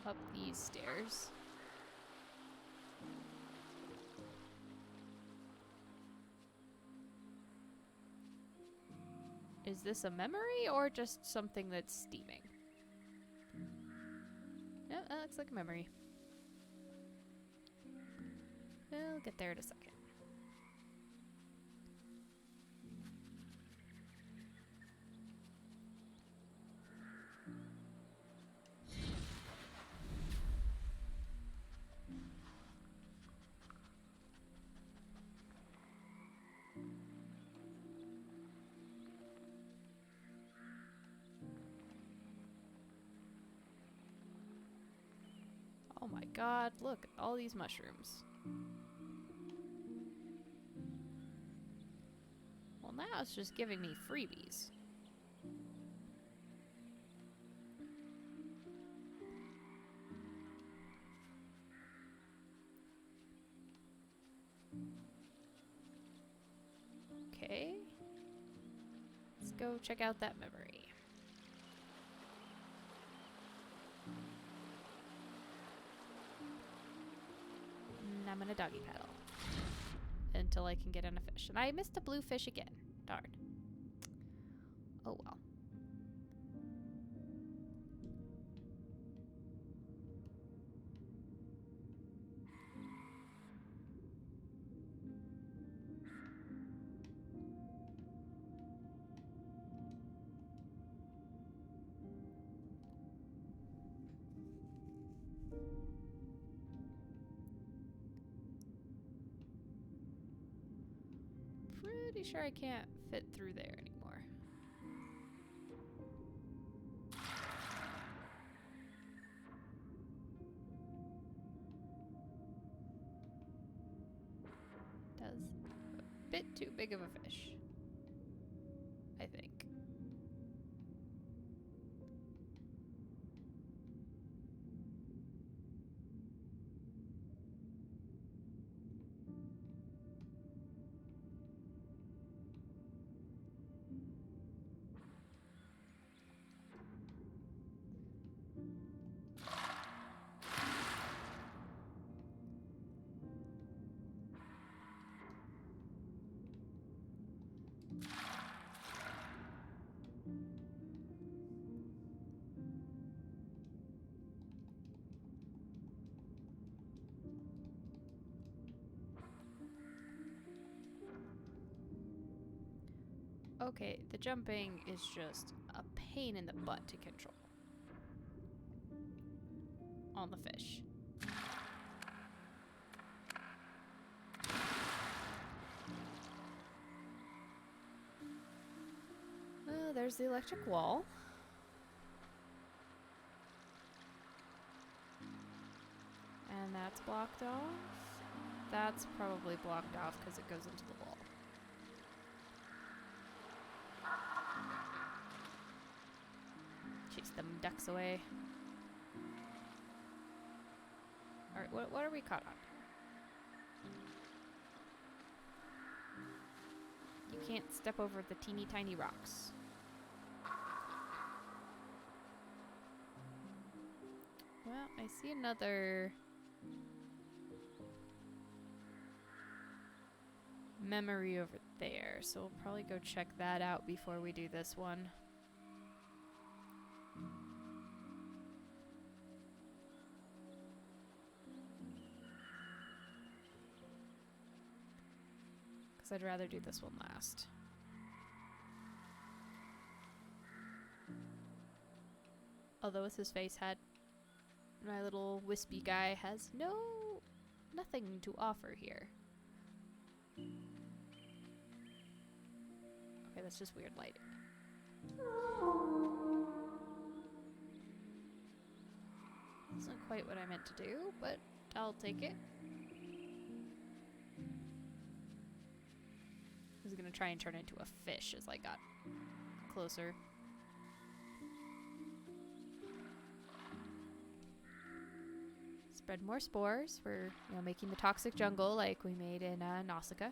up these stairs. Is this a memory or just something that's steaming? No, that looks like a memory. We'll get there in a second. Oh my god, look at all these mushrooms. Well, now it's just giving me freebies. Okay. Let's go check out that memory. And I'm gonna doggy paddle until I can get in a fish. And I missed a blue fish again. Darn. Oh well. Pretty sure I can't fit through there anymore. Does a bit too big of a fish, I think. Okay, the jumping is just a pain in the butt to control on the fish. There's the electric wall. And that's blocked off. That's probably blocked off because it goes into the wall. Chase them ducks away. Alright, what are we caught on? You can't step over the teeny tiny rocks. Well, I see another memory over there, so we'll probably go check that out before we do this one. Because I'd rather do this one last. Although with his face head, my little wispy guy has nothing to offer here. Okay, that's just weird lighting. Isn't quite what I meant to do, but I'll take it. I was gonna try and turn into a fish as I got closer. Spread more spores for, making the toxic jungle like we made in Nausicaa.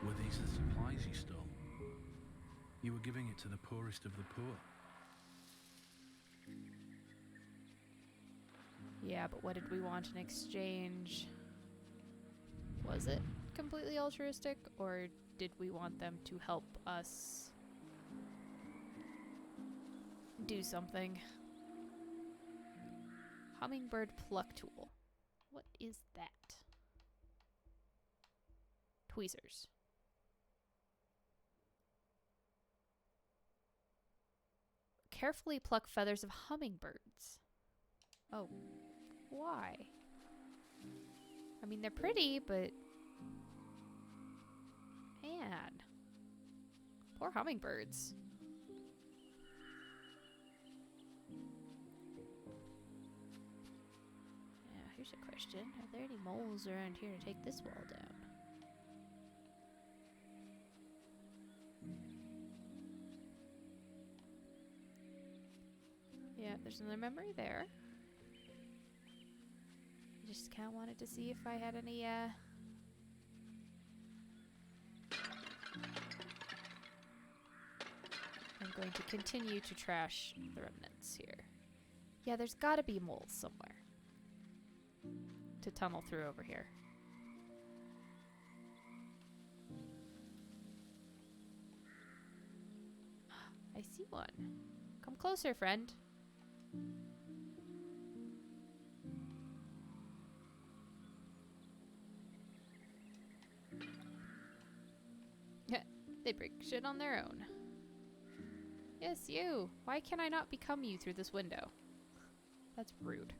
Were these the supplies you stole? You were giving it to the poorest of the poor. Yeah, but what did we want in exchange? Was it completely altruistic, or did we want them to help us do something? Hummingbird pluck tool. What is that? Tweezers. Carefully pluck feathers of hummingbirds. Oh, why? I mean, they're pretty, but man, poor hummingbirds. Now, here's a question. Are there any moles around here to take this wall down? Yeah, there's another memory there. I just kind of wanted to see if I had any, I'm going to continue to trash the remnants here. Yeah, there's gotta be moles somewhere to tunnel through over here. I see one. Come closer, friend. They break shit on their own. Yes, you. Why can I not become you through this window? That's rude.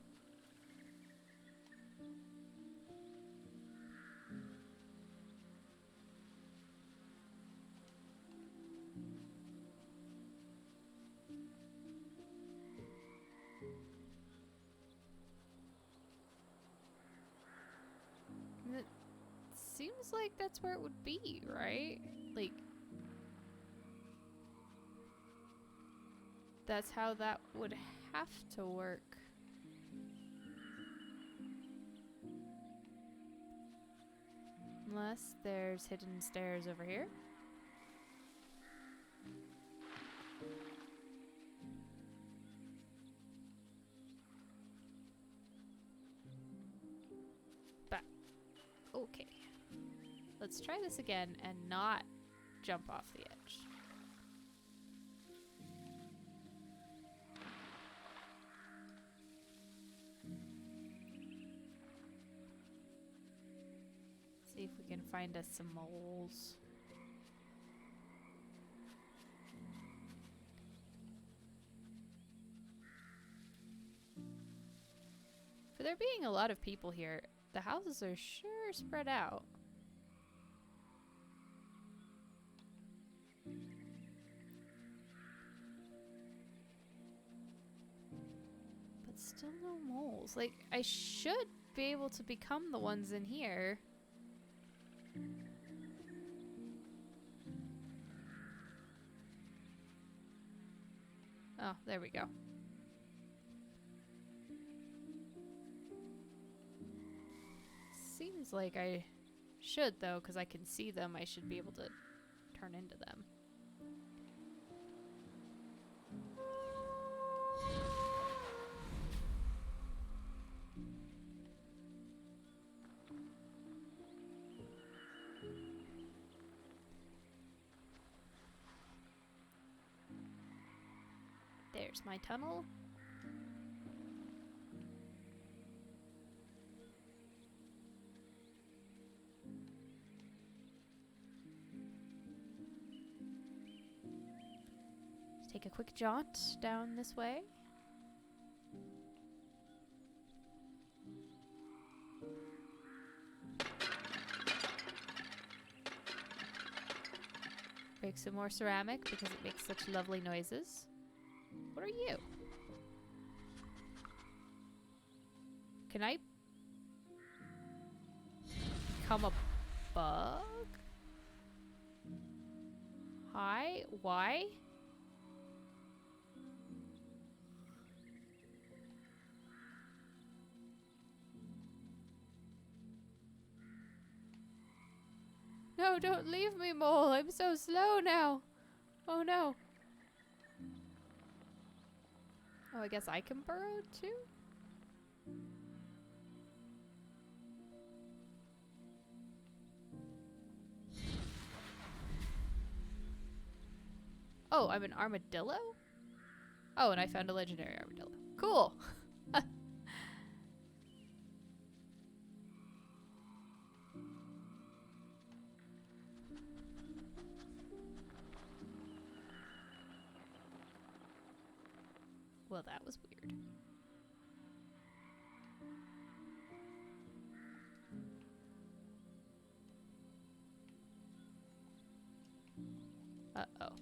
It seems like that's where it would be, right? Like, that's how that would have to work. Unless there's hidden stairs over here. But, okay. Let's try this again and not jump off the edge. See if we can find us some moles. For there being a lot of people here, the houses are sure spread out. But still no moles. Like, I should be able to become the ones in here. Oh, there we go. Seems like I should, though, because I can see them. I should be able to turn into them. There's my tunnel. Let's take a quick jaunt down this way. Break some more ceramic because it makes such lovely noises. What are you? Can I become a bug? Hi? Why? No, don't leave me, mole. I'm so slow now. Oh no. Oh, I guess I can burrow too? Oh, I'm an armadillo? Oh, and I found a legendary armadillo. Cool. Well, that was weird. Uh-oh.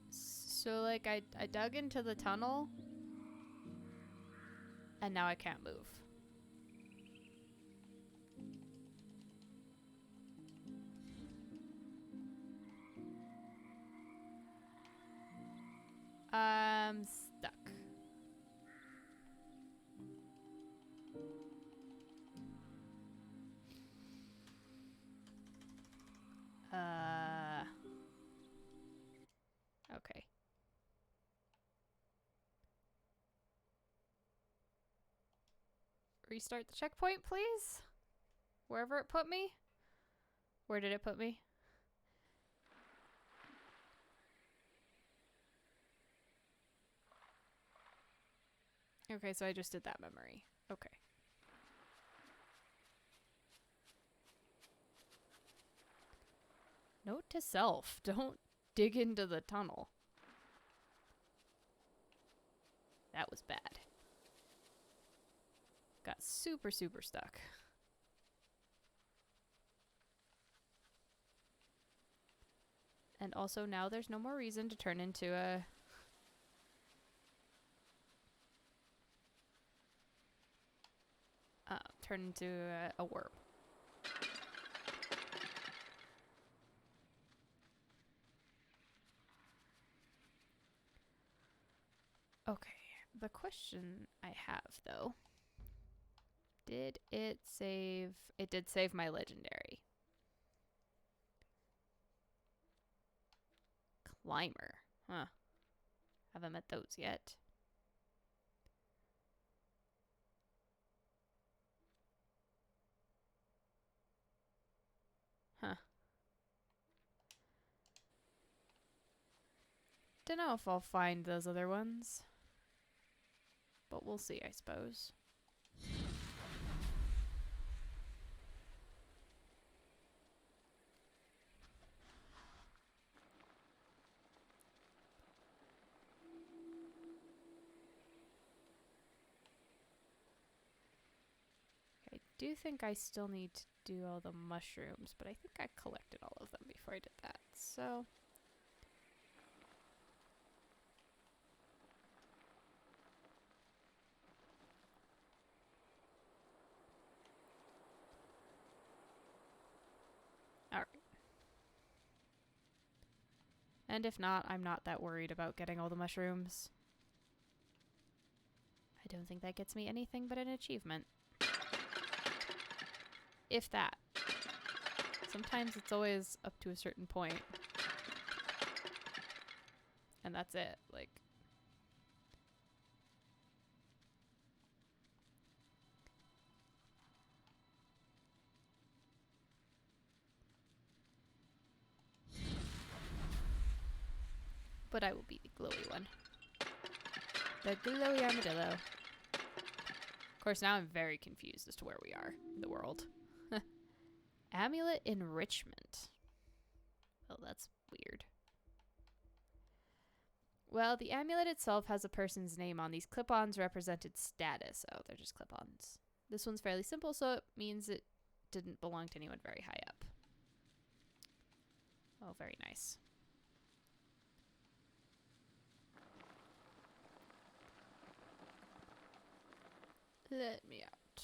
So, like, I dug into the tunnel, and now I can't move. I'm stuck. Okay. Restart the checkpoint, please? Wherever it put me? Where did it put me? Okay, so I just did that memory. Okay. Note to self, don't dig into the tunnel. That was bad. Got super, super stuck. And also now there's no more reason to turn into a... a worm. Okay, the question I have, though, did it save... It did save my legendary. Climber. Huh. Haven't met those yet. Huh. Don't know if I'll find those other ones. But we'll see, I suppose. I do think I still need to do all the mushrooms, but I think I collected all of them before I did that, so... Alright. And if not, I'm not that worried about getting all the mushrooms. I don't think that gets me anything but an achievement. If that. Sometimes it's always up to a certain point. And that's it. Like... But I will be the glowy one. The glowy armadillo. Of course, now I'm very confused as to where we are in the world. Amulet enrichment. Well, that's weird. Well, the amulet itself has a person's name on. These clip-ons represented status. Oh, they're just clip-ons. This one's fairly simple, so it means it didn't belong to anyone very high up. Oh, very nice. Let me out.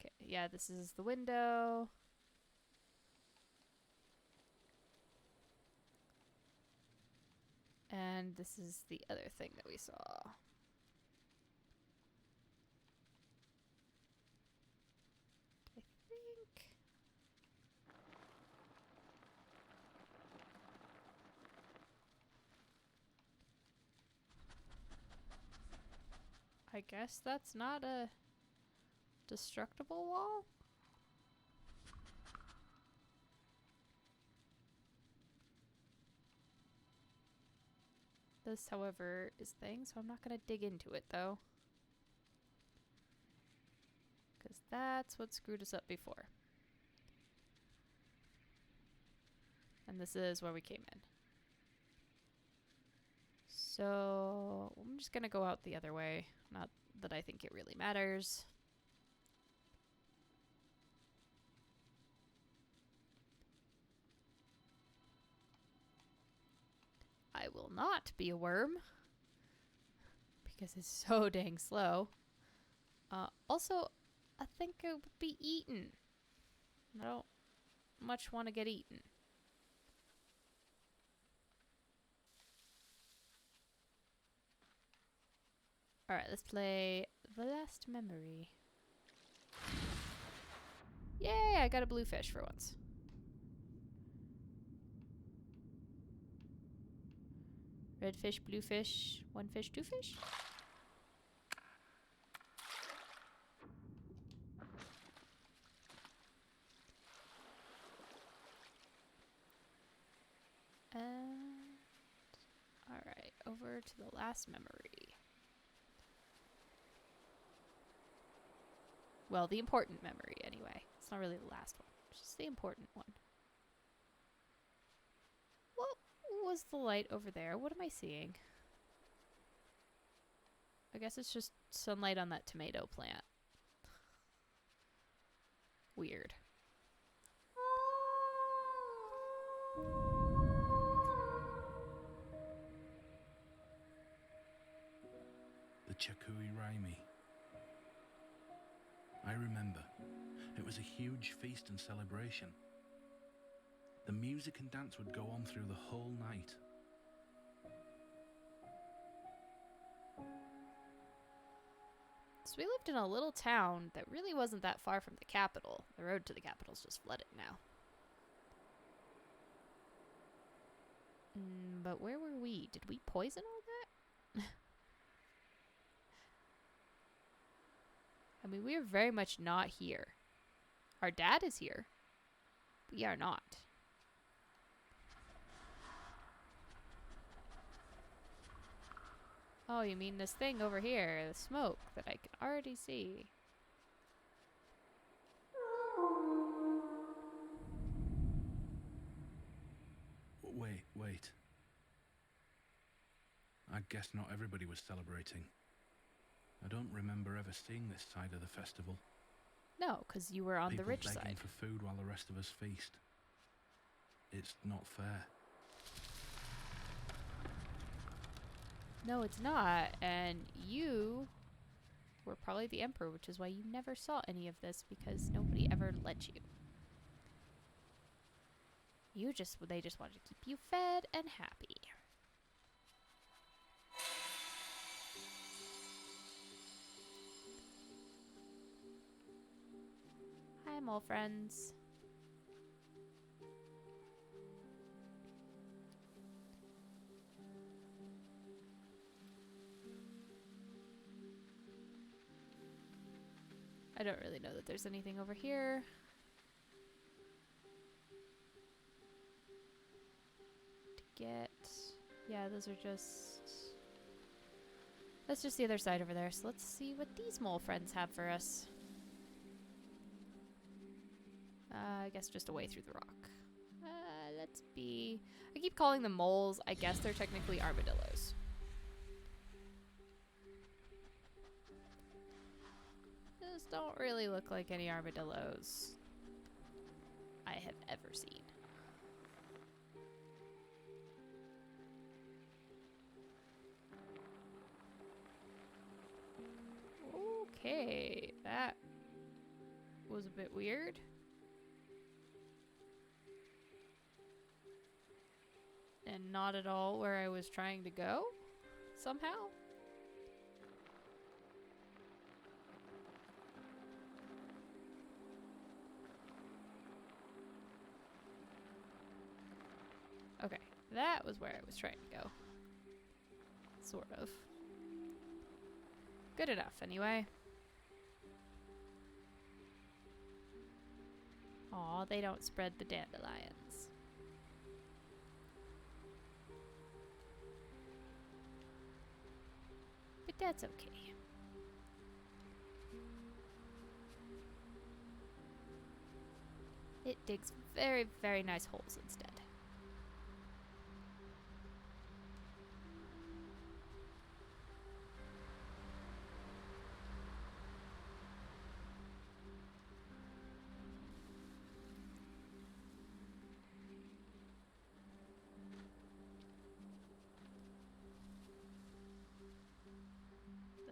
Okay, yeah, this is the window. And this is the other thing that we saw. I think... I guess that's not a destructible wall? This, however, is thing, so I'm not gonna dig into it, though. Because that's what screwed us up before. And this is where we came in. So, I'm just gonna go out the other way. Not that I think it really matters. I will not be a worm. Because it's so dang slow. Also, I think it would be eaten. I don't much want to get eaten. Alright, let's play The Last Memory. Yay, I got a blue fish for once. Red fish, blue fish, one fish, two fish? Alright, over to the last memory. Well, the important memory, anyway. It's not really the last one. It's just the important one. What was the light over there? What am I seeing? I guess it's just sunlight on that tomato plant. Weird. The Chakui Raimi. I remember. It was a huge feast and celebration. The music and dance would go on through the whole night. So we lived in a little town that really wasn't that far from the capital. The road to the capital's just flooded now. But where were we? Did we poison all that? I mean, we are very much not here. Our dad is here. We are not. Oh, you mean this thing over here, the smoke that I can already see. Wait. I guess not everybody was celebrating. I don't remember ever seeing this side of the festival. No, because you were on the rich People begging side. for food while the rest of us feast. It's not fair. No, it's not. And you were probably the emperor, which is why you never saw any of this, because nobody ever let you. They just wanted to keep you fed and happy. Hi, mole friends. I don't really know that there's anything over here. To get... Yeah, those are just... That's just the other side over there. So let's see what these mole friends have for us. I guess just a way through the rock. Let's be... I keep calling them moles. I guess they're technically armadillos. Those don't really look like any armadillos I have ever seen. Okay, that was a bit weird. And not at all where I was trying to go, somehow. Okay, that was where I was trying to go. Sort of. Good enough, anyway. Aw, they don't spread the dandelions. But that's okay. It digs very, very nice holes instead.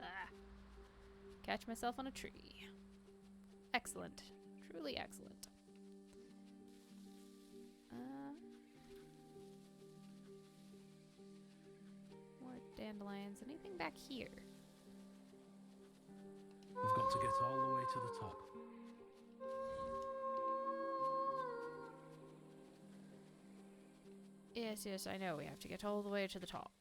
Ah. Catch myself on a tree. Excellent. Truly excellent. More dandelions. Anything back here? We've got to get all the way to the top. Yes, yes, I know. We have to get all the way to the top.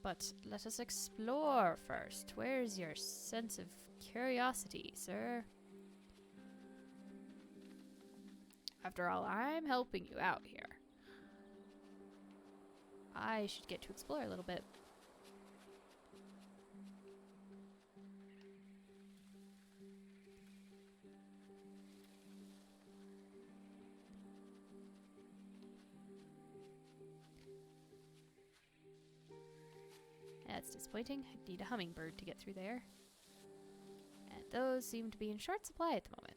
But let us explore first. Where's your sense of curiosity, sir? After all, I'm helping you out here. I should get to explore a little bit. That's disappointing. I need a hummingbird to get through there. And those seem to be in short supply at the moment.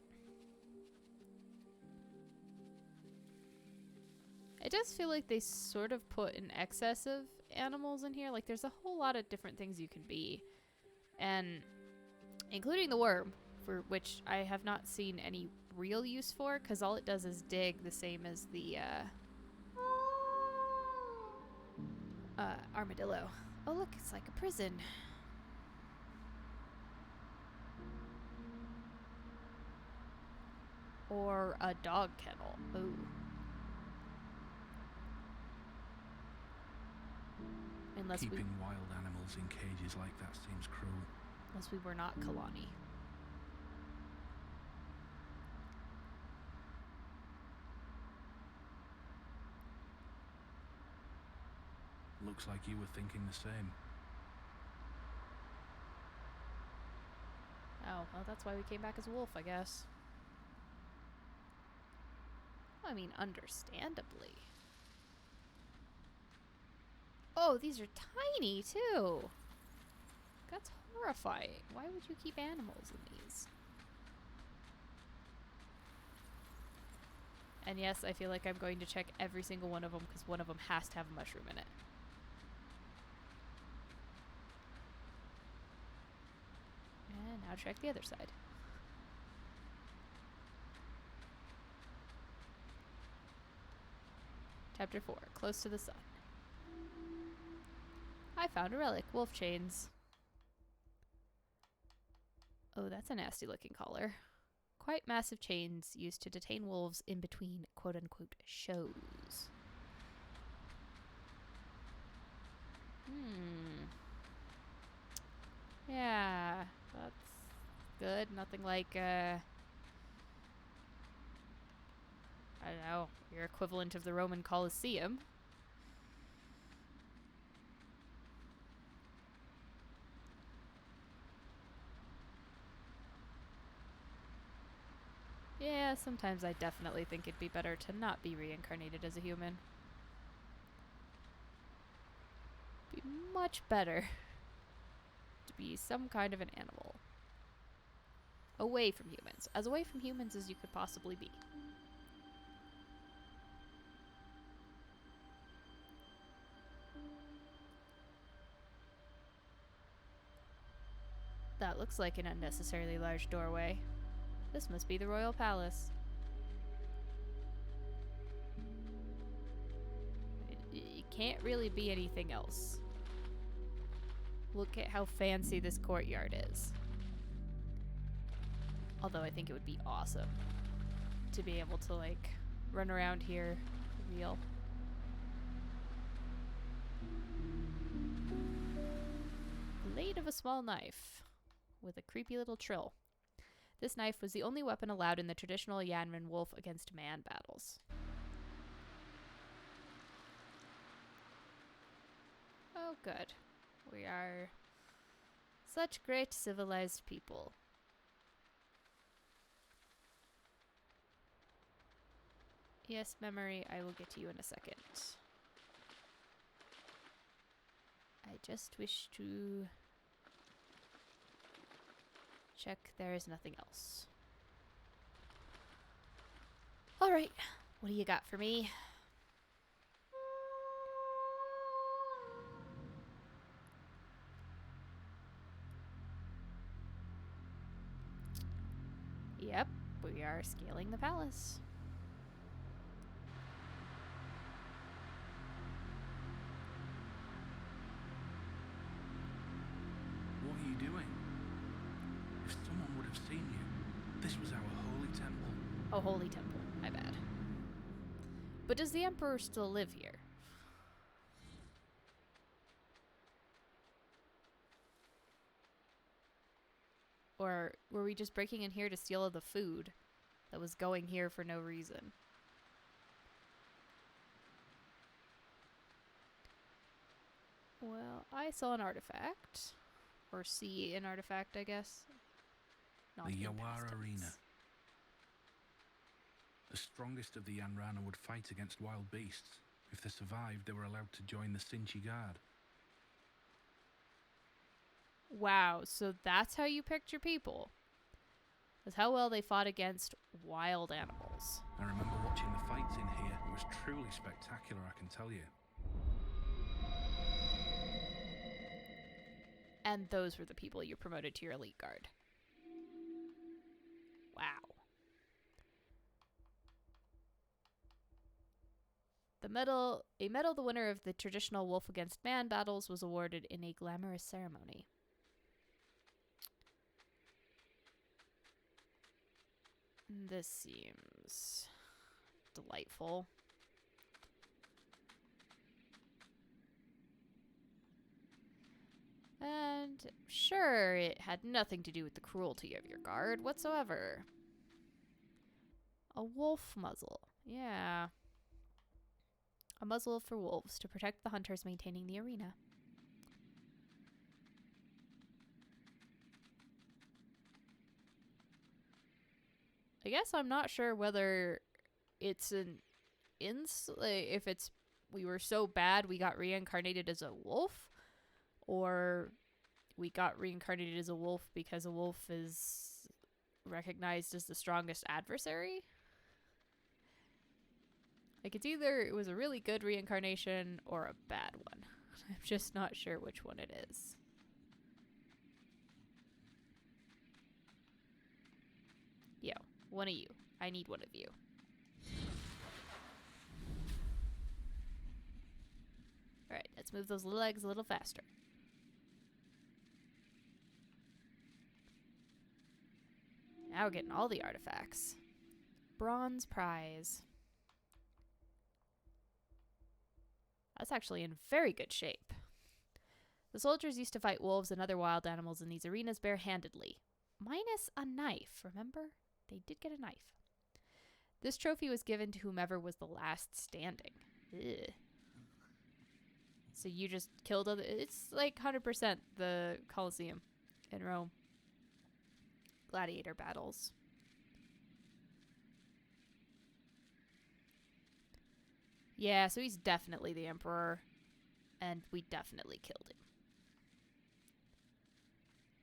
It does feel like they sort of put an excess of animals in here. Like, there's a whole lot of different things you can be. And including the worm, for which I have not seen any real use for, because all it does is dig the same as the armadillo. Oh, look, it's like a prison. Or a dog kennel. Ooh. Keeping wild animals in cages like that seems cruel. Unless we were not Kalani. Looks like you were thinking the same. Oh, well, that's why we came back as a wolf, I guess. Well, I mean, understandably. Oh, these are tiny, too. That's horrifying. Why would you keep animals in these? And yes, I feel like I'm going to check every single one of them because one of them has to have a mushroom in it. And now check the other side. Chapter 4, Close to the Sun. I found a relic, wolf chains. Oh, that's a nasty looking collar. Quite massive chains used to detain wolves in between quote-unquote shows. Yeah, that's good. Nothing like, I don't know, your equivalent of the Roman Colosseum. Yeah, sometimes I definitely think it'd be better to not be reincarnated as a human. Be much better to be some kind of an animal. Away from humans. As away from humans as you could possibly be. That looks like an unnecessarily large doorway. This must be the royal palace. It can't really be anything else. Look at how fancy this courtyard is. Although I think it would be awesome to be able to, like, run around here for real. of a small knife with a creepy little trill. This knife was the only weapon allowed in the traditional Yanran wolf against man battles. Oh, good. We are such great civilized people. Yes, memory, I will get to you in a second. I just wish to check there is nothing else. Alright, what do you got for me? Yep, we are scaling the palace. What are you doing? If someone would have seen you, this was our holy temple. Oh, holy temple. My bad. But does the Emperor still live here? Or were we just breaking in here to steal all the food that was going here for no reason? Well, I saw an artifact. Or see an artifact, I guess. Not The in Yawar past tense. Arena. The strongest of the Yanrana would fight against wild beasts. If they survived, they were allowed to join the Sinchi Guard. Wow, so that's how you picked your people. Was how well they fought against wild animals. I remember watching the fights in here. It was truly spectacular, I can tell you. And those were the people you promoted to your elite guard. Wow. A medal the winner of the traditional wolf against man battles was awarded in a glamorous ceremony. This seems delightful. And sure, it had nothing to do with the cruelty of your guard whatsoever. A wolf muzzle. Yeah. A muzzle for wolves to protect the hunters maintaining the arena. I guess I'm not sure whether it's an if it's we were so bad we got reincarnated as a wolf, or we got reincarnated as a wolf because a wolf is recognized as the strongest adversary. Like, it's either it was a really good reincarnation or a bad one. I'm just not sure which one it is. Yo, one of you. I need one of you. Alright, let's move those little legs a little faster. Now we're getting all the artifacts. Bronze prize. That's actually in very good shape. The soldiers used to fight wolves and other wild animals in these arenas barehandedly. Minus a knife, remember? They did get a knife. This trophy was given to whomever was the last standing. Ugh. So you just killed other... It's like 100% the Colosseum in Rome. Gladiator battles. Yeah, so he's definitely the Emperor. And we definitely killed him.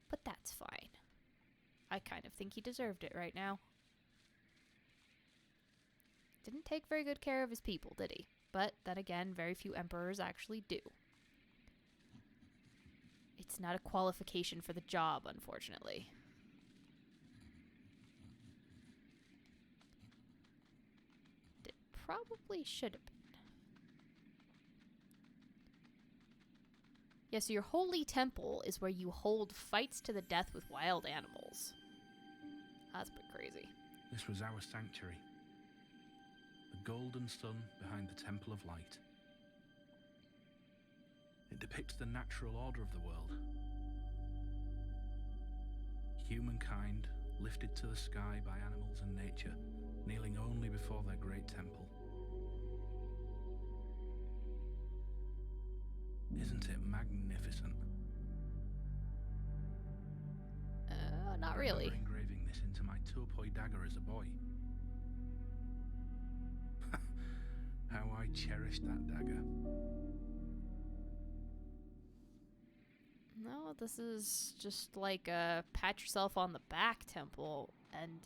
But that's fine. I kind of think he deserved it right now. Didn't take very good care of his people, did he? But then again, very few emperors actually do. It's not a qualification for the job, unfortunately. It probably should have been. Yeah, so your holy temple is where you hold fights to the death with wild animals. That's pretty crazy. This was our sanctuary. The golden sun behind the Temple of Light. It depicts the natural order of the world. humankind lifted to the sky by animals and nature, kneeling only before their great temple. Isn't it magnificent? Not I really. remember engraving this into my Topoi dagger as a boy. How I cherished that dagger. No, this is just like a pat yourself on the back temple, and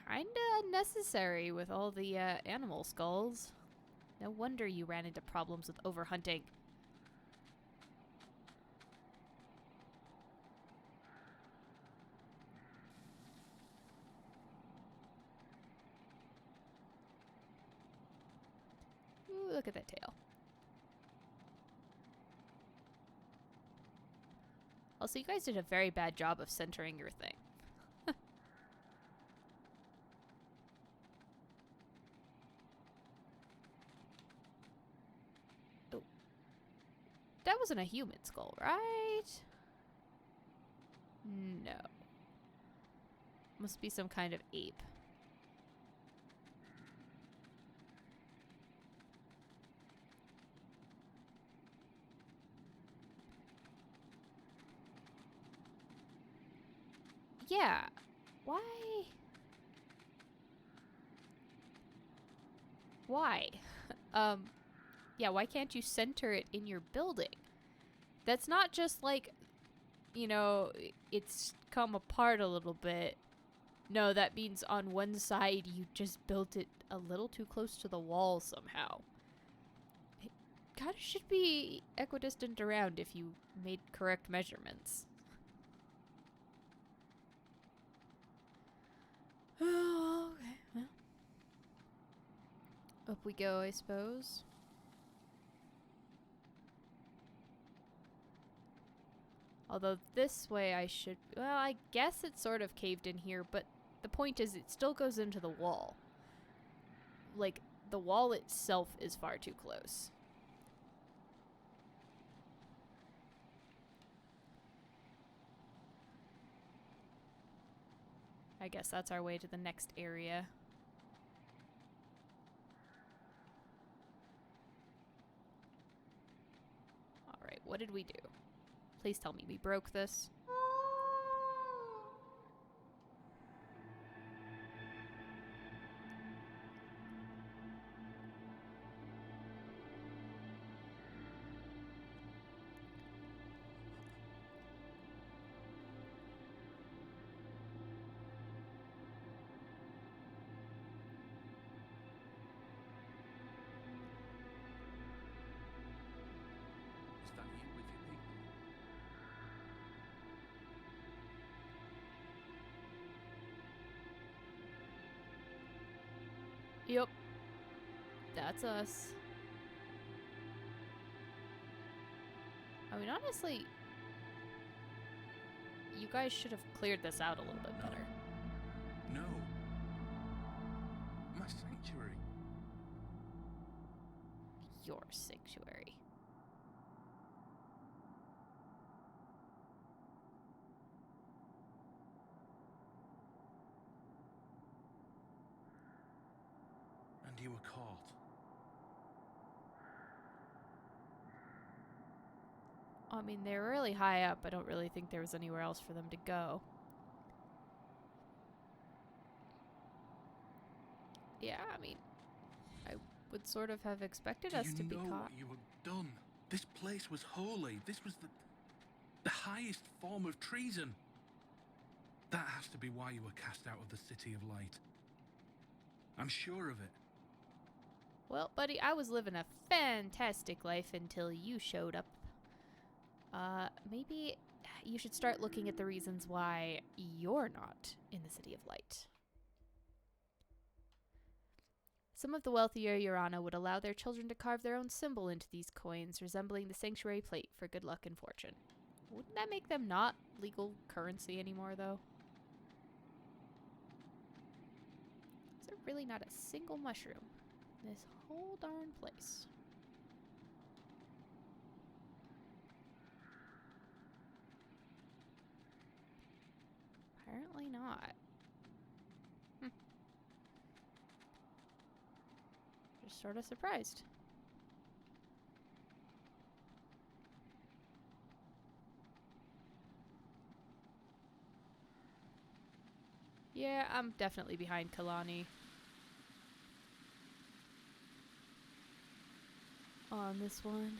kinda unnecessary with all the animal skulls. No wonder you ran into problems with overhunting. Ooh, look at that tail. Also, you guys did a very bad job of centering your thing. Oh. That wasn't a human skull, right? No. Must be some kind of ape. Yeah. Why? Why? Yeah, why can't you center it in your building? That's not just like, you know, it's come apart a little bit. No, that means on one side you just built it a little too close to the wall somehow. It kind of should be equidistant around if you made correct measurements. Oh, okay, well. Up we go, I suppose. Although this way I should... Well, I guess it's sort of caved in here, but the point is it still goes into the wall. Like, the wall itself is far too close. I guess that's our way to the next area. Alright, what did we do? Please tell me we broke this. Is that you with your people? Yep. That's us. I mean, honestly, you guys should have cleared this out a little bit better. No. My sanctuary. Your sanctuary. And you were caught. I mean, they're really high up. I don't really think there was anywhere else for them to go. Yeah, I mean, I would sort of have expected us to be Do you know caught. what you have done? This place was holy. This was the highest form of treason. That has to be why you were cast out of the City of Light. I'm sure of it. Well, buddy, I was living a fantastic life until you showed up. Maybe you should start looking at the reasons why you're not in the City of Light. Some of the wealthier Urana would allow their children to carve their own symbol into these coins, resembling the sanctuary plate for good luck and fortune. Wouldn't that make them not legal currency anymore, though? Is there really not a single mushroom in this whole darn place? not? Just sort of surprised. Yeah, I'm definitely behind Kalani on this one.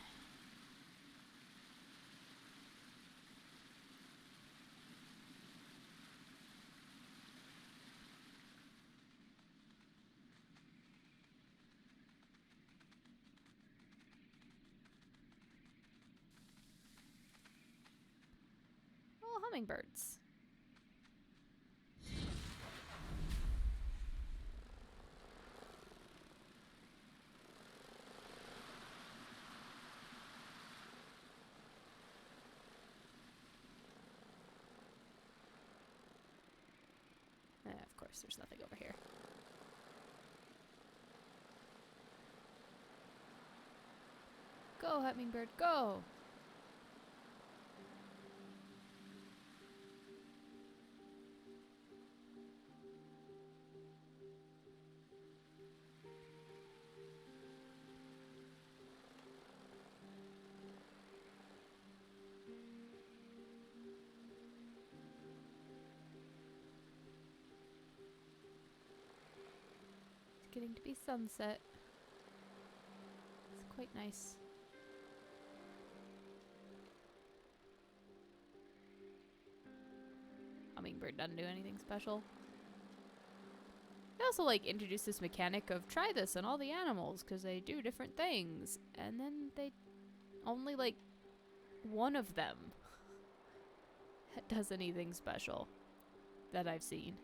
Oh, hummingbirds. Of course, there's nothing over here. Go, hummingbird, go! It's getting to be sunset. It's quite nice. Hummingbird doesn't do anything special. They also like introduce this mechanic of try this on all the animals because they do different things, and then they only like one of them does anything special that I've seen.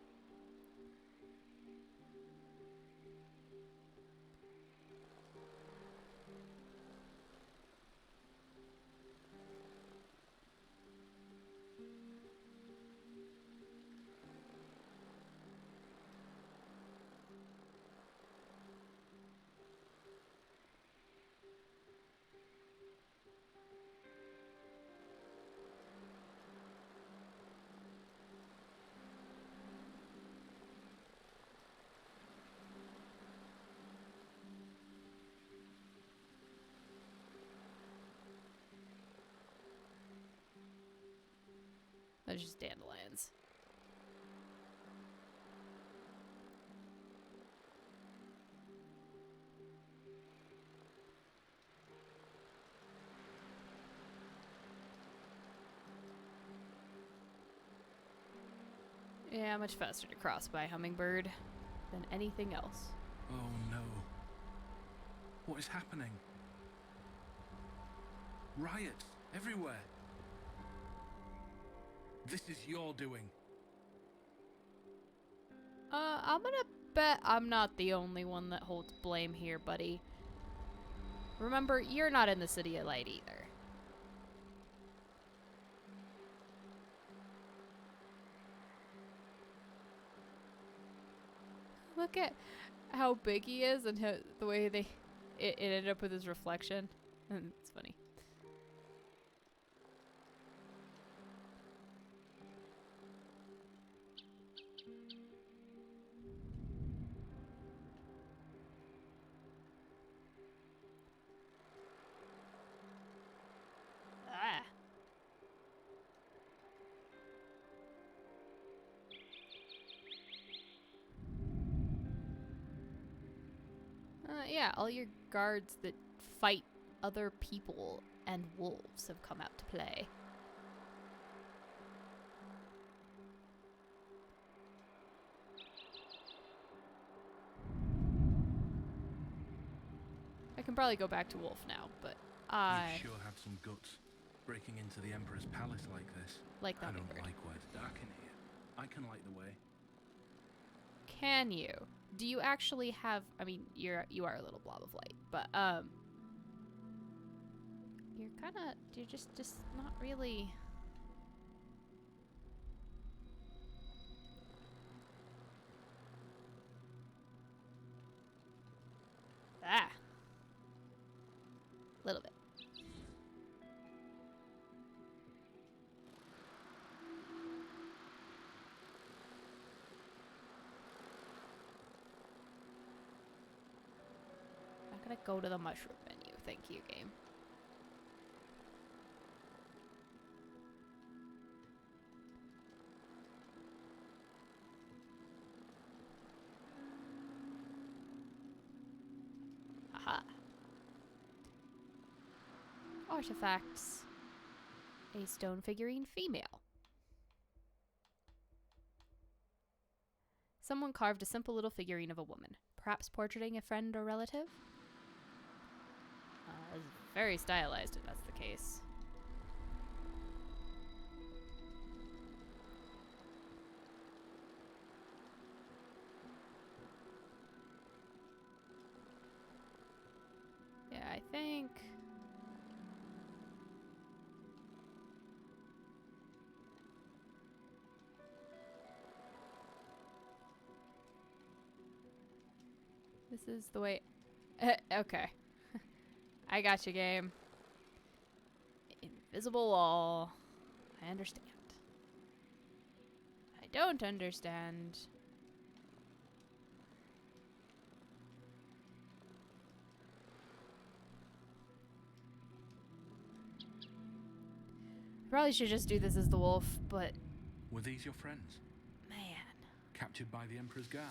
Those are just dandelions. Yeah, much faster to cross by hummingbird than anything else. Oh no. What is happening? Riots everywhere. This is your doing. I'm gonna bet I'm not the only one that holds blame here, buddy. Remember, you're not in the City of Light either. Look at how big he is and how, the way it ended up with his reflection. It's funny. Ah. Yeah, all your guards that fight other people and wolves have come out to play. I can probably go back to wolf now, but I You sure have some guts, breaking into the Emperor's palace like this. like the I don't hummingbird. like where it's dark in here. I can light the way. Can you? Do you actually have? I mean, you are a little blob of light, but you're just not really. Ah, little bit. go to the mushroom menu. Thank you, game. Aha. Artifacts. A stone figurine female. Someone carved a simple little figurine of a woman, perhaps portraiting a friend or relative. It's very stylized if that's the case. Yeah, I think... this is the way... okay. I got you, game. Invisible wall. I understand. I don't understand. Probably should just do this as the wolf, but... Were these your friends? man. Captured by the Emperor's guard?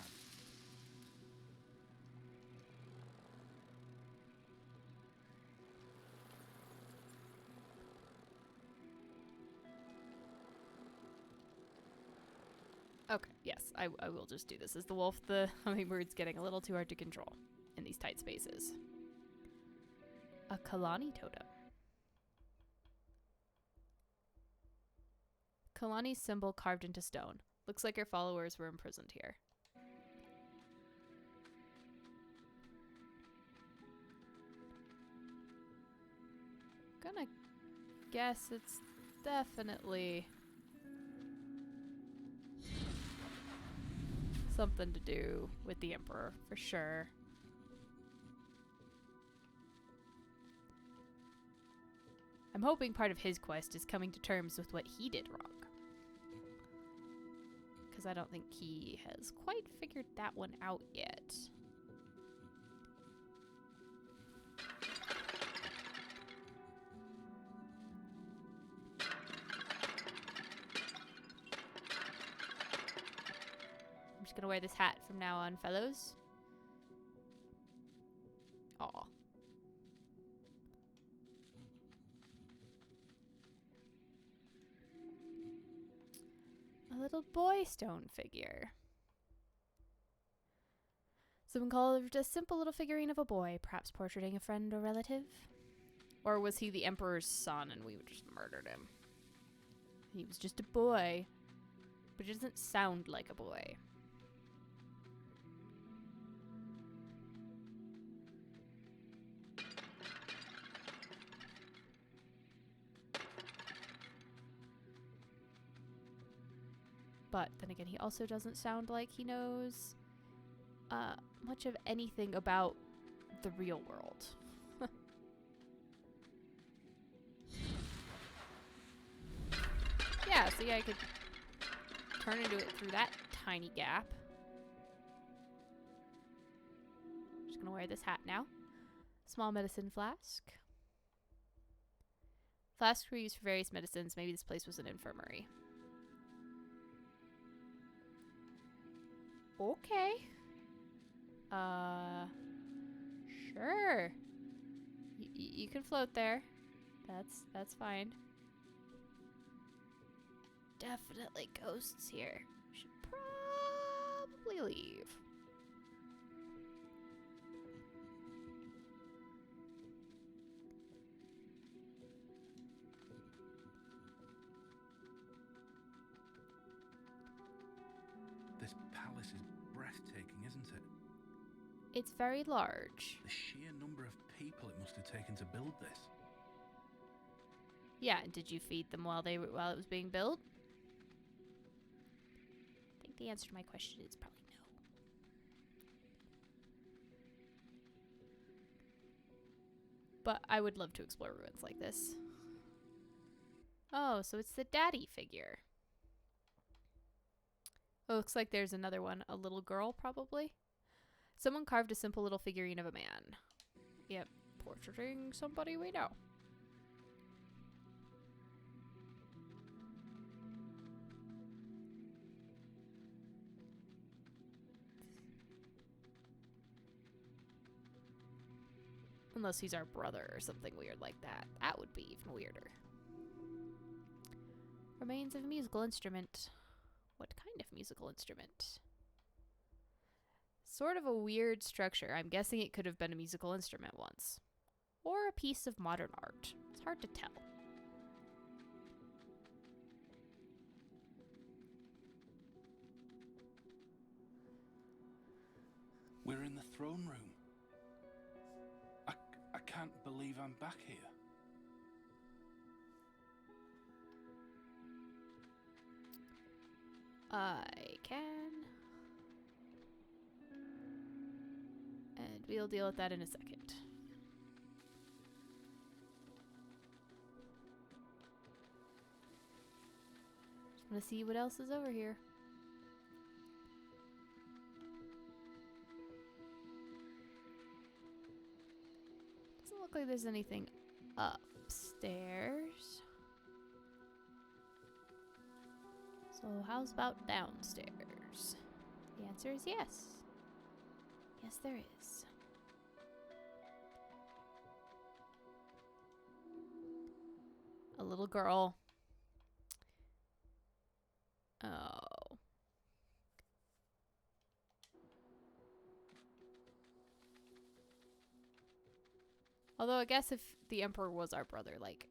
Okay, yes, I will just do this as the wolf. The hummingbird's getting a little too hard to control in these tight spaces. A Kalani totem. Kalani's symbol carved into stone. Looks like her followers were imprisoned here. Gonna guess it's definitely something to do with the Emperor, for sure. I'm hoping part of his quest is coming to terms with what he did wrong. Because I don't think he has quite figured that one out yet. I'm just gonna wear this hat from now on, fellows. Aw. A little boy stone figure. Someone carved a simple little figurine of a boy, perhaps portraiting a friend or relative. Or was he the Emperor's son and we just murdered him? He was just a boy, but he doesn't sound like a boy. But then again, he also doesn't sound like he knows much of anything about the real world. Yeah, see, I could turn into it through that tiny gap. Just gonna wear this hat now. Small medicine flask. Flasks were used for various medicines. Maybe this place was an infirmary. Okay. Sure. You can float there. That's fine. Definitely ghosts here. Should probably leave. This palace is breathtaking, isn't it? It's very large. The sheer number of people it must have taken to build this. Yeah, did you feed them while it was being built? I think the answer to my question is probably no. But I would love to explore ruins like this. Oh, so it's the daddy figure. Oh, looks like there's another one. A little girl, probably. Someone carved a simple little figurine of a man. Yep, portraiting somebody we know. Unless he's our brother or something weird like that. That would be even weirder. Remains of a musical instrument. What kind of musical instrument? Sort of a weird structure. I'm guessing it could have been a musical instrument once. Or a piece of modern art. It's hard to tell. We're in the throne room. I can't believe I'm back here. I can. And we'll deal with that in a second. Just want to see what else is over here. Doesn't look like there's anything upstairs. So how's about downstairs? The answer is yes. Yes, there is. A little girl. Oh. Although I guess if the Emperor was our brother, like,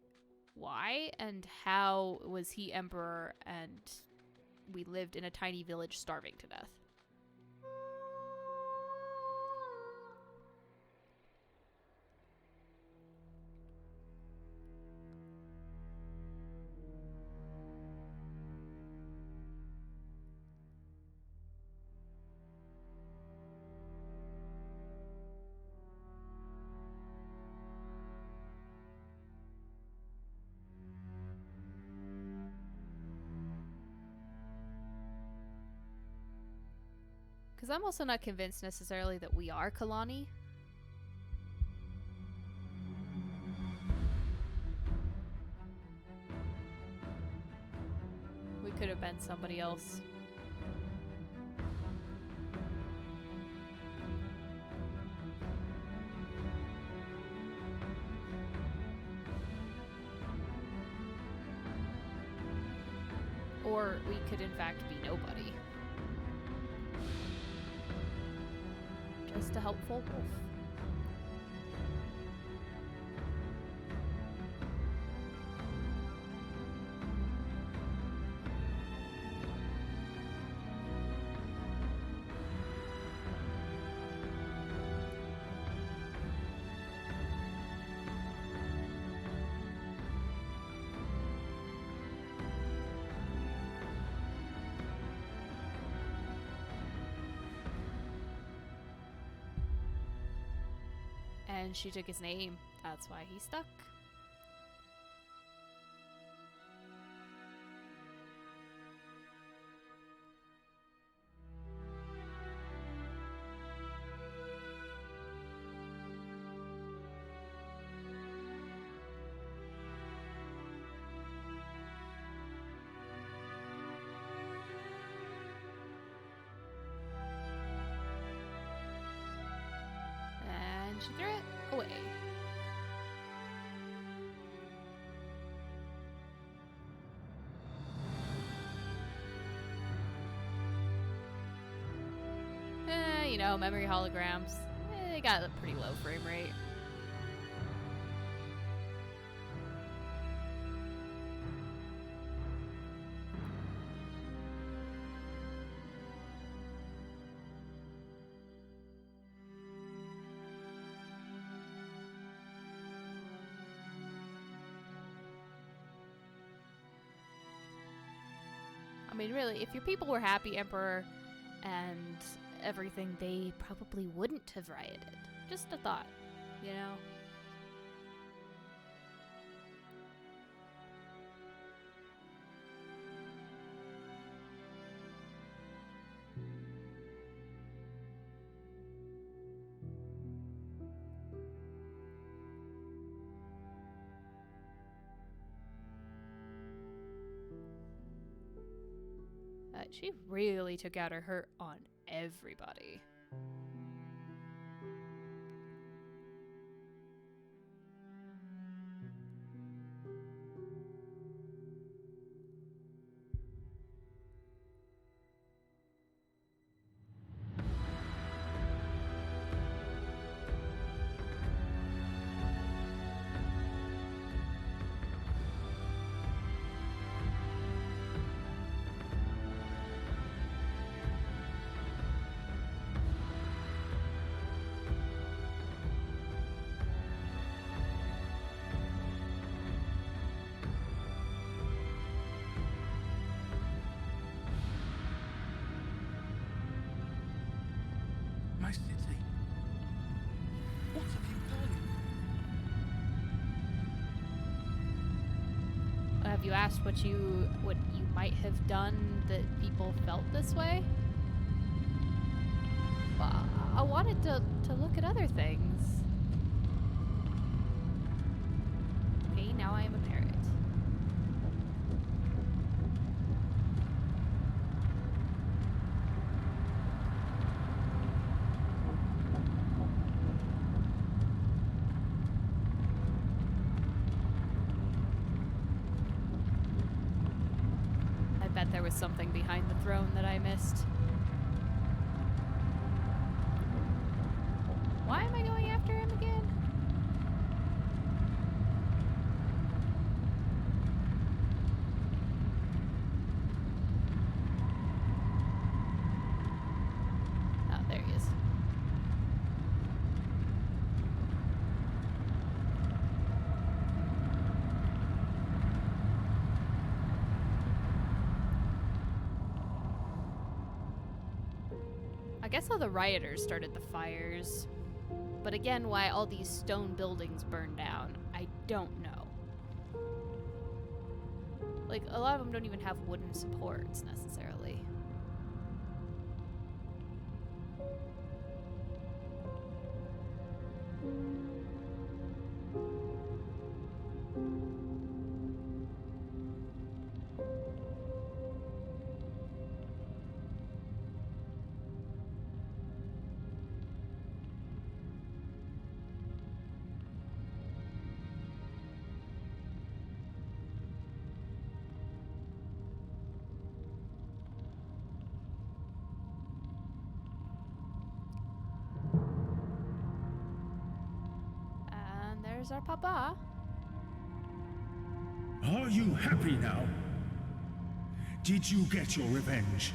why and how was he Emperor and we lived in a tiny village starving to death? Because I'm also not convinced necessarily that we are Kalani. We could have been somebody else. Or we could in fact be nobody. Just a helpful wolf. And she took his name. That's why he stuck. And she threw it away. You know, memory holograms. They got a pretty low frame rate. I mean, really, if your people were happy, Emperor, and everything, they probably wouldn't have rioted. Just a thought, you know? but she really took out her hurt on everybody. My city. What have you done? Have you asked what you might have done that people felt this way? Well, I wanted to look at other things. Okay, now I am a parrot. I bet there was something behind the throne that I missed. Why am I going after him again? Oh, there he is. I guess all the rioters started the fires. But again, why all these stone buildings burned down, I don't know. Like, a lot of them don't even have wooden supports, necessarily. And there's our papa. Are you happy now? Did you get your revenge?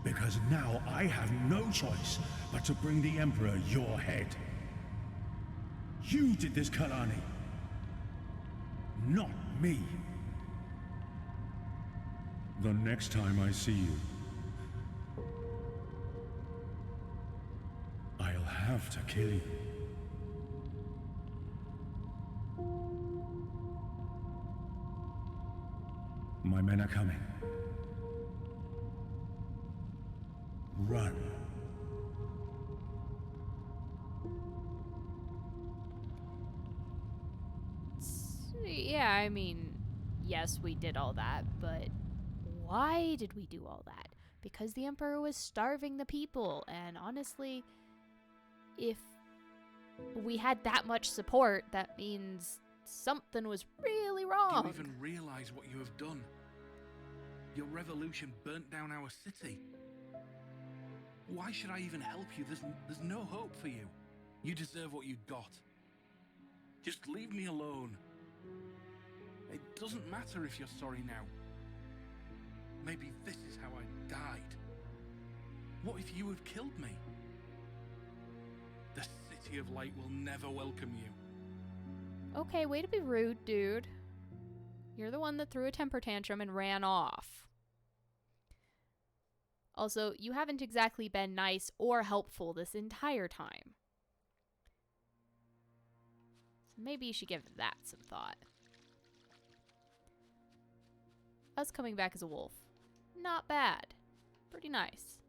Because now I have no choice but to bring the Emperor your head. You did this, Kalani. Not me. The next time I see you, I'll have to kill you. My men are coming. Run. Yeah, I mean, yes, we did all that, but why did we do all that? Because the Emperor was starving the people, and honestly, if we had that much support, that means something was really Do wrong. you even realize what you have done? Your revolution burnt down our city. Why should I even help you? There's no hope for you. You deserve what you got. Just leave me alone. It doesn't matter if you're sorry now. Maybe this is how I died. What if you had killed me? The City of Light will never welcome you. Okay, way to be rude, dude. You're the one that threw a temper tantrum and ran off. Also, you haven't exactly been nice or helpful this entire time. So maybe you should give that some thought. Us coming back as a wolf. Not bad. Pretty nice.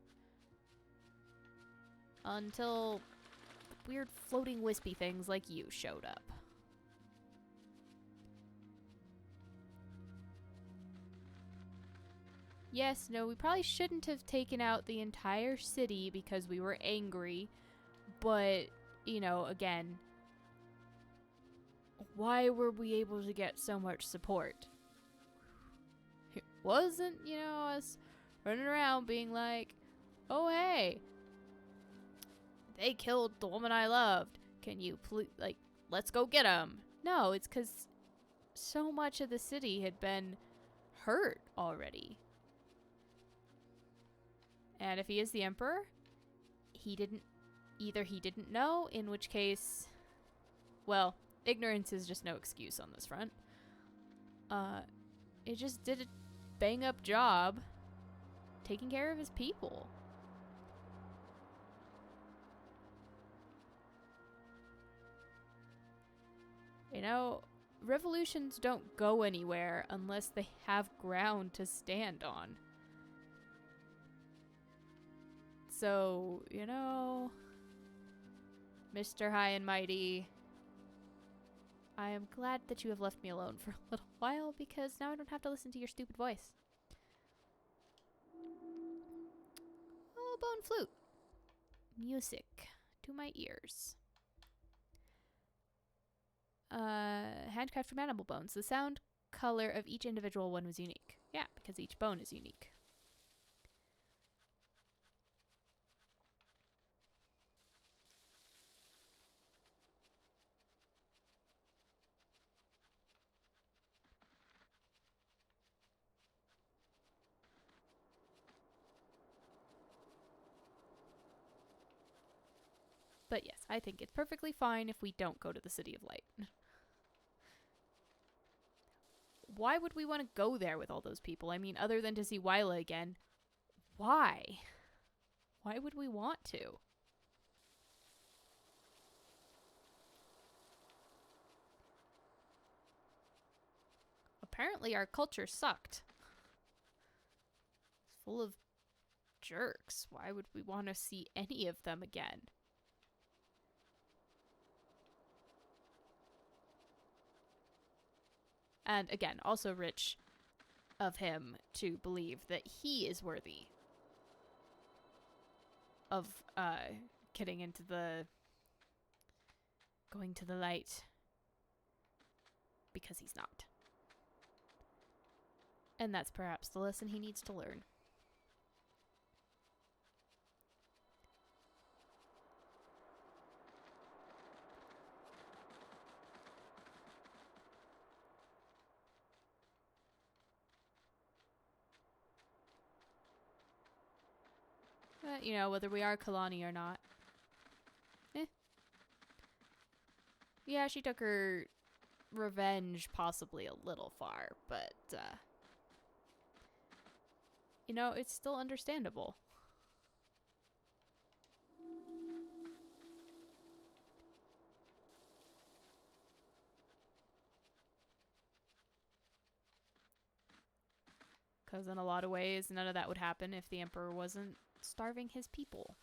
Until weird floating wispy things like you showed up. yes, no, we probably shouldn't have taken out the entire city because we were angry. But, you know, again, why were we able to get so much support? It wasn't, you know, us running around being like, oh, hey, they killed the woman I loved. Can you please, like, let's go get them. No, it's because so much of the city had been hurt already. And if he is the emperor, he didn't know, in which case, well, ignorance is just no excuse on this front. It just did a bang up job taking care of his people. You know, revolutions don't go anywhere unless they have ground to stand on. So, you know, Mr. High and Mighty, I am glad that you have left me alone for a little while, because now I don't have to listen to your stupid voice. Oh, bone flute. Music to my ears. Handcrafted from animal bones. The sound color of each individual one was unique. Yeah, because each bone is unique. But yes, I think it's perfectly fine if we don't go to the City of Light. Why would we want to go there with all those people? I mean, other than to see Wyla again, why? Why would we want to? Apparently our culture sucked. It's full of jerks. Why would we want to see any of them again? And again, also rich of him to believe that he is worthy of getting into the... going to the light. Because he's not. And that's perhaps the lesson he needs to learn. But, you know, whether we are Kalani or not. Yeah, she took her revenge possibly a little far, but, you know, it's still understandable. Because in a lot of ways, none of that would happen if the Emperor wasn't starving his people.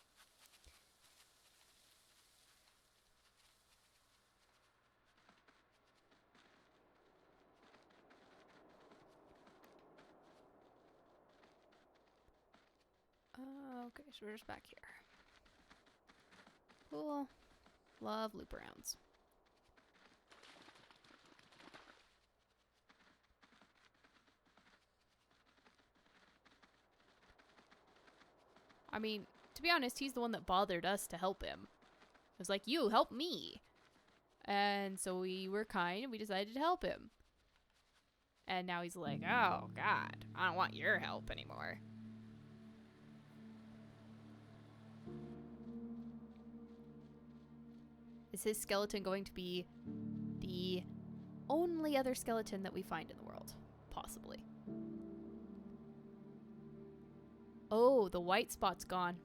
Okay, so we're just back here. Cool. Love loop arounds. I mean, to be honest, he's the one that bothered us to help him. It was like, you, help me. And so we were kind and we decided to help him. And now he's like, oh, God, I don't want your help anymore. Is his skeleton going to be the only other skeleton that we find in the world? Possibly. Oh, the white spot's gone.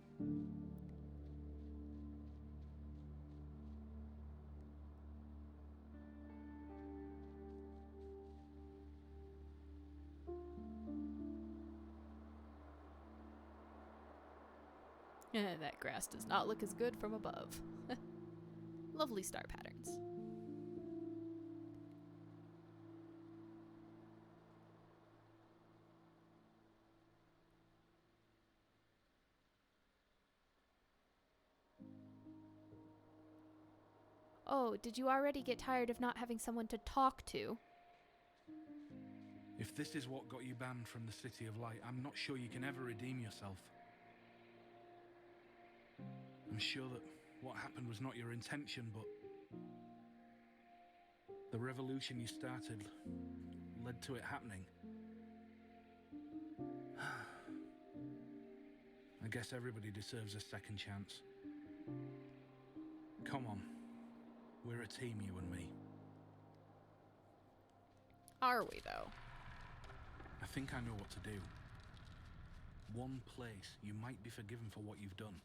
That grass does not look as good from above. Lovely star patterns. Oh, did you already get tired of not having someone to talk to? If this is what got you banned from the City of Light, I'm not sure you can ever redeem yourself. I'm sure that what happened was not your intention, but the revolution you started led to it happening. I guess everybody deserves a second chance. Come on. We're a team, you and me. Are we, though? I think I know what to do. One place you might be forgiven for what you've done.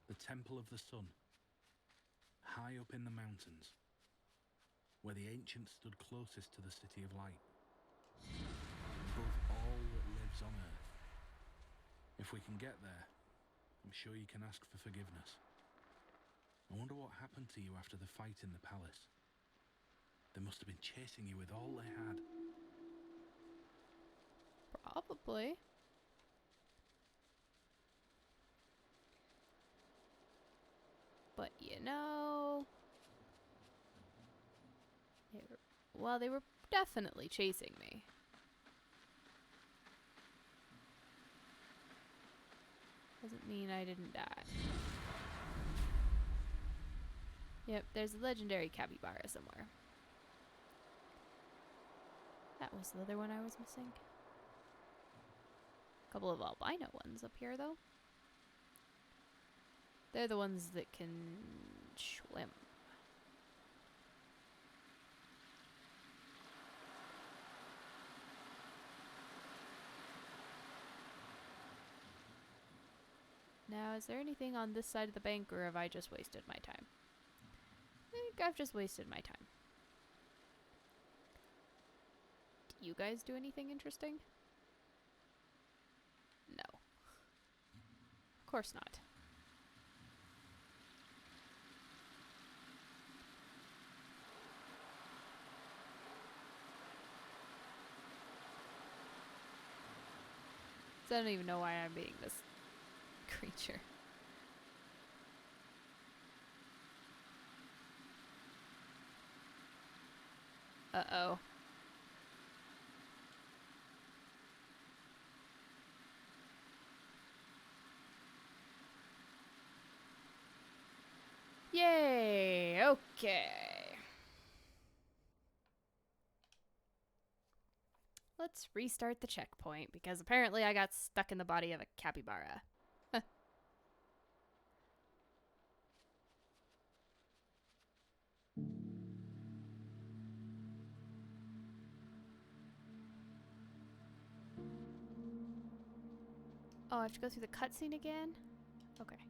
The Temple of the Sun. High up in the mountains. Where the ancients stood closest to the City of Light. Above all that lives on Earth. If we can get there, I'm sure you can ask for forgiveness. I wonder what happened to you after the fight in the palace. They must have been chasing you with all they had. Probably. But you know... They were definitely chasing me. Doesn't mean I didn't die. Yep, there's a legendary capybara somewhere. That was the other one I was missing. A couple of albino ones up here, though. They're the ones that can swim. Now, is there anything on this side of the bank, or have I just wasted my time? I think I've just wasted my time. Do you guys do anything interesting? No. Of course not. So I don't even know why I'm being this creature. Uh-oh. Yay! Okay. Let's restart the checkpoint, because apparently I got stuck in the body of a capybara. Oh, I have to go through the cutscene again? Okay.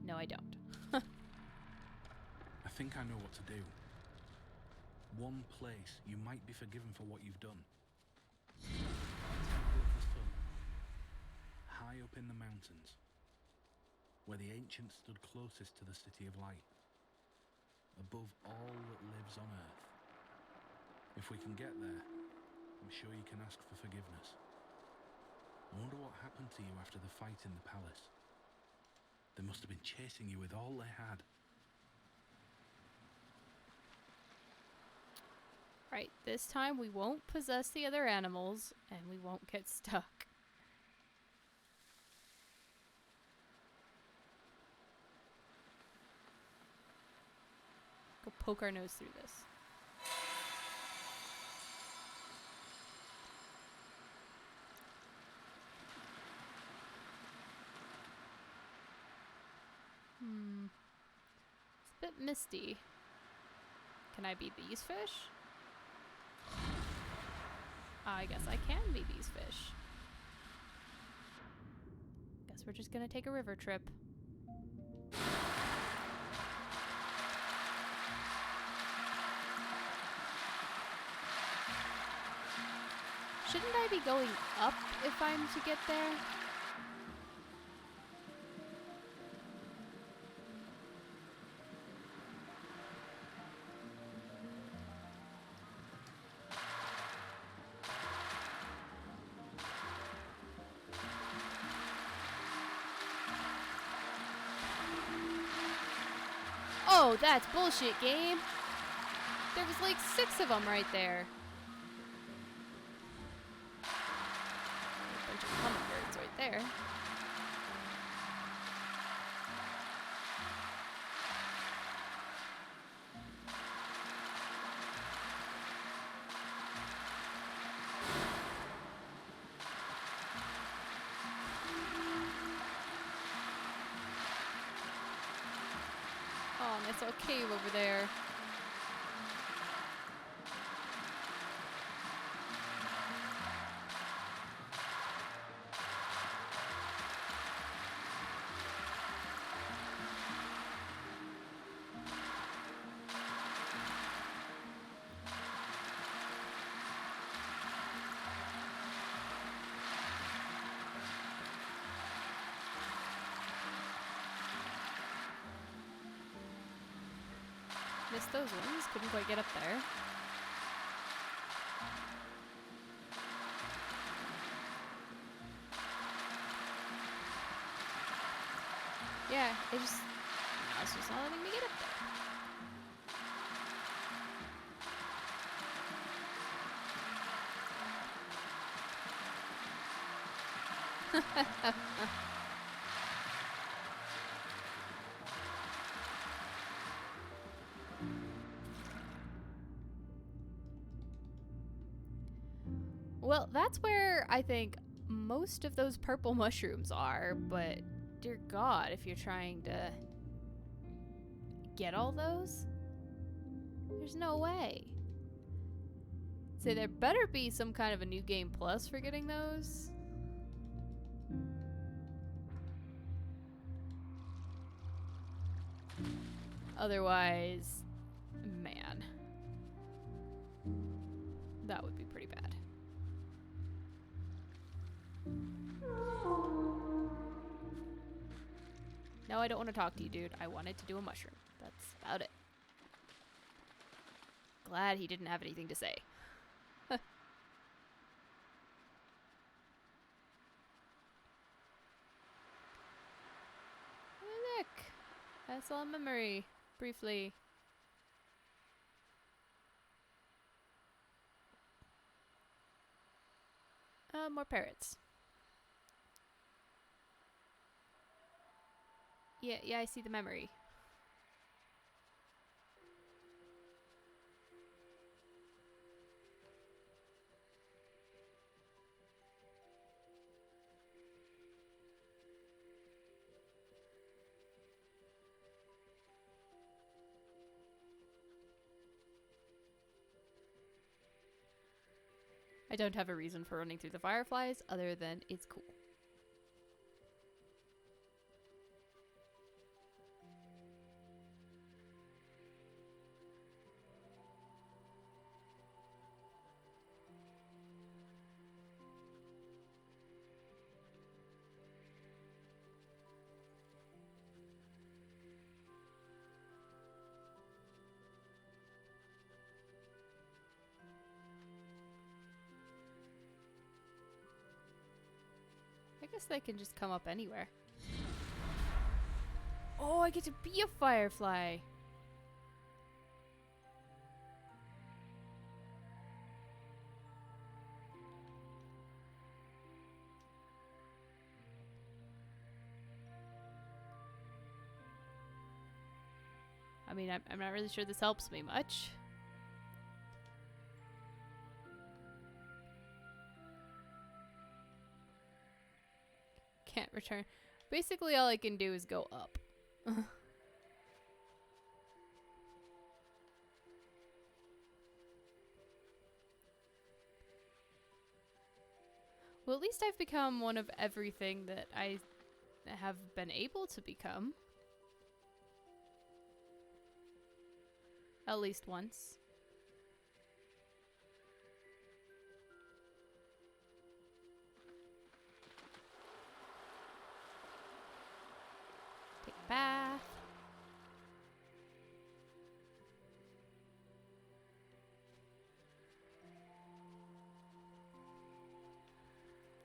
No, I don't. I think I know what to do. One place you might be forgiven for what you've done. The Temple of the Sun. High up in the mountains. Where the ancients stood closest to the City of Light. Above all that lives on Earth. If we can get there, I'm sure you can ask for forgiveness. I wonder what happened to you after the fight in the palace. They must have been chasing you with all they had. Right, this time we won't possess the other animals, and we won't get stuck. Go poke our nose through this. It's a bit misty. Can I be these fish? I guess I can be these fish. Guess we're just gonna take a river trip. Shouldn't I be going up if I'm to get there? Oh No, that's bullshit, game. There was like 6 of them right there. A bunch of hummingbirds right there. Oh, nice little cave over there. Missed those ones. Couldn't quite get up there. Yeah, it's just not letting me get up there. Well, that's where I think most of those purple mushrooms are, but dear God, if you're trying to get all those, there's no way. So there better be some kind of a new game plus for getting those. Otherwise, man, that would be pretty bad. No, I don't want to talk to you, dude. I wanted to do a mushroom. That's about it. Glad he didn't have anything to say. Look, I saw a memory briefly. More parrots. Yeah, I see the memory. I don't have a reason for running through the fireflies other than it's cool. I guess they can just come up anywhere. Oh, I get to be a firefly. I mean, I'm not really sure this helps me much. Can't return. Basically, all I can do is go up. Well, at least I've become one of everything that I have been able to become. At least once. Take a bath.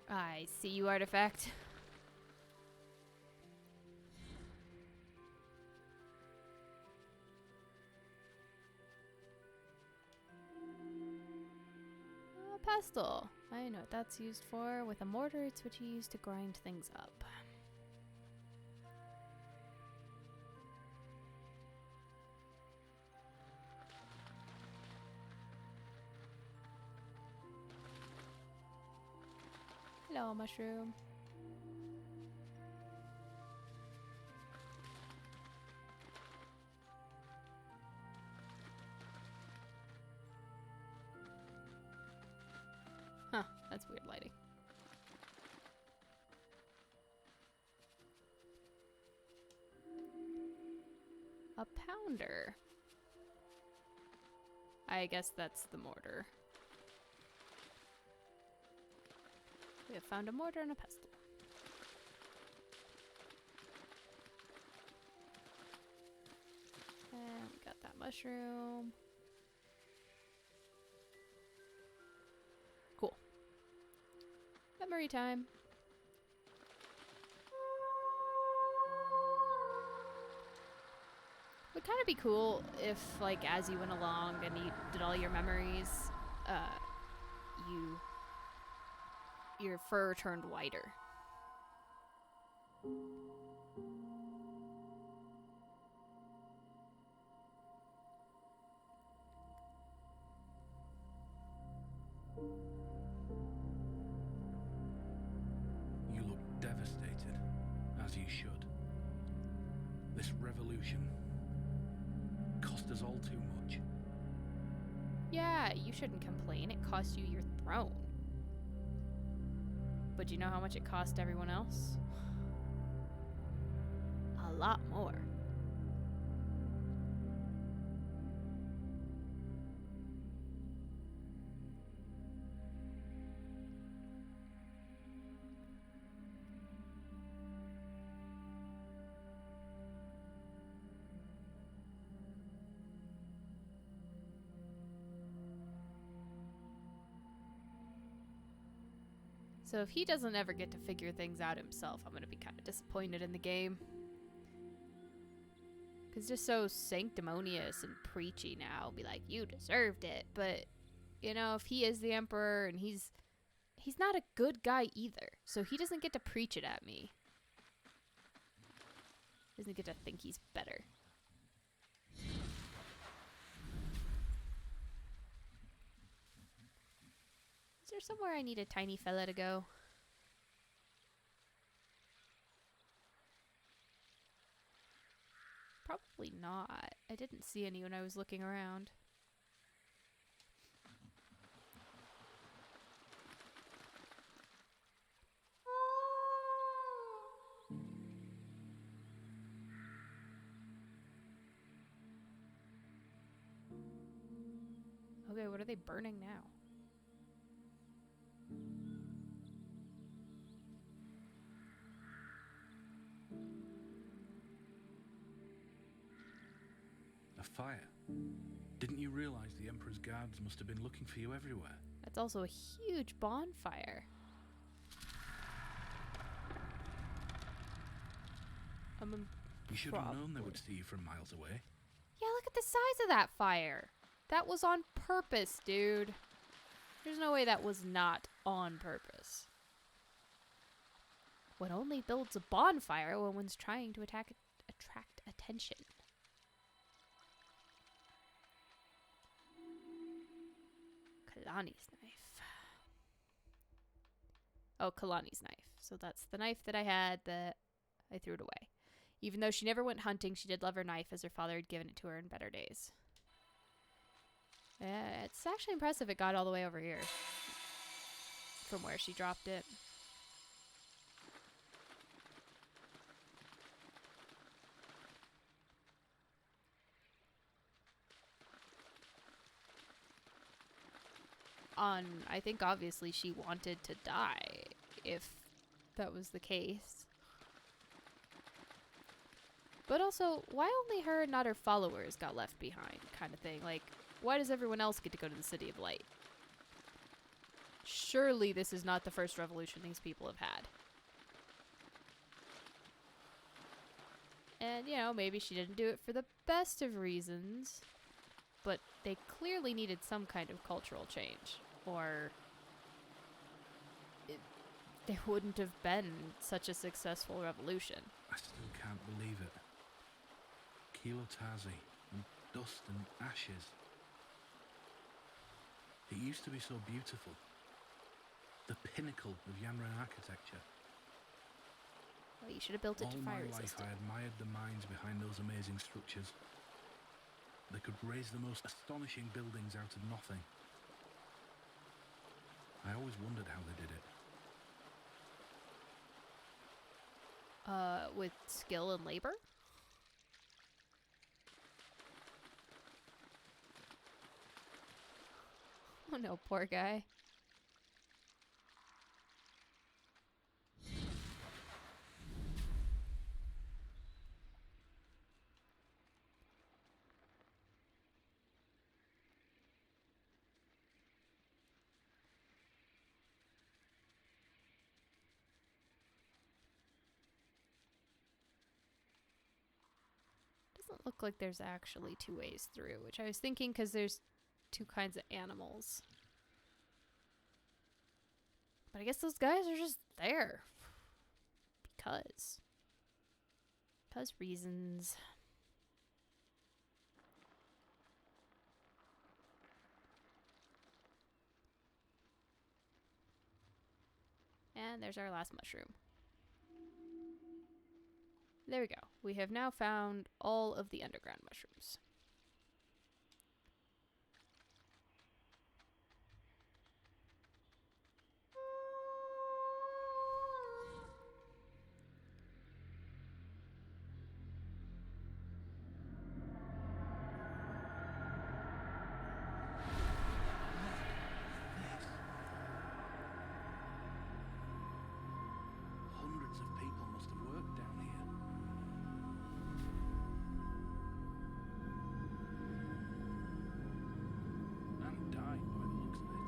I see you, artifact. Pestle. I know what that's used for. With a mortar, it's what you use to grind things up. Hello, mushroom. Huh, that's weird lighting. A pounder. I guess that's the mortar. We have found a mortar and a pestle. And we got that mushroom. Cool. Memory time. Would kind of be cool if, like, as you went along and you did all your memories, your fur turned whiter. You look devastated, as you should. This revolution cost us all too much. Yeah, you shouldn't complain. It cost you your throne. But do you know how much it cost everyone else? A lot more. So if he doesn't ever get to figure things out himself, I'm going to be kind of disappointed in the game. Because just so sanctimonious and preachy now, be like, you deserved it. But, you know, if he is the emperor and he's not a good guy either. So he doesn't get to preach it at me. Doesn't get to think he's better. Is there somewhere I need a tiny fella to go? Probably not. I didn't see any when I was looking around. Okay, what are they burning now? A fire. Didn't you realize the Emperor's guards must have been looking for you everywhere? That's also a huge bonfire. You should have known they would see you from miles away. Yeah, look at the size of that fire. That was on purpose, dude. There's no way that was not on purpose. One only builds a bonfire when one's trying to attract attention. Kalani's knife. Oh, Kalani's knife. So that's the knife that I had that I threw it away. Even though she never went hunting, she did love her knife as her father had given it to her in better days. It's actually impressive it got all the way over here from where she dropped it. I think obviously she wanted to die, if that was the case. But also, why only her and not her followers got left behind, kind of thing? Like, why does everyone else get to go to the City of Light? Surely this is not the first revolution these people have had. And, you know, maybe she didn't do it for the best of reasons, but they clearly needed some kind of cultural change, or there wouldn't have been such a successful revolution. I still can't believe it. Kilotazi, and dust and ashes. It used to be so beautiful. The pinnacle of Yanran architecture. Well, you should have built it to fire All my life resistant. I admired the minds behind those amazing structures. They could raise the most astonishing buildings out of nothing. I always wondered how they did it. With skill and labor? Oh no, poor guy. Doesn't look like there's actually two ways through, which I was thinking because there's two kinds of animals. But I guess those guys are just there. Because. Because reasons. And there's our last mushroom. There we go. We have now found all of the underground mushrooms. Hundreds of people must have worked down here. And died by the looks of it.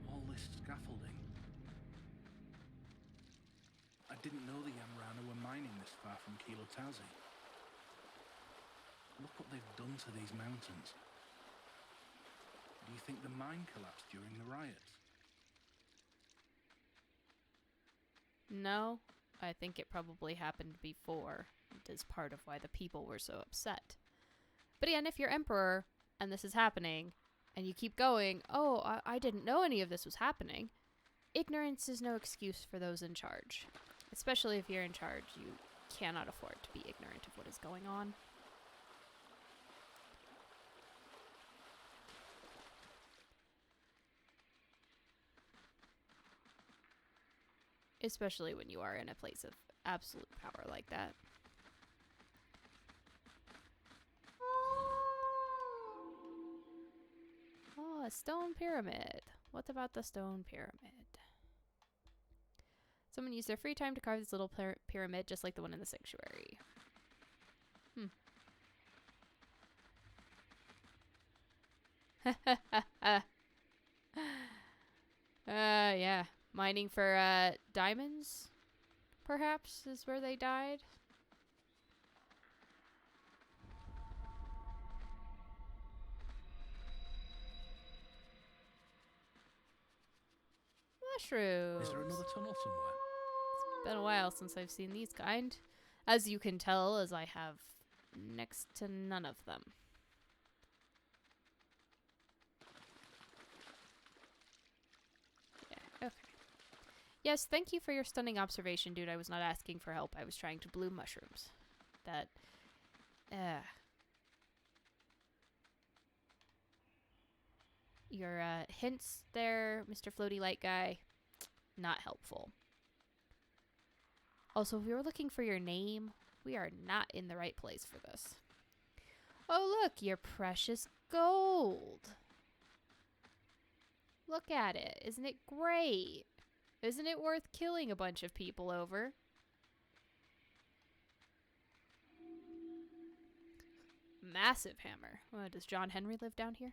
All this scaffolding. I didn't know the Yamrana were mining this far from Kilotazi. Look what they've done to these mountains. Do you think the mine collapsed during the riots? No, I think it probably happened before. It is part of why the people were so upset. But again, if you're emperor and this is happening, and you keep going, oh, I didn't know any of this was happening, ignorance is no excuse for those in charge. Especially if you're in charge, you cannot afford to be ignorant of what is going on. Especially when you are in a place of absolute power like that. Oh, a stone pyramid. What about the stone pyramid? Someone used their free time to carve this little pyramid just like the one in the sanctuary. Yeah. Mining for, diamonds? Perhaps, is where they died? Mushrooms. Is there another tunnel somewhere? It's been a while since I've seen these kind. As you can tell, as I have next to none of them. Yeah, okay. Yes, thank you for your stunning observation, dude. I was not asking for help. I was trying to bloom mushrooms. That, Your, hints there, Mr. Floaty Light Guy, not helpful. Also, if we were looking for your name, we are not in the right place for this. Oh, look, your precious gold. Look at it. Isn't it great? Isn't it worth killing a bunch of people over? Massive hammer. Does John Henry live down here?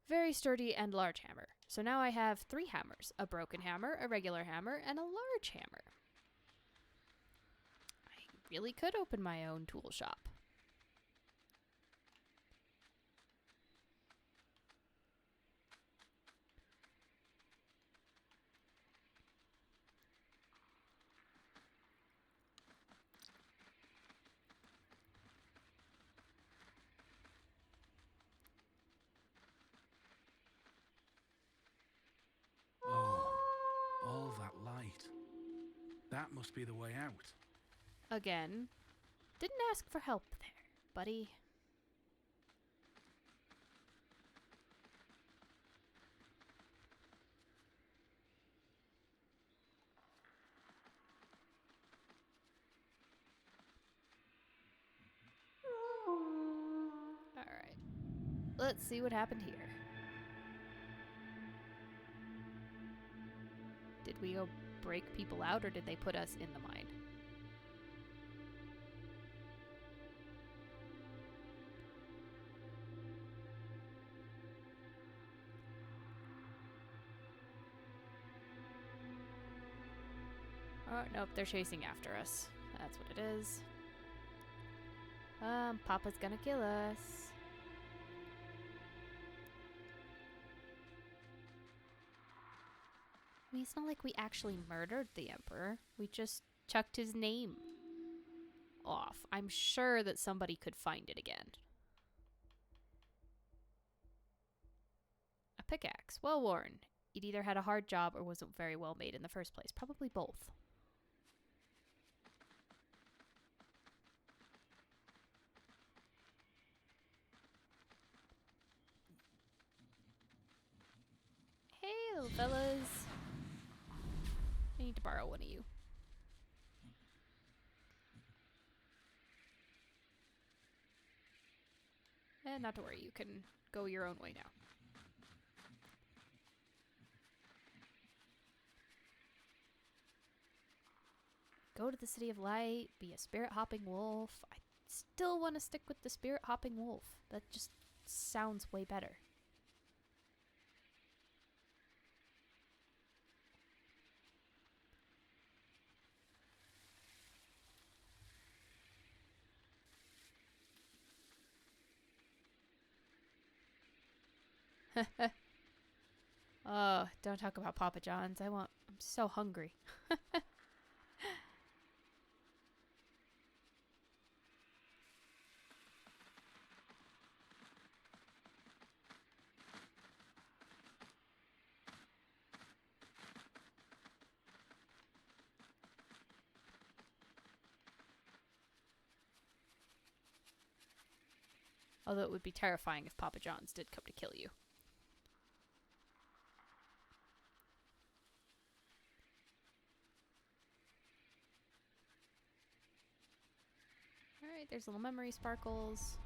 Very sturdy and large hammer. So now I have 3 hammers. A broken hammer, a regular hammer, and a large hammer. I really could open my own tool shop. Oh, all that light. That must be the way out. Again, didn't ask for help there, buddy. Alright. Let's see what happened here. Did we go break people out, or did they put us in the mine? Oh, nope, they're chasing after us. That's what it is. Papa's gonna kill us. I mean, it's not like we actually murdered the Emperor. We just chucked his name off. I'm sure that somebody could find it again. A pickaxe. Well worn. It either had a hard job or wasn't very well made in the first place. Probably both. Hey, little fellas. I need to borrow one of you. Not to worry, you can go your own way now. Go to the City of Light, be a spirit-hopping wolf. I still want to stick with the spirit-hopping wolf. That just sounds way better. Oh, don't talk about Papa John's. I'm so hungry. Although it would be terrifying if Papa John's did come to kill you. Alright, there's little memory sparkles.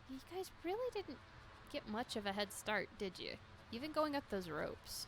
You guys really didn't get much of a head start, did you? Even going up those ropes.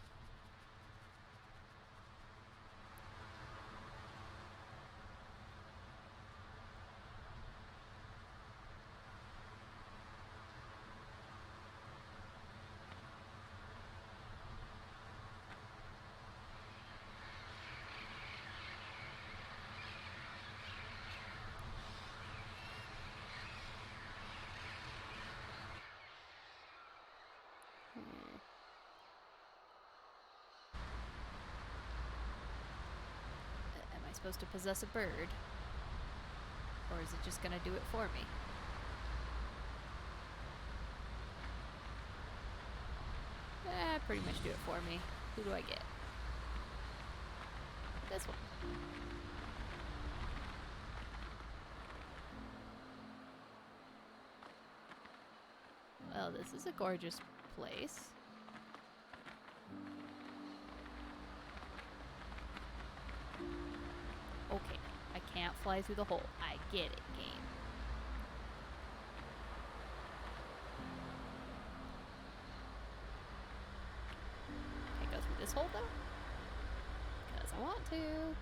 Am I supposed to possess a bird? Or is it just gonna do it for me? Pretty much do it for me. Who do I get? This one. Well, this is a gorgeous place. Okay, I can't fly through the hole. I get it, game. Can I go through this hole, though? Because I want to.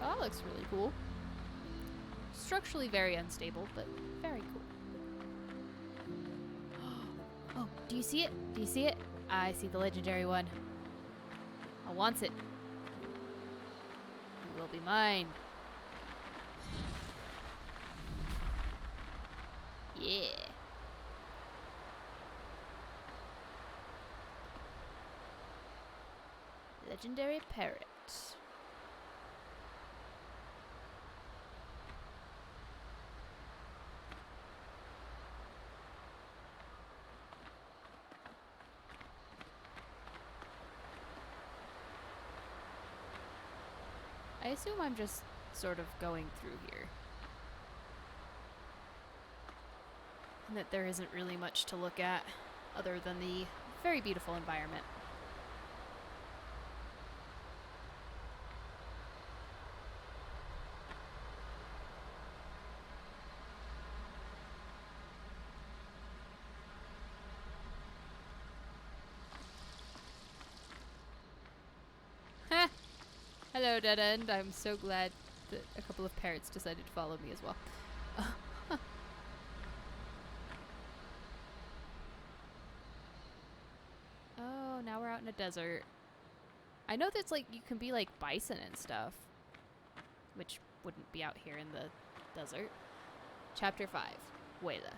Oh, that looks really cool. Structurally very unstable, but very cool. Oh, do you see it? Do you see it? I see the legendary one. I want it. You will be mine. Yeah. Legendary parrot. I assume I'm just sort of going through here. And that there isn't really much to look at other than the very beautiful environment. Ha! Hello, Dead End. I'm so glad that a couple of parrots decided to follow me as well. Oh, now we're out in a desert. I know that's like, you can be like bison and stuff, which wouldn't be out here in the desert. Chapter 5, Wayla.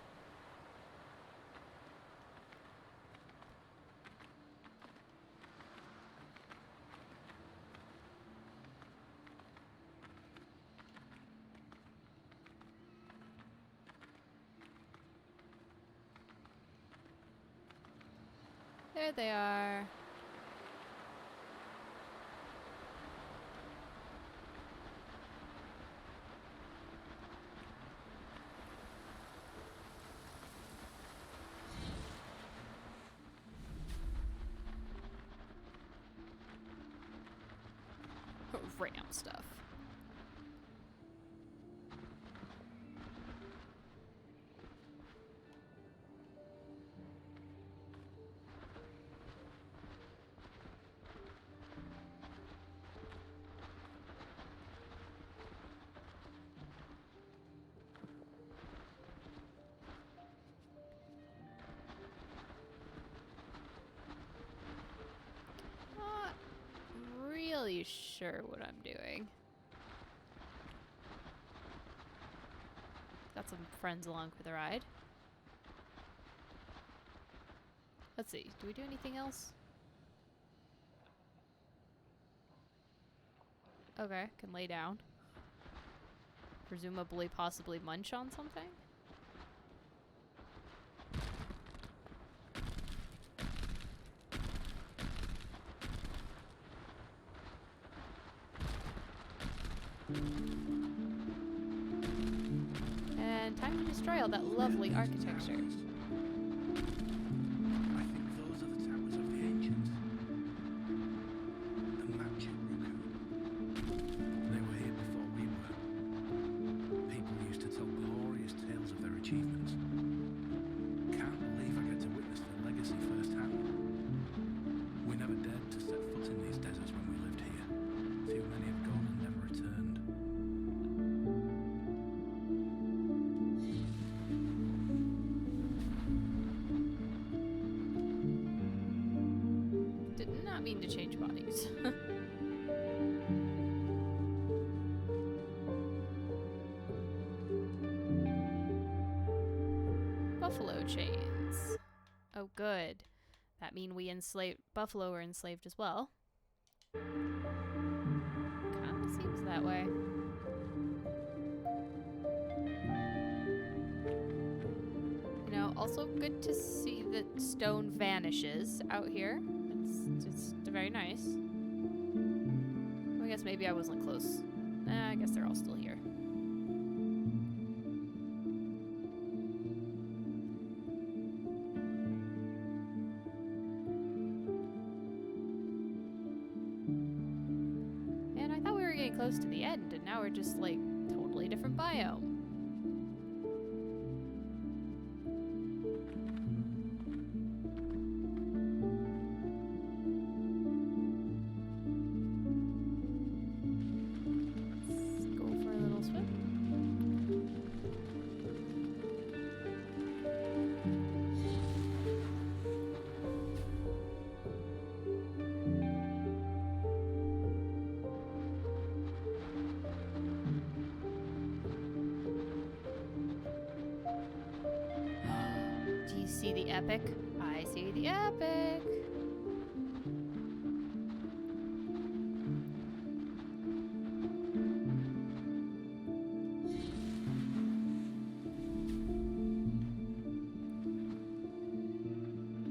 There they are. Ram stuff. Not really sure what I'm doing. Got some friends along for the ride. Let's see, do we do anything else? Okay, can lay down. Presumably, possibly munch on something? And time to destroy all that lovely architecture. I think those are the towers of the ancients. The Machu. They were here before we were. People used to tell glorious tales of their achievements. Can't believe I get to witness their legacy firsthand. We never dared to set foot in these deserts when we lived here. Too many have gone and never returned. Did not mean to change bodies. Buffalo chains. Oh, good. That mean we enslaved buffalo were enslaved as well. Kinda seems that way. You know, also good to see that stone vanishes out here. It's just very nice. I guess maybe I wasn't close. I guess they're all still here. And I thought we were getting close to the end, and now we're just like totally different biome. the epic. I see the epic.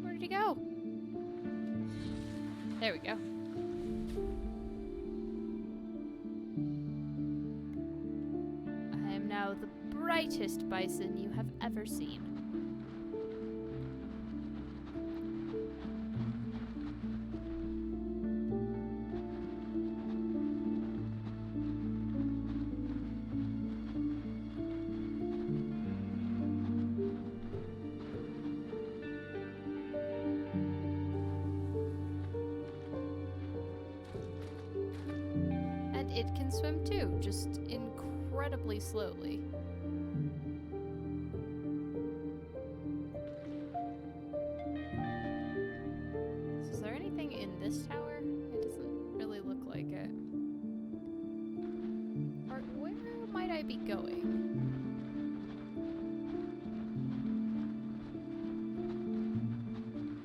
Where did he go? There we go. I am now the brightest bison you have ever seen. And it can swim too, just incredibly slowly. Is there anything in this tower? It doesn't really look like it. Or where might I be going?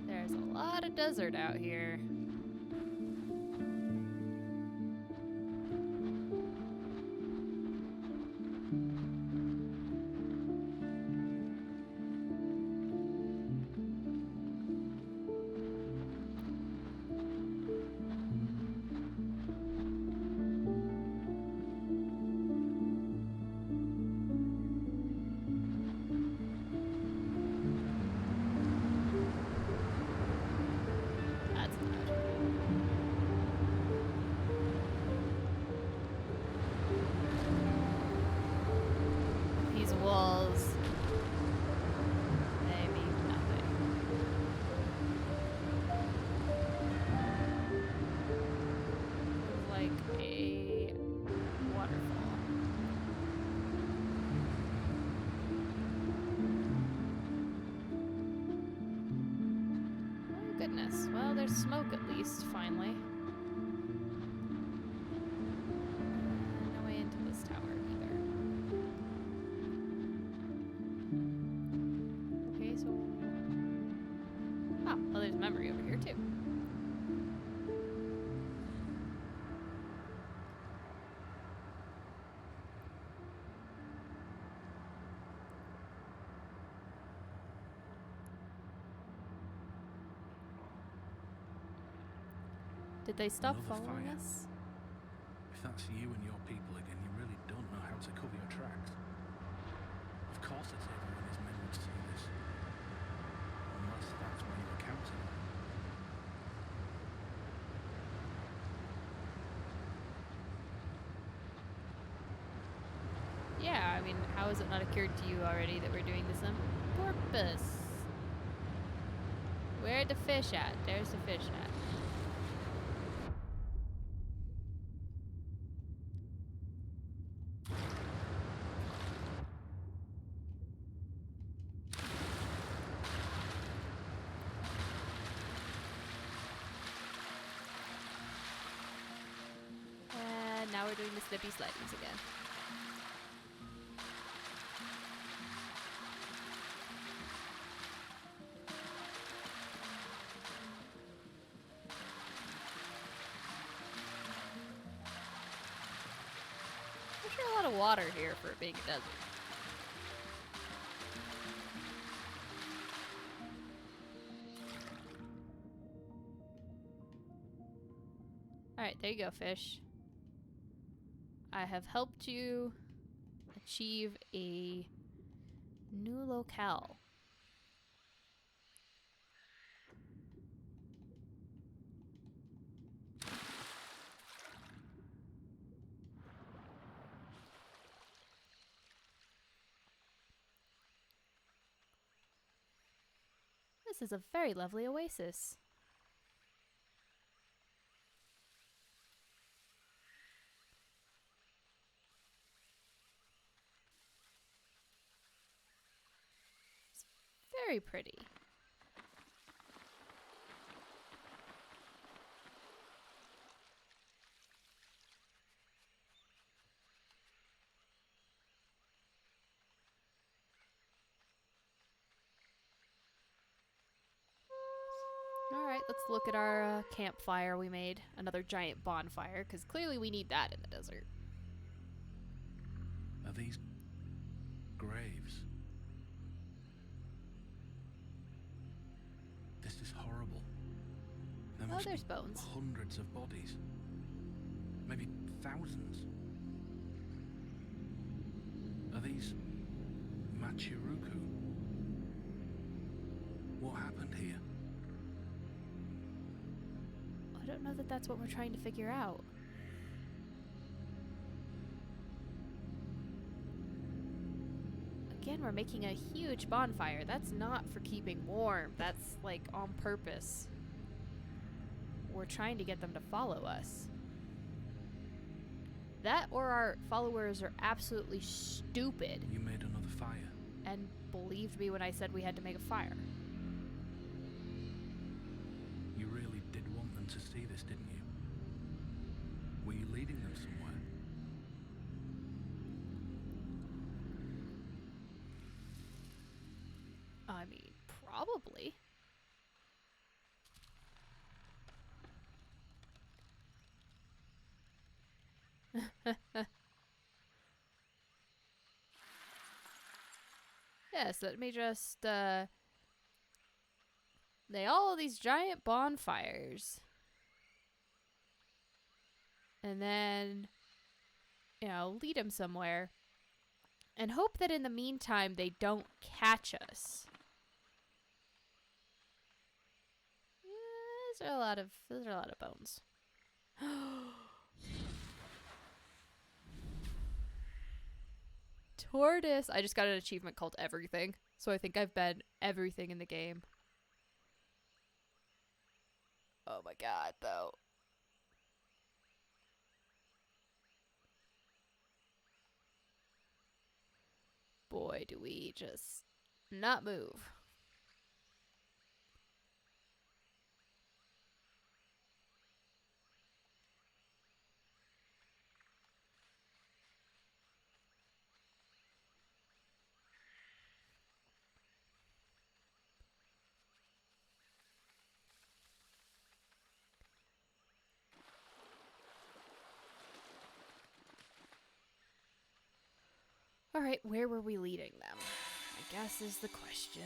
There's a lot of desert out here. That's loud. These walls, they mean nothing. It's like a waterfall. Oh goodness. Well, there's smoke at least, finally. No way into this tower either. Okay, so... Oh, well there's memory over here too. Did they stop Another following fire. us? If that's you and your people again, you really don't know how to cover your tracks. Of course it's Avery and his men would see this. Unless that's why you were counting. Yeah, I mean, how has it not occurred to you already that we're doing this on purpose? Where'd the fish at? There's the fish at. And now we're doing the slippy slides again. There's sure a lot of water here for it being a desert. Alright, there you go, fish. I have helped you achieve a new locale. This is a very lovely oasis. Very pretty. Alright, let's look at our campfire we made. Another giant bonfire, because clearly we need that in the desert. Are these graves? This is horrible. There Oh, must there's be bones. hundreds of bodies. Maybe thousands. Are these Machiruku? What happened here? I don't know that that's what we're trying to figure out. Again, we're making a huge bonfire. That's not for keeping warm. That's like on purpose. We're trying to get them to follow us. That or our followers are absolutely stupid You made another fire. and believed me when I said we had to make a fire. You really did want them to see this, didn't you? Were you leading them somewhere? I mean, probably. Yes, let me just, they all have these giant bonfires. And then, you know, lead them somewhere. And hope that in the meantime they don't catch us. Yeah, those are a lot of bones. Tortoise. I just got an achievement called everything. So I think I've been everything in the game. Oh my god, though. Boy, do we just not move. Alright, where were we leading them? I guess is the question.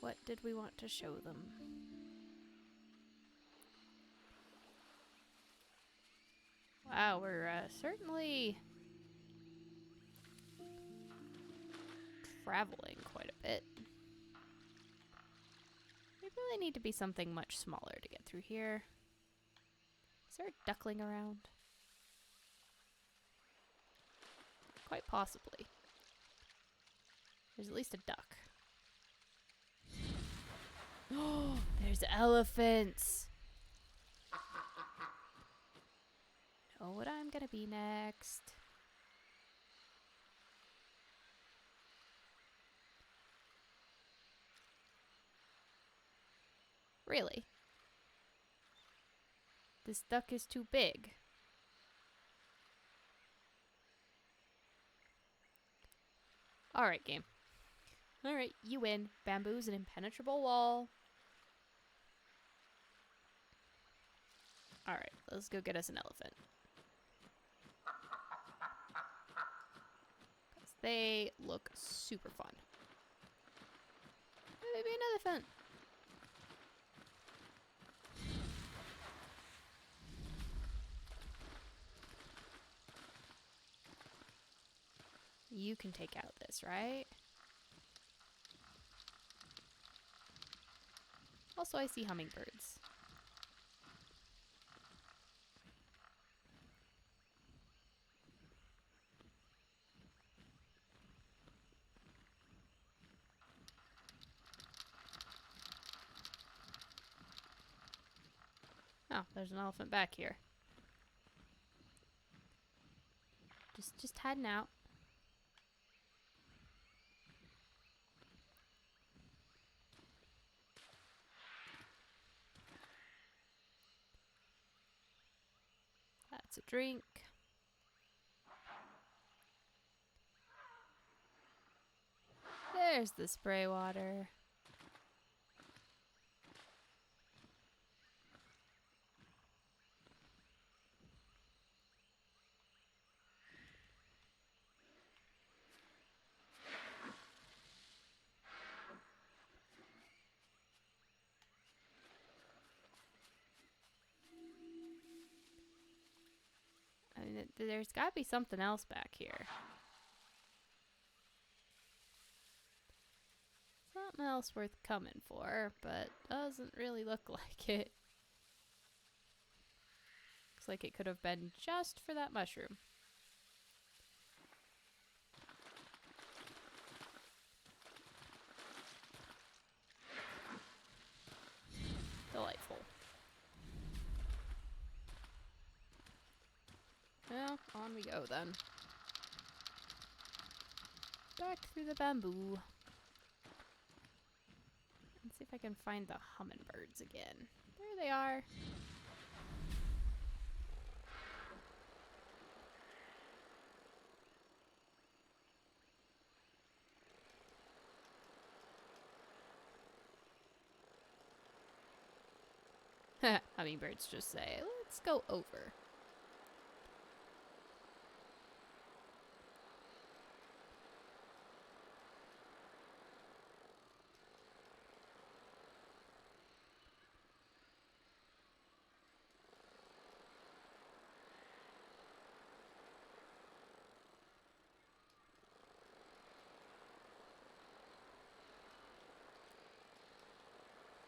What did we want to show them? Wow, we're certainly traveling quite a bit. We really need to be something much smaller to get through here. Is there a duckling around? Quite possibly. There's at least a duck. Oh, there's elephants! Know what I'm gonna be next. Really? This duck is too big. Alright, game. Alright, you win. Bamboo's an impenetrable wall. Alright, let's go get us an elephant. 'Cause they look super fun. Maybe an elephant. You can take out this, right? Also, I see hummingbirds. Oh, there's an elephant back here. Just heading out. That's a drink. There's the spray water. There's gotta be something else back here. Something else worth coming for, but doesn't really look like it. Looks like it could have been just for that mushroom. Delightful. Well, on we go then. Back through the bamboo. Let's see if I can find the hummingbirds again. There they are. Hummingbirds just say, let's go over.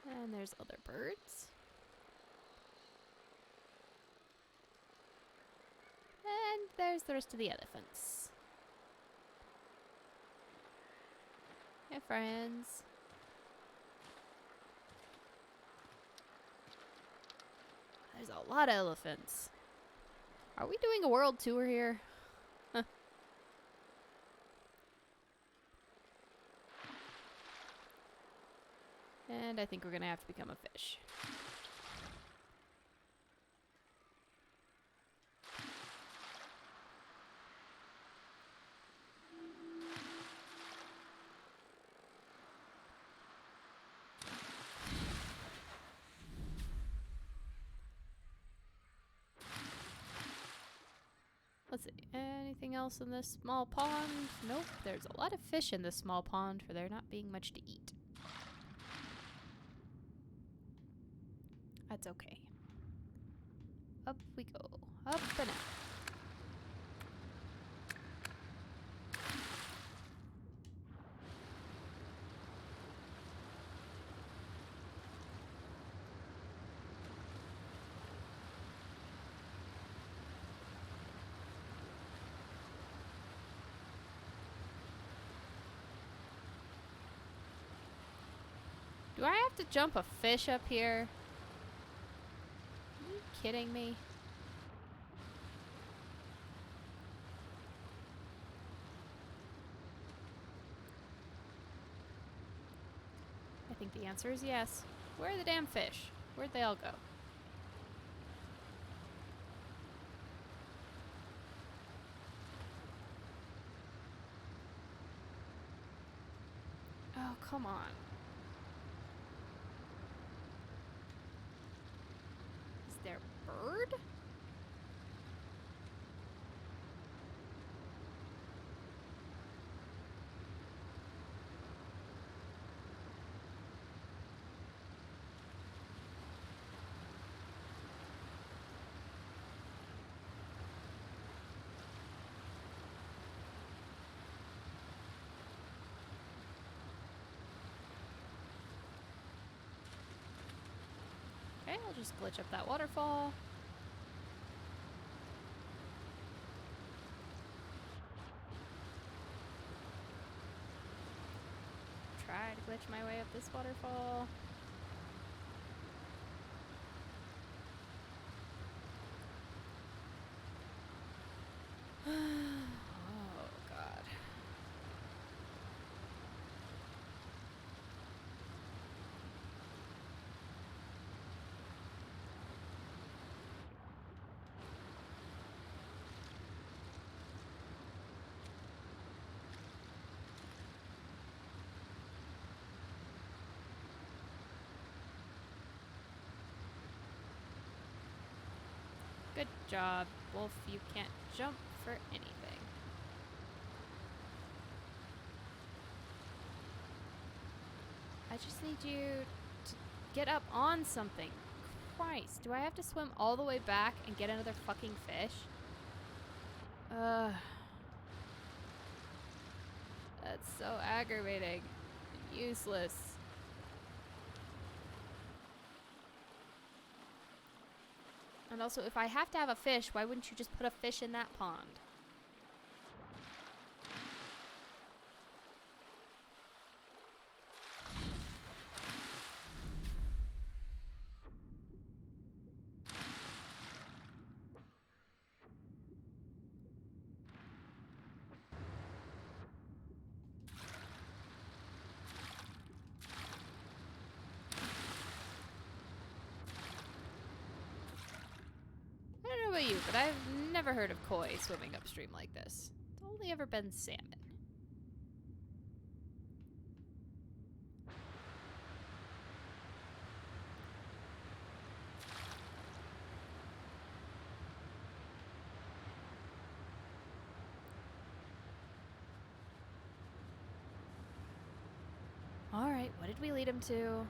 And there's other birds. And there's the rest of the elephants. Hey, friends. There's a lot of elephants. Are we doing a world tour here? Huh. And I think we're gonna have to become a fish. Let's see, anything else in this small pond? Nope, there's a lot of fish in this small pond for there not being much to eat. That's okay. Up we go. Up and out. Do I have to jump a fish up here? Are you kidding me? I think the answer is yes. Where are the damn fish? Where'd they all go? Oh, come on. Is there a bird? Okay, I'll just glitch up that waterfall. Try to glitch my way up this waterfall. Oh, God. Good job, Wolf. You can't jump for anything. I just need you to get up on something. Christ, do I have to swim all the way back and get another fucking fish? That's so aggravating. Useless. And also, if I have to have a fish, why wouldn't you just put a fish in that pond? I don't know about you, but I've never heard of koi swimming upstream like this. It's only ever been salmon. Alright, what did we lead him to?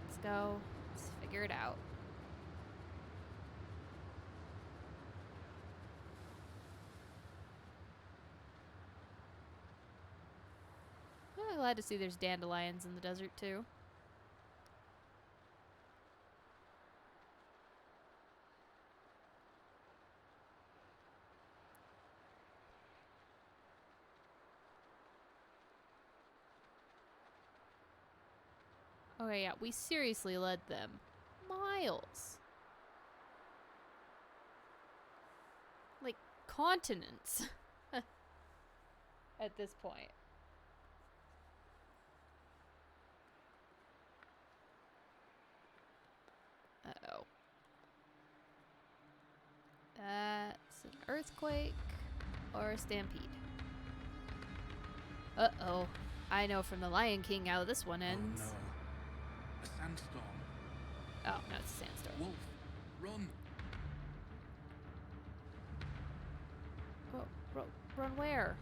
Let's go. Let's figure it out. I'm glad to see there's dandelions in the desert too. Okay, yeah, we seriously led them miles. Like continents at this point. Uh-oh. That's an earthquake or a stampede. Uh-oh. I know from the Lion King how this one ends. Oh no. A sandstorm. Oh, no, it's a sandstorm. Wolf, run! Oh, run where?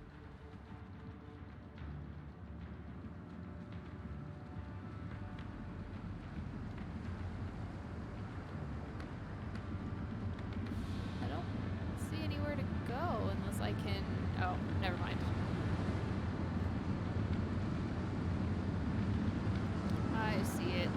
I don't see anywhere to go unless I can... Oh, never mind. I see it.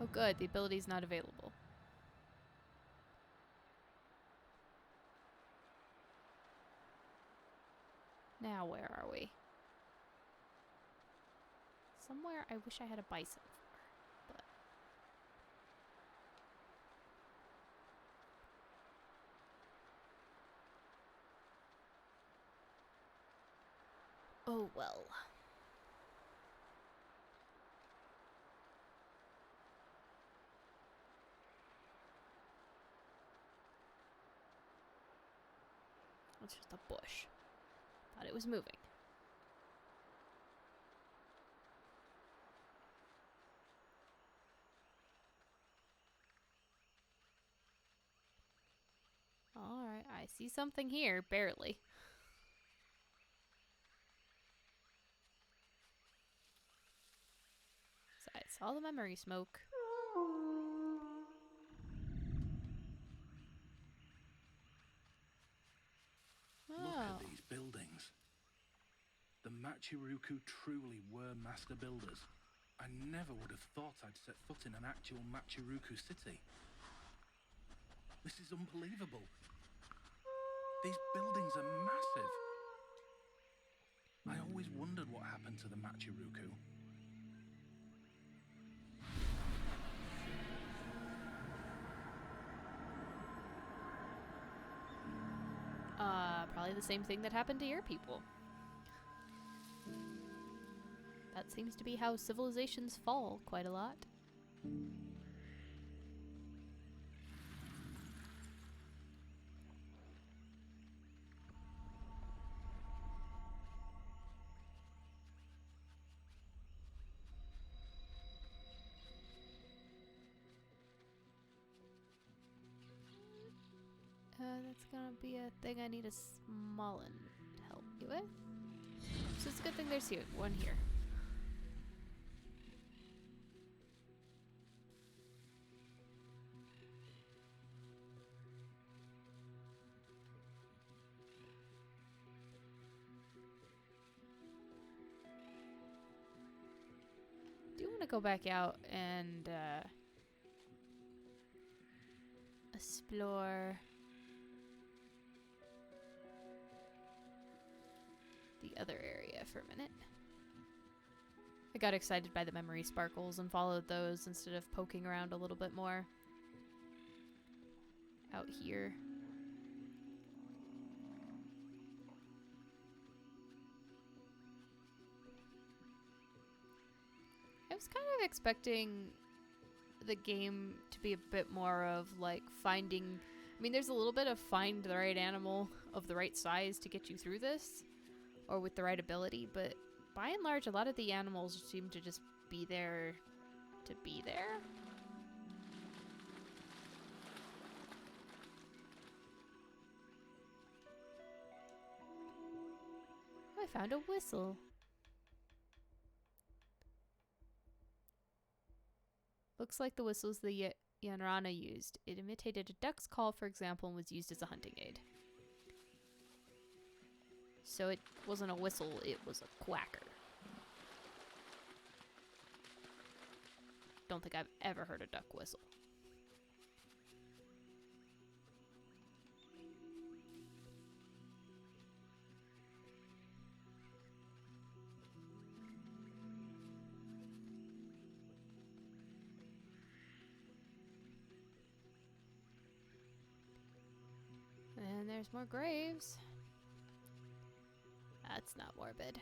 Oh good, the ability's not available. Now where are we? Somewhere I wish I had a bison for, but... Oh well. It's just a bush. Thought it was moving. Alright, I see something here, barely. So I saw the memory smoke. Look Oh. at these buildings. The Machiruku truly were master builders. I never would have thought I'd set foot in an actual Machiruku city. This is unbelievable. These buildings are massive. I always wondered what happened to the Machiruku. Probably the same thing that happened to your people. That seems to be how civilizations fall quite a lot. That's gonna be a thing I need a small one. You what? So it's a good thing there's one here. Do want to go back out and explore the other area for a minute. I got excited by the memory sparkles and followed those instead of poking around a little bit more out here. I was kind of expecting the game to be a bit more of like finding, I mean, there's a little bit of find the right animal of the right size to get you through this, or with the right ability, but by and large, a lot of the animals seem to just be there to be there. I found a whistle. Looks like the whistles the Yanrana used. It imitated a duck's call, for example, and was used as a hunting aid. So it wasn't a whistle, it was a quacker. Don't think I've ever heard a duck whistle. And there's more graves. That's not morbid.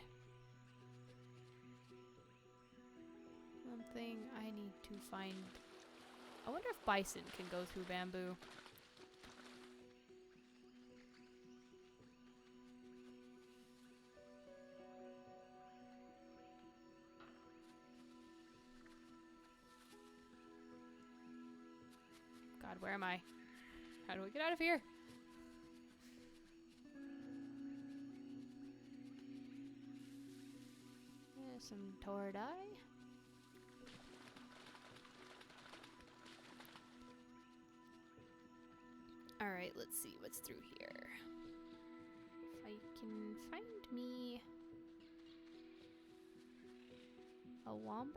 One thing I need to find. I wonder if bison can go through bamboo. God, where am I? How do we get out of here? There's some Tordai. Alright, let's see what's through here. If I can find me a wombat?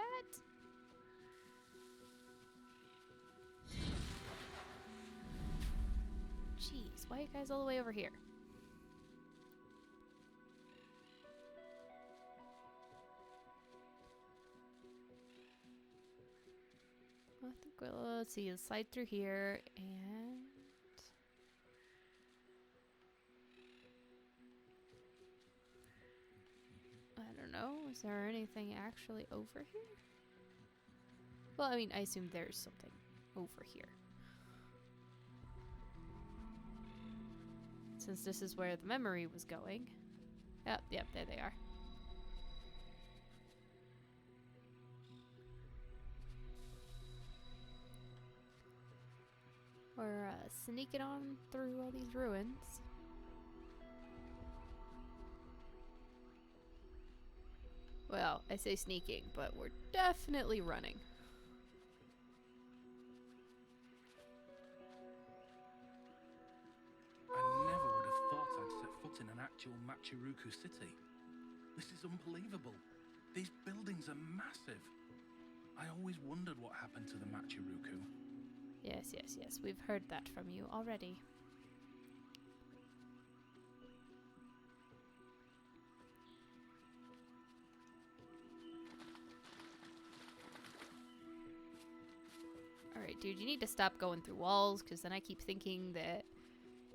Jeez, why are you guys all the way over here? I think let's see, let's slide through here and I don't know, is there anything actually over here? Well, I mean, I assume there's something over here. Since this is where the memory was going. Yep, there they are. We're sneaking on through all these ruins. Well, I say sneaking, but we're definitely running. I never would have thought I'd set foot in an actual Machiruku city. This is unbelievable. These buildings are massive. I always wondered what happened to the Machiruku. Yes. We've heard that from you already. Alright, dude, you need to stop going through walls, because then I keep thinking that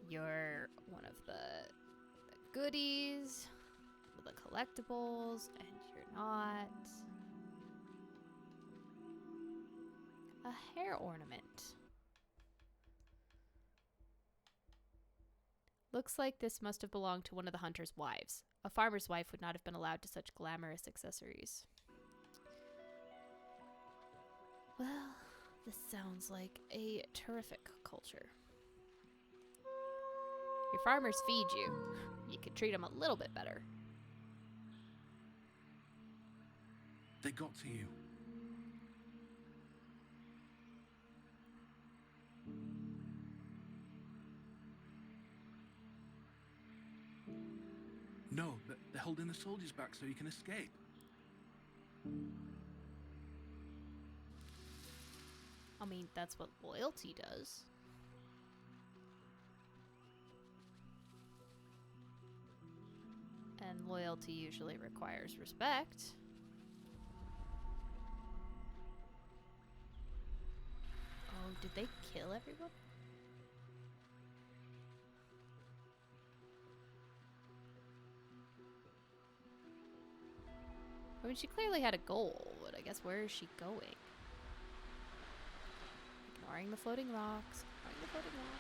you're one of the goodies, the collectibles, and you're not. A hair ornament. Looks like this must have belonged to one of the hunter's wives. A farmer's wife would not have been allowed to such glamorous accessories. Well, this sounds like a terrific culture. Your farmers feed you. You could treat them a little bit better. They got to you. No, they're holding the soldiers back so you can escape. I mean, that's what loyalty does. And loyalty usually requires respect. Oh, did they kill everyone? I mean, she clearly had a goal, but I guess where is she going? Ignoring the floating rocks. Ignoring the floating rocks.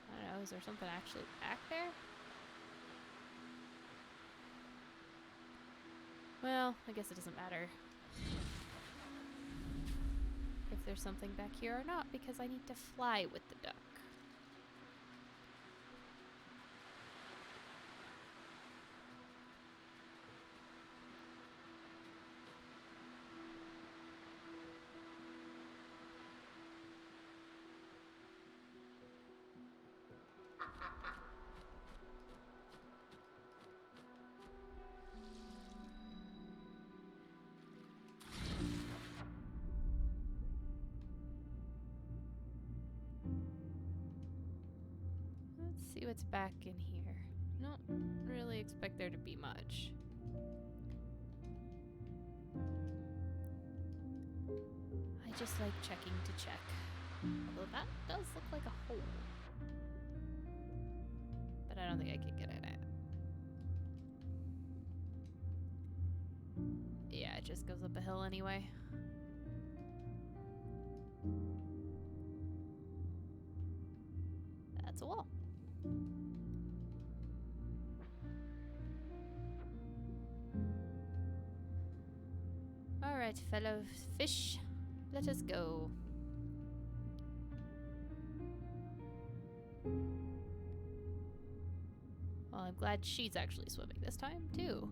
I don't know, is there something actually back there? Well, I guess it doesn't matter if there's something back here or not, because I need to fly with the duck. Let's see what's back in here. Don't really expect there to be much. I just like checking to check. Although that does look like a hole. But I don't think I can get in it. Yeah, it just goes up a hill anyway. That's a wall. Alright, fellow fish, let us go. Well, I'm glad she's actually swimming this time, too.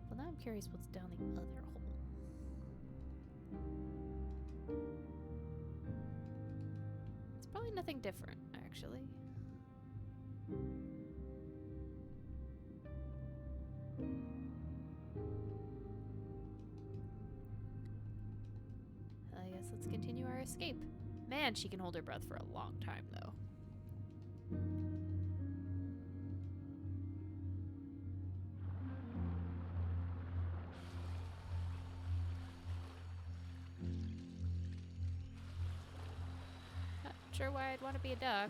Well, now I'm curious what's down the other hole. It's probably nothing different, actually. I guess let's continue our escape. Man, she can hold her breath for a long time, though. Not sure why I'd want to be a duck.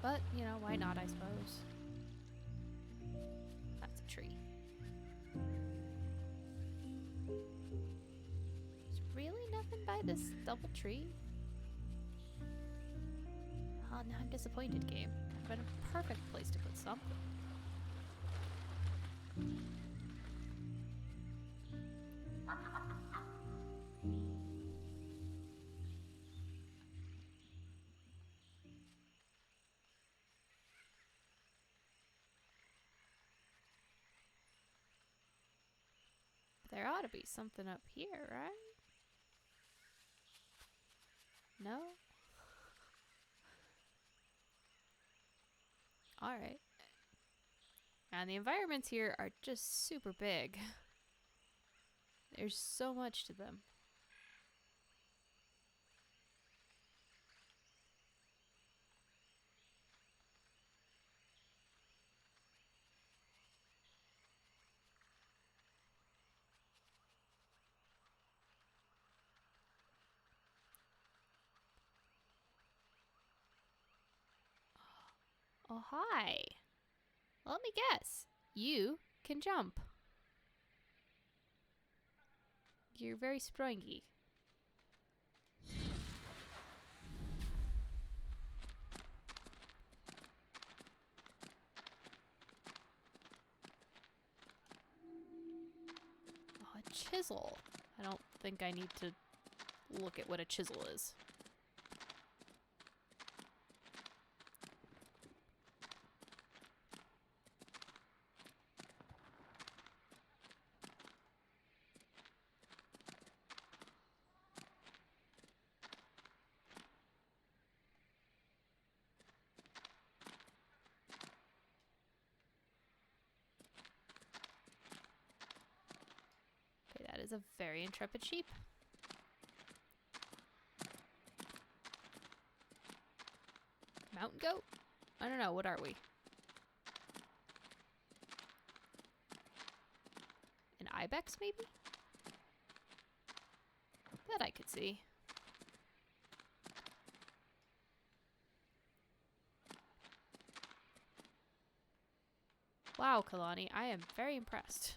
But, you know, why not, I suppose. That's a tree. There's really nothing by this double tree? Oh, now I'm disappointed, game. But a perfect place to put something. There ought to be something up here, right? No? Alright. And the environments here are just super big. There's so much to them. Oh, hi. Let me guess. You can jump. You're very springy. Oh, a chisel. I don't think I need to look at what a chisel is. Okay, that is a very intrepid sheep. Mountain goat? I don't know, what are we? An ibex, maybe? That I could see. Wow, Kalani, I am very impressed.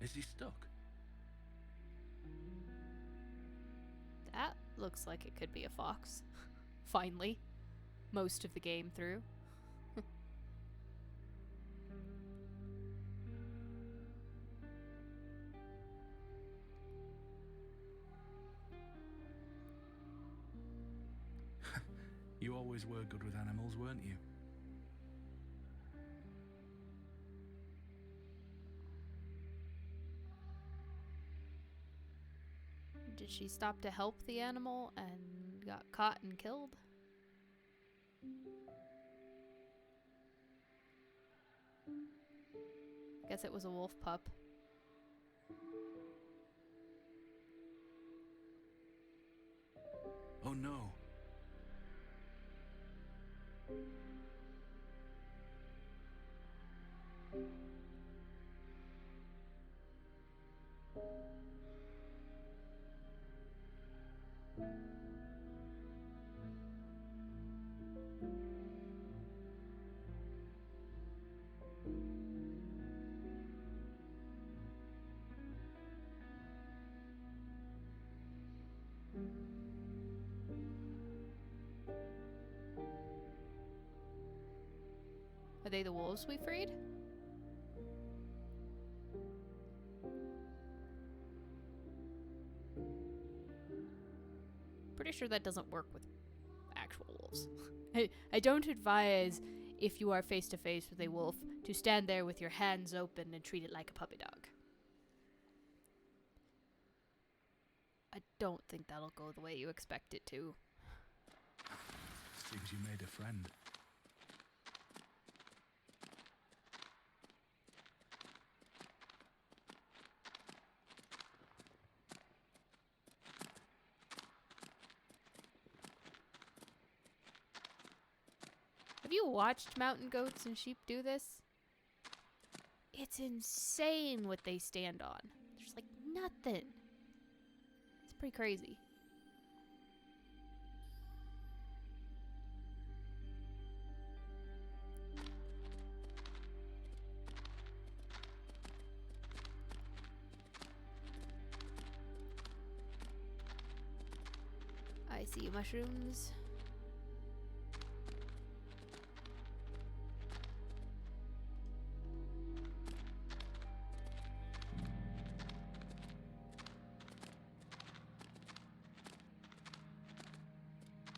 Is he stuck? That looks like it could be a fox. Finally. Most of the game through. You always were good with animals, weren't you? Did she stop to help the animal and got caught and killed? Guess it was a wolf pup. Oh no. Are they the wolves we freed? Pretty sure that doesn't work with actual wolves. I don't advise, if you are face to face with a wolf, to stand there with your hands open and treat it like a puppy dog. I don't think that'll go the way you expect it to. Seems you made a friend. Have you watched mountain goats and sheep do this? It's insane what they stand on. There's like nothing. It's pretty crazy. I see mushrooms.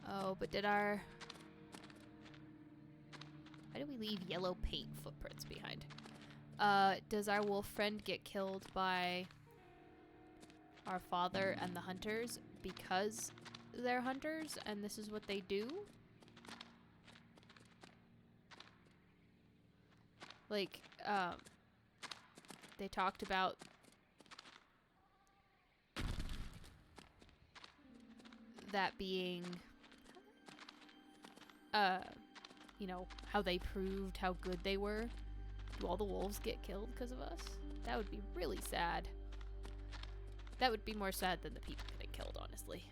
Oh, but did our... Why did we leave yellow paint footprints behind? Does our wolf friend get killed by our father and the hunters because they're hunters and this is what they do? Like, they talked about that being, you know, how they proved how good they were. Do all the wolves get killed because of us? That would be really sad. That would be more sad than the people getting killed, honestly.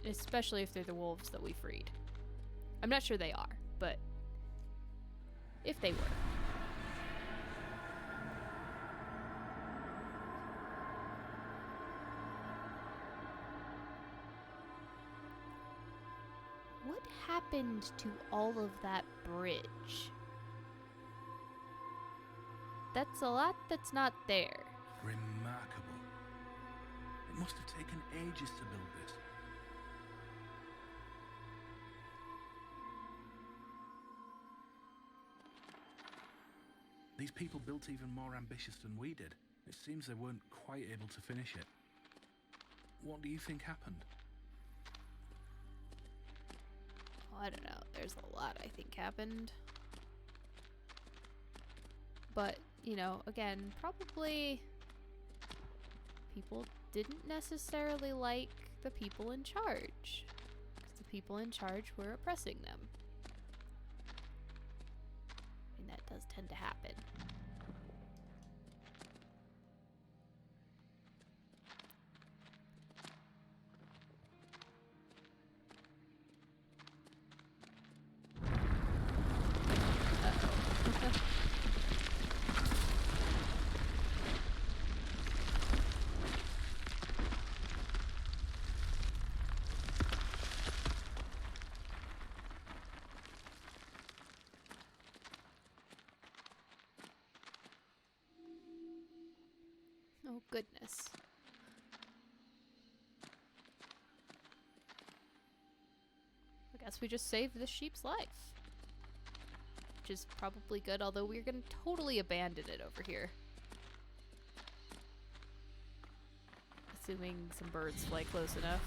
Especially if they're the wolves that we freed. I'm not sure they are, but if they were. What happened to all of that bridge? That's a lot that's not there. Remarkable. It must have taken ages to build this. These people built even more ambitious than we did. It seems they weren't quite able to finish it. What do you think happened? Oh, I don't know. There's a lot I think happened. But, you know, again, probably people didn't necessarily like the people in charge. 'Cause the people in charge were oppressing them. And that does tend to happen. Oh, goodness. I guess we just saved the sheep's life. Which is probably good, although we're gonna totally abandon it over here. Assuming some birds fly close enough.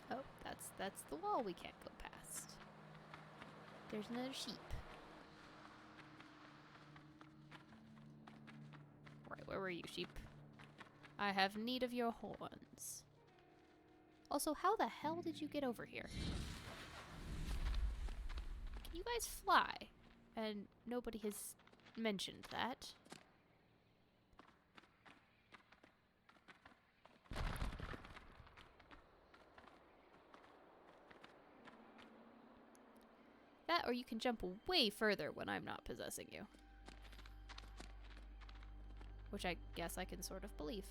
Oh, that's the wall we can't go past. There's another sheep. Right, where were you, sheep? I have need of your horns. Also, how the hell did you get over here? Can you guys fly? And nobody has mentioned that. That, or you can jump way further when I'm not possessing you. Which I guess I can sort of believe.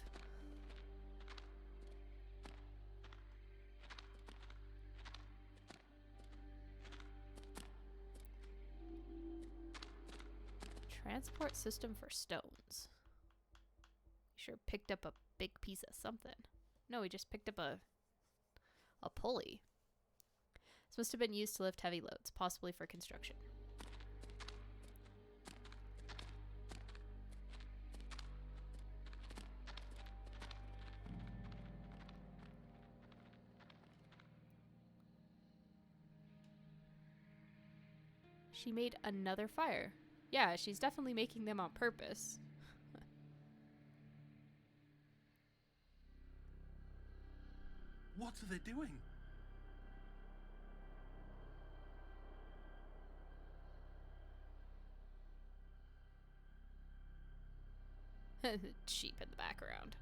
Transport system for stones. Sure picked up a big piece of something. No, we just picked up a pulley. This must have been used to lift heavy loads, possibly for construction. She made another fire. Yeah, she's definitely making them on purpose. What are they doing? Sheep in the background.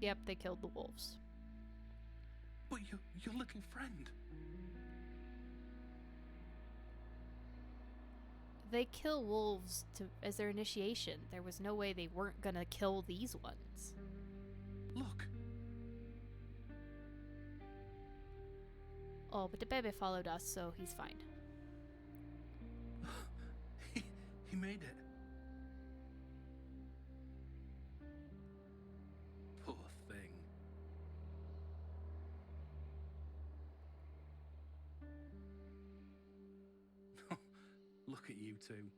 Yep, they killed the wolves. But your little friend. They kill wolves as their initiation. There was no way they weren't gonna kill these ones. Look. Oh, but the baby followed us, so he's fine. He made it. Poor thing. Look at you two.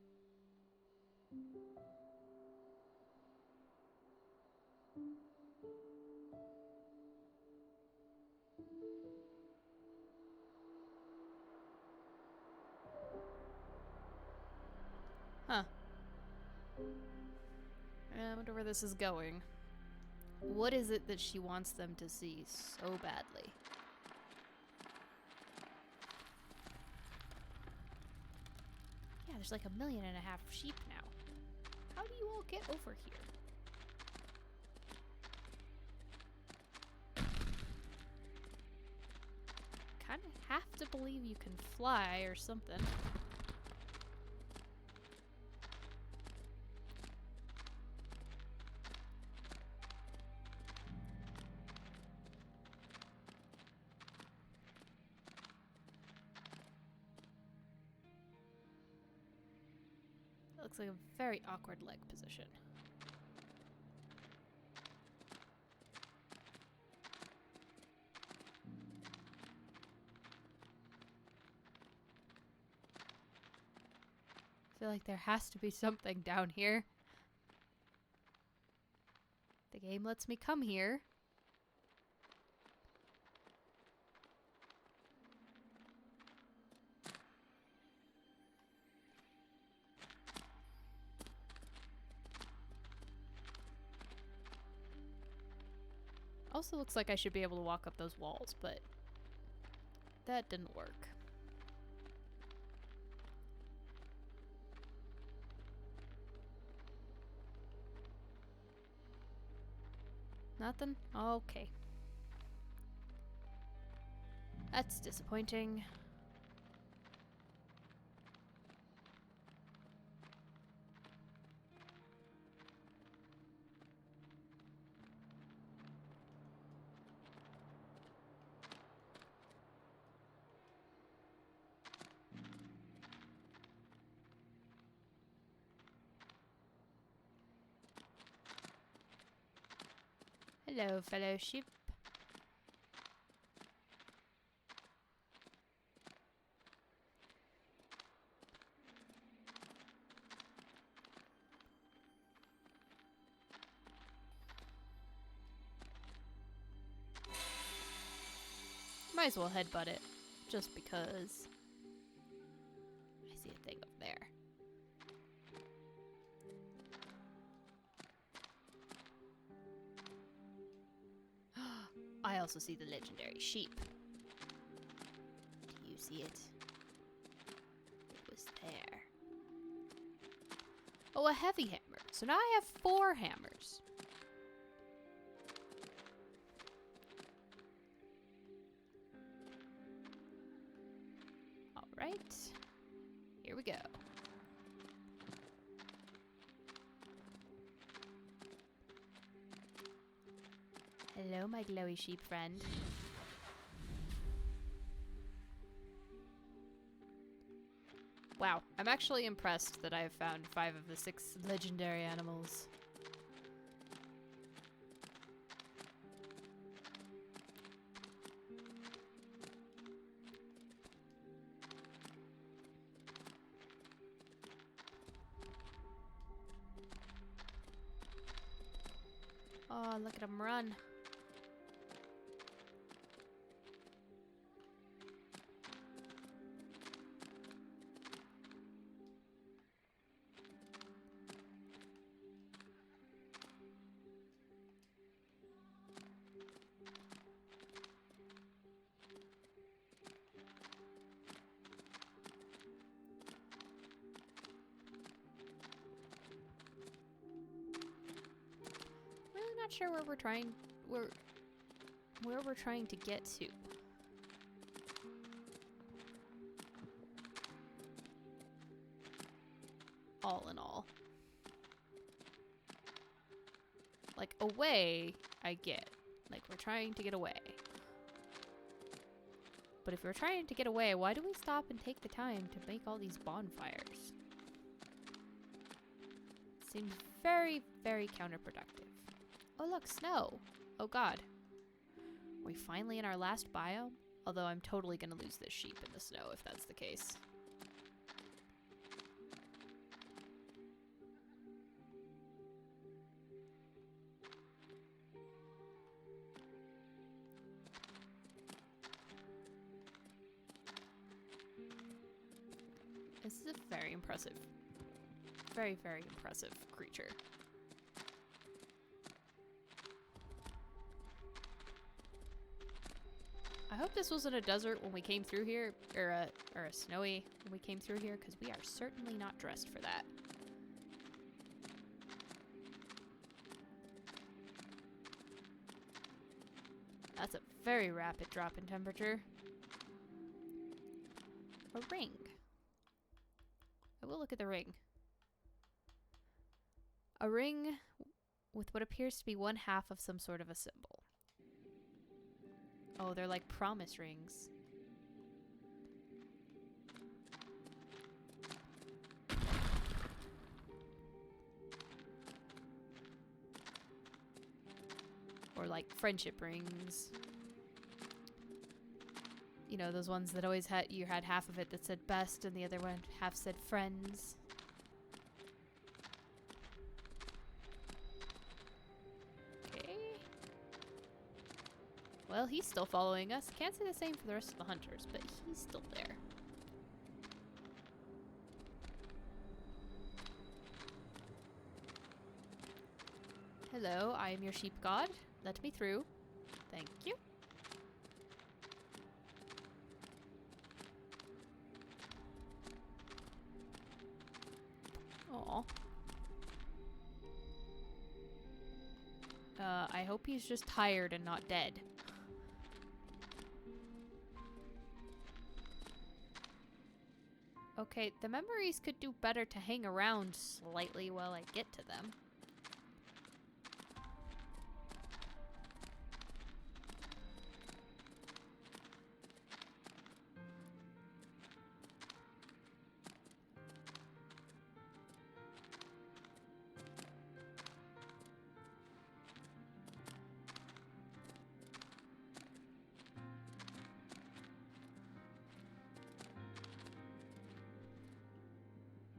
Huh. I wonder where this is going. What is it that she wants them to see so badly? Yeah, there's like 1.5 million sheep now. How do you all get over here? Kind of have to believe you can fly or something. That looks like a very awkward leg position. I feel like there has to be something down here. The game lets me come here. Also looks like I should be able to walk up those walls, but that didn't work. Nothing? Okay. That's disappointing. Hello, fellow sheep. Might as well headbutt it, just because. I see a thing up there. I also see the legendary sheep. Do you see it? It was there. Oh, a heavy hammer. So now I have 4 hammers. Alright. Here we go. Hello, my glowy sheep friend. Wow, I'm actually impressed that I have found 5 of the 6 legendary animals. Oh, look at him run. Not sure where we're trying to get to. All in all. Like, away, I get. Like, we're trying to get away. But if we're trying to get away, why do we stop and take the time to make all these bonfires? Seems very, very counterproductive. Oh look, snow! Oh god. Are we finally in our last biome? Although I'm totally gonna lose this sheep in the snow if that's the case. This is very impressive. Very, very impressive creature. I hope this wasn't a desert when we came through here, or a snowy when we came through here, because we are certainly not dressed for that. That's a very rapid drop in temperature. A ring. I will look at the ring. A ring with what appears to be one half of some sort of a symbol. Oh, they're like promise rings. Or like friendship rings. You know, those ones that always had, you had half of it that said best and the other one half said friends. Okay. Well, he's still following us. Can't say the same for the rest of the hunters, but he's still there. Hello, I am your sheep god. Let me through. Thank you. Aw. I hope he's just tired and not dead. Okay, the memories could do better to hang around slightly while I get to them.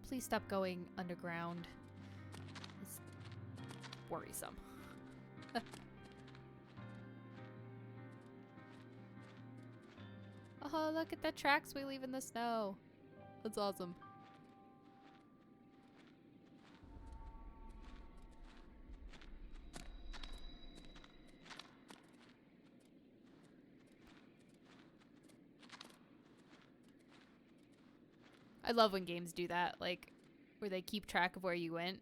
Please stop going underground. It's worrisome. Oh, look at the tracks we leave in the snow. That's awesome. I love when games do that, like, where they keep track of where you went.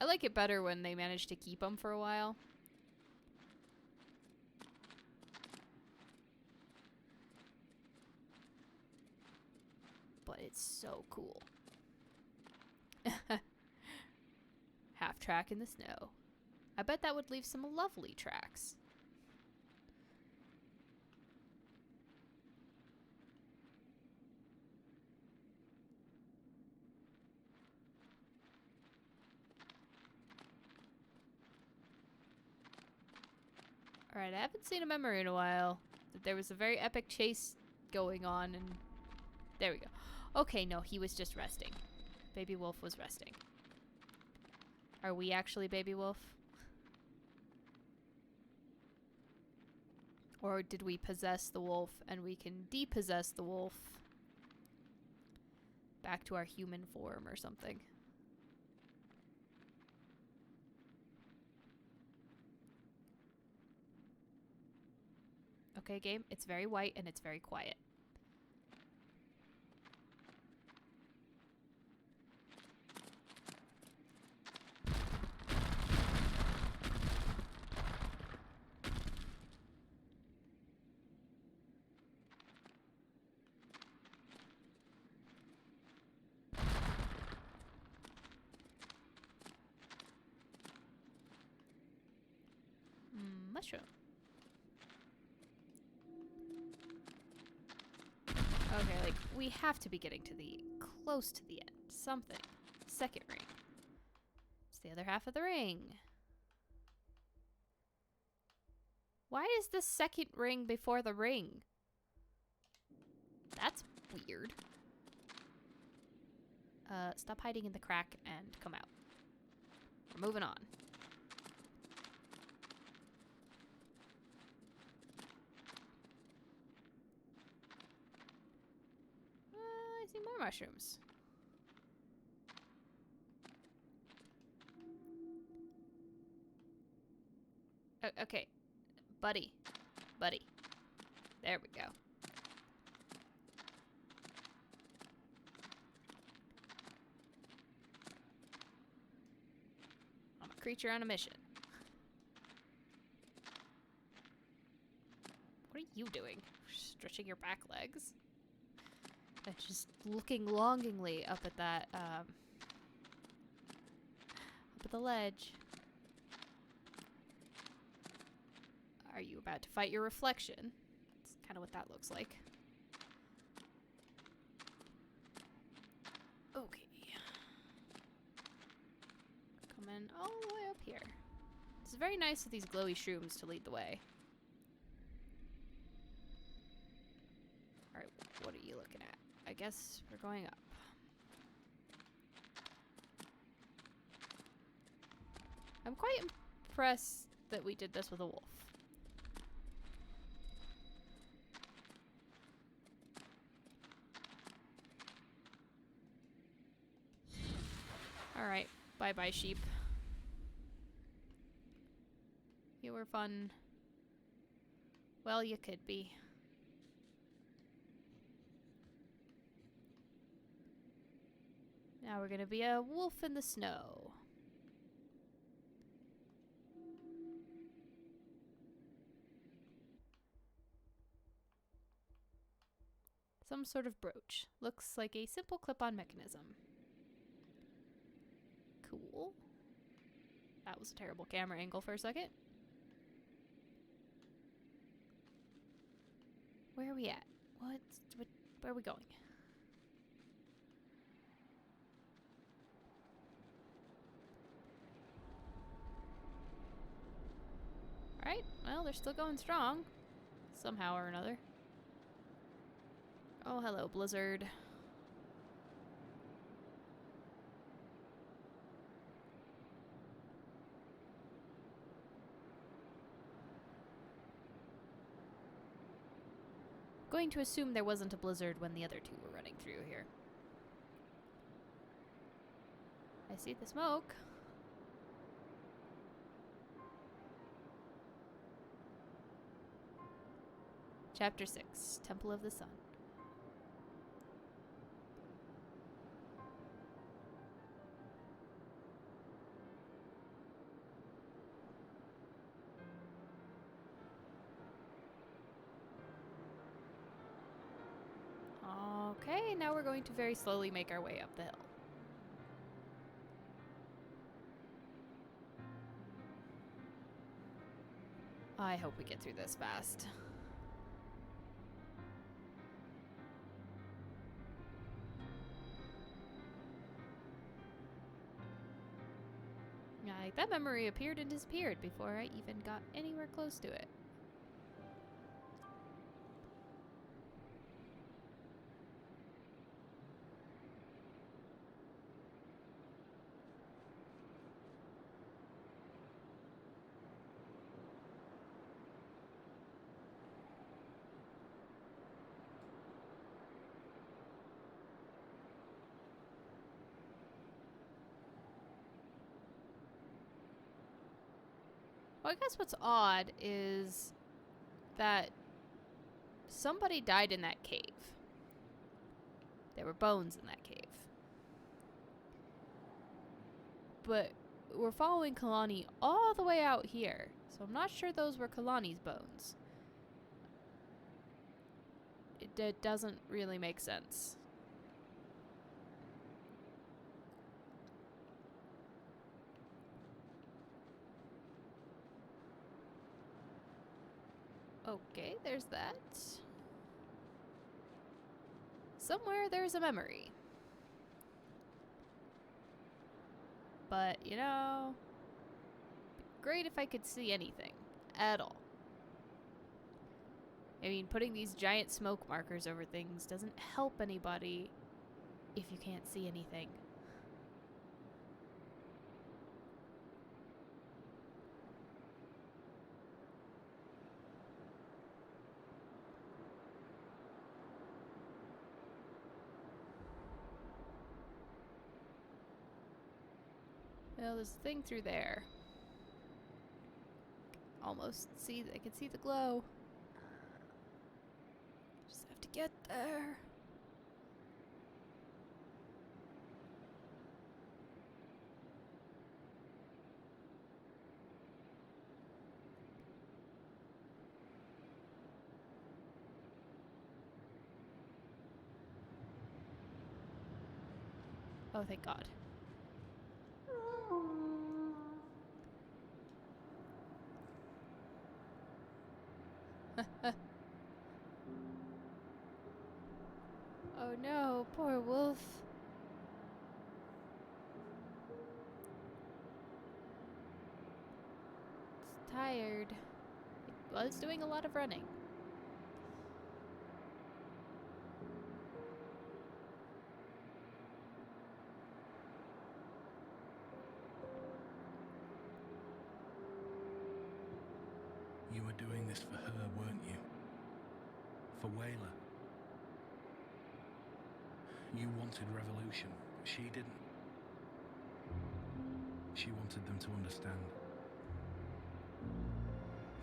I like it better when they manage to keep them for a while. But it's so cool. Half track in the snow. I bet that would leave some lovely tracks. Alright, I haven't seen a memory in a while. There was a very epic chase going on, and there we go. Okay, no, he was just resting. Baby Wolf was resting. Are we actually Baby Wolf? Or did we possess the wolf and we can depossess the wolf back to our human form or something? Okay, game, it's very white and it's very quiet. Mushroom. Okay, like, we have to be getting to the close to the end. Something. Second ring. It's the other half of the ring. Why is the second ring before the ring? That's weird. Stop hiding in the crack and come out. We're moving on. I see more mushrooms. Buddy. Buddy. There we go. I'm a creature on a mission. What are you doing? Stretching your back legs? And just looking longingly up at that, up at the ledge. Are you about to fight your reflection? That's kind of what that looks like. Okay. Coming all the way up here. It's very nice of these glowy shrooms to lead the way. Alright, what are you looking at? I guess we're going up. I'm quite impressed that we did this with a wolf. Alright, bye-bye sheep. You were fun. Well, you could be. Now we're gonna be a wolf in the snow. Some sort of brooch. Looks like a simple clip-on mechanism. Cool. That was a terrible camera angle for a second. Where are we at? Where are we going? Alright, well, they're still going strong. Somehow or another. Oh, hello, Blizzard. Going to assume there wasn't a blizzard when the other two were running through here. I see the smoke. Chapter 6, Temple of the Sun. Okay, now we're going to very slowly make our way up the hill. I hope we get through this fast. Like, that memory appeared and disappeared before I even got anywhere close to it. Well, I guess what's odd is that somebody died in that cave. There were bones in that cave. But we're following Kalani all the way out here, so I'm not sure those were Kalani's bones. It doesn't really make sense. Okay, there's that. Somewhere there's a memory. But, you know, great if I could see anything at all. I mean, putting these giant smoke markers over things doesn't help anybody if you can't see anything. Well, there's a thing through there. almost see, I can see the glow. Just have to get there. Oh, thank God. Oh no, poor wolf. It's tired. It was doing a lot of running. You were doing this for her, weren't you? For Wayla. You wanted revolution, but she didn't. She wanted them to understand.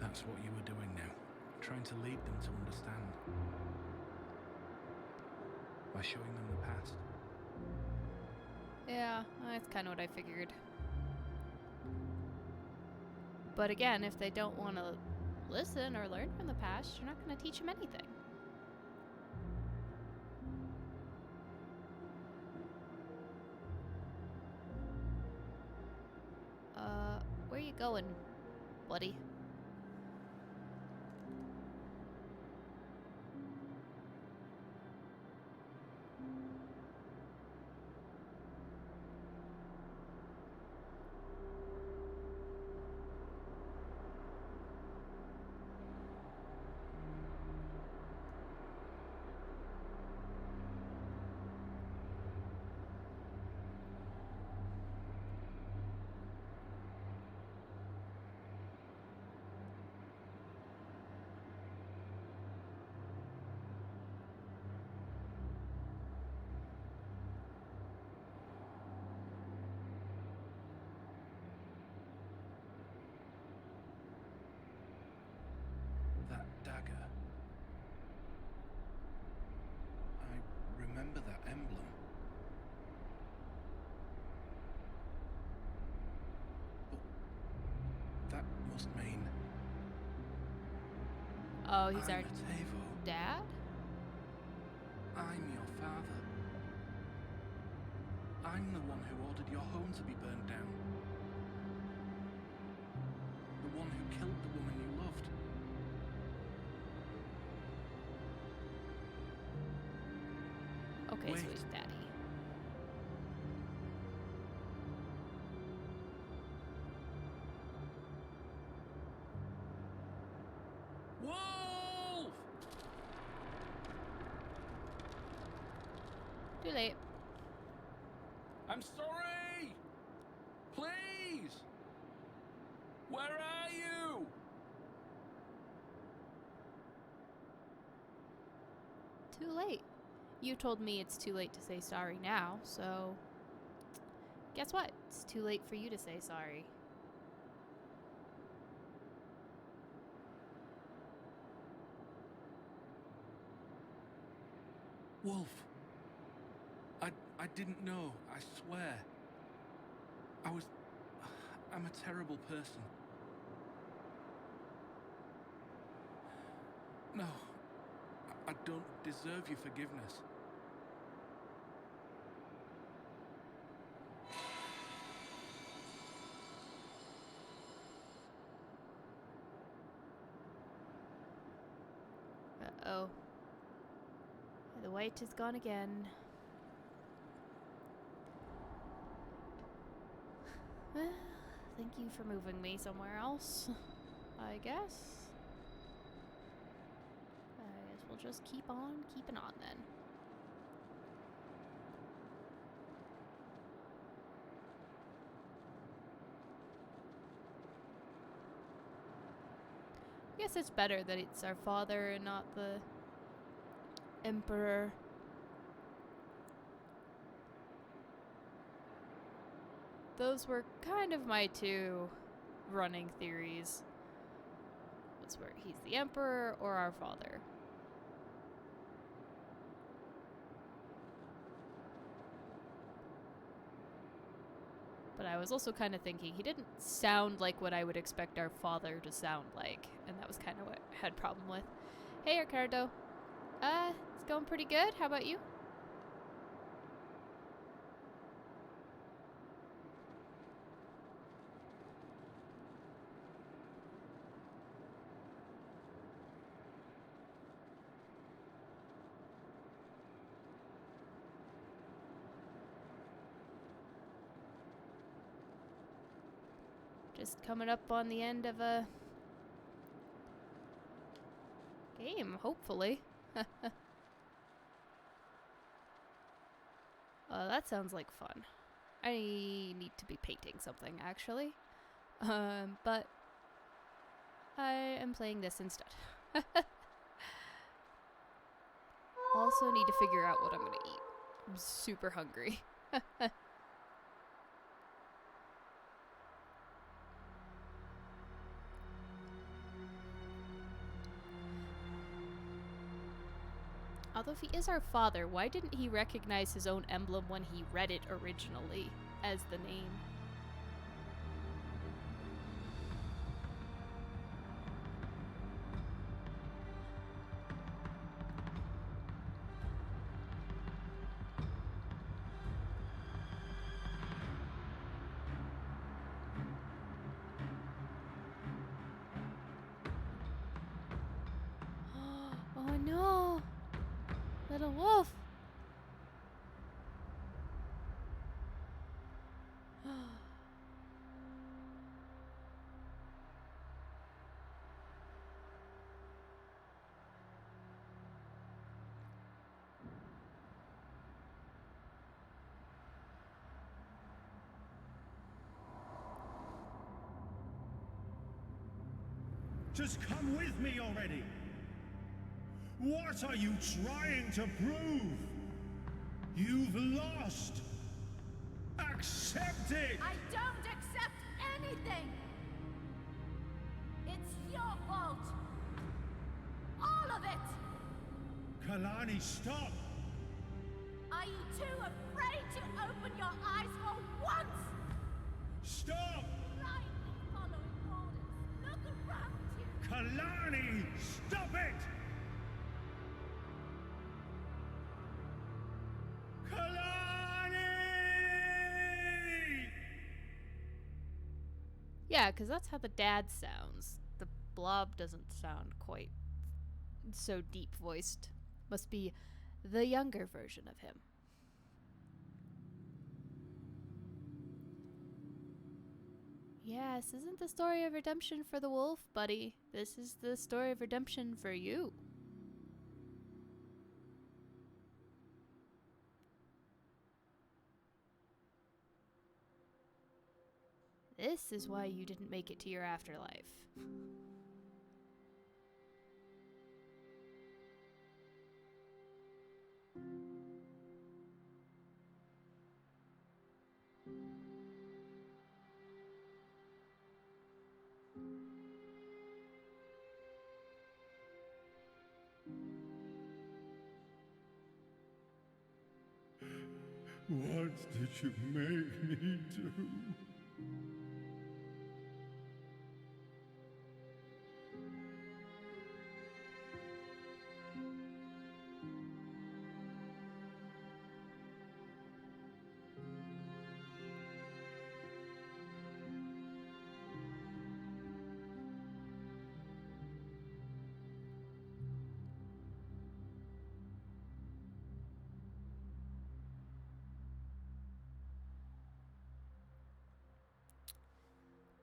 That's what you were doing now. Trying to lead them to understand. By showing them the past. Yeah, that's kind of what I figured. But again, if they don't want to listen or learn from the past, you're not going to teach them anything. Where you going, buddy? That dagger. I remember that emblem. But that must mean Oh, he's I'm our Matevo. dad? I'm your father. I'm the one who ordered your home to be burned down. The one who killed the woman you loved. Okay, Wait. so he's daddy. Wolf! Too late. I'm sorry! Please! Where are you? Too late. You told me it's too late to say sorry now, so guess what? It's too late for you to say sorry. Wolf. I didn't know, I swear. I'm a terrible person. No, I don't deserve your forgiveness. Uh-oh. The white is gone again. Thank you for moving me somewhere else, I guess. I guess we'll just keep on keeping on then. I guess it's better that it's our father and not the Emperor. Those were kind of my two running theories. options where he's the Emperor or our father. But I was also kind of thinking he didn't sound like what I would expect our father to sound like, and that was kind of what I had a problem with. Hey, Ricardo. It's going pretty good. How about you? Just coming up on the end of a game, hopefully. That sounds like fun. I need to be painting something, actually. But I am playing this instead. Also need to figure out what I'm gonna eat. I'm super hungry. Although if he is our father, why didn't he recognize his own emblem when he read it originally as the name? Oh no! Little wolf! Just come with me already! What are you trying to prove? You've lost! Accept it! I don't accept anything! It's your fault! All of it! Kalani, stop! Are you too afraid to open your eyes for once? Stop! Blindly following orders. Look around you! Kalani, stop it! Kalani! Yeah, because that's how the dad sounds. The blob doesn't sound quite so deep voiced. Must be the younger version of him. Yes, isn't the story of redemption for the wolf, buddy? This is the story of redemption for you. This is why you didn't make it to your afterlife. What did you make me do?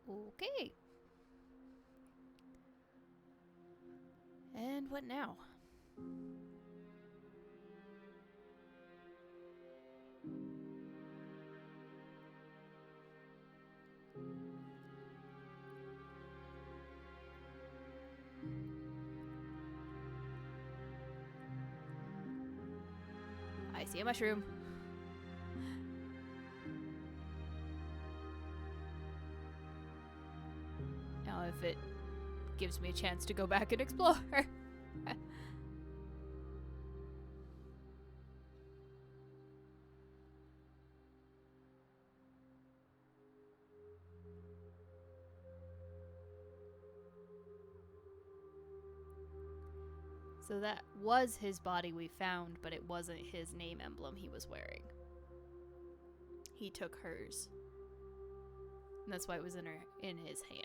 Okay. And what now? I see a mushroom. Now if it gives me a chance to go back and explore. So that was his body we found, but it wasn't his name emblem he was wearing. He took hers. And that's why it was in his hand.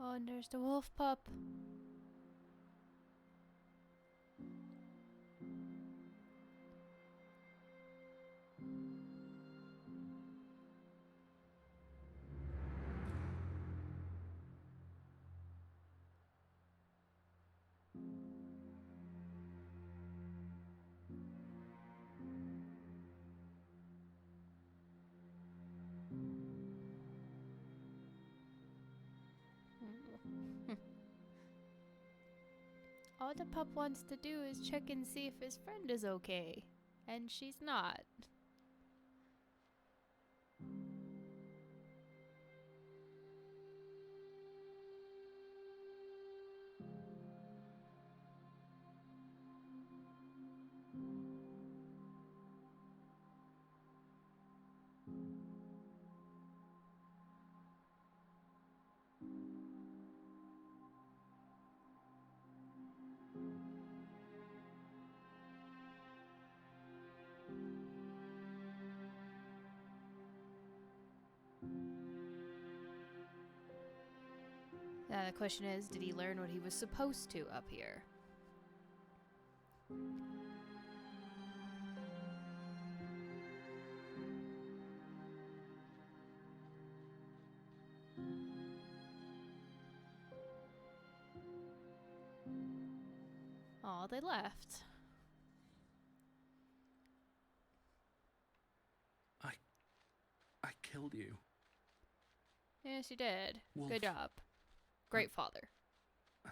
Oh, and there's the wolf pup. All the pup wants to do is check and see if his friend is okay. And she's not. Now the question is, did he learn what he was supposed to up here? Oh, they left. I killed you. Yes, you did. Wolf. Good job. Great father. I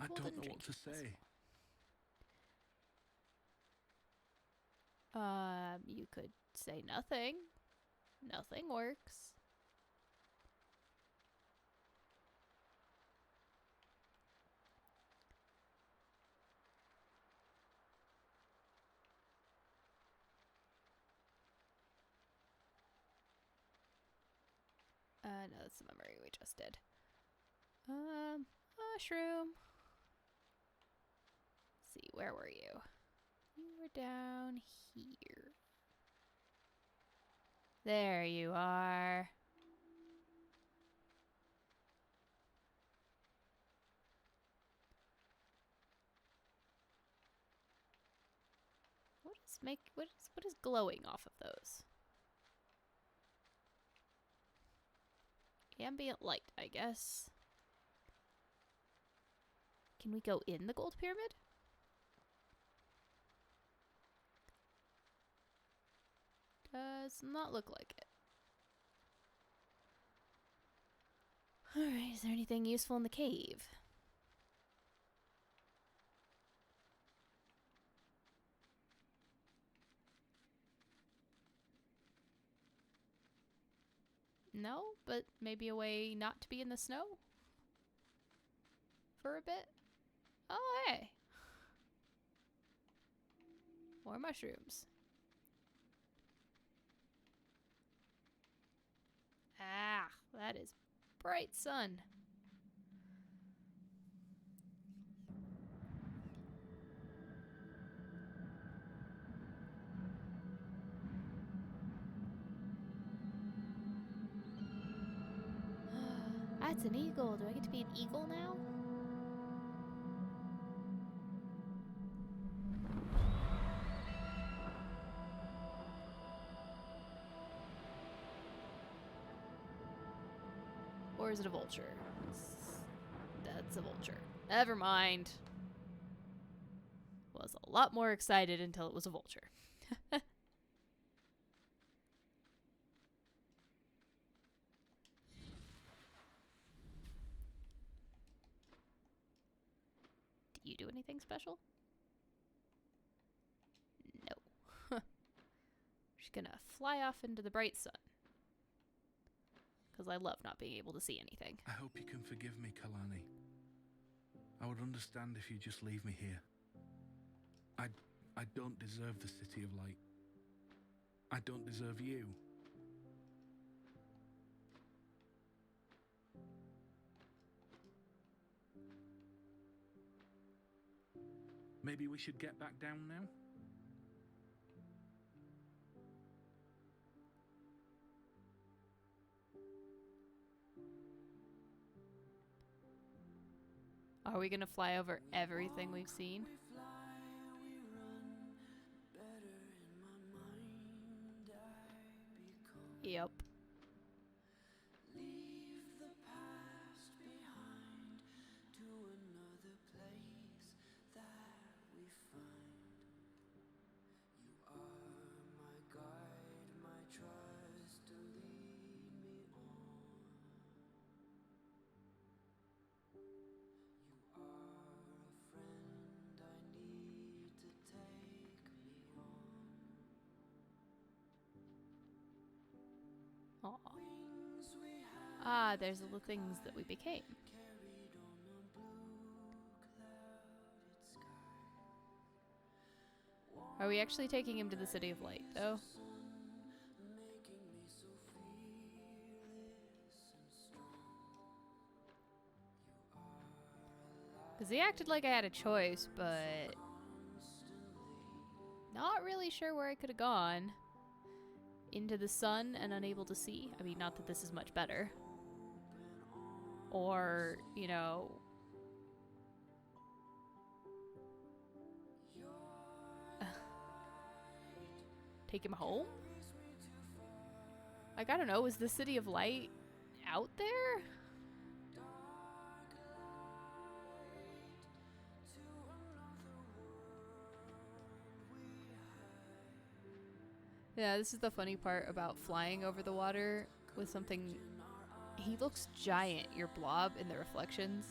Well, don't then know drink what to it, that's say. You could say nothing. Nothing works. No, that's the memory we just did. Mushroom. Let's see, where were you? You were down here. There you are. What is glowing off of those? Ambient light, I guess. Can we go in the gold pyramid? Does not look like it. Alright, is there anything useful in the cave? No, but maybe a way not to be in the snow? For a bit? Oh, hey. More mushrooms. Ah, that is bright sun. Ah, it's an eagle. Do I get to be an eagle now? Or is it a vulture? That's a vulture. Never mind. Was a lot more excited until it was a vulture. Do you do anything special? No. Just gonna fly off into the bright sun. Because I love not being able to see anything. I hope you can forgive me, Kalani. I would understand if you just leave me here. I don't deserve the City of Light. I don't deserve you. Maybe we should get back down now? Are we gonna fly over everything we've seen? Yep. Aw. Ah, there's all the things that we became. Are we actually taking him to the City of Light, though? Because he acted like I had a choice, but not really sure where I could have gone. Into the sun and unable to see? I mean, not that this is much better. Or, you know... take him home? Like, I don't know, is the City of Light out there? Yeah, this is the funny part about flying over the water with something... He looks giant, your blob, in the reflections.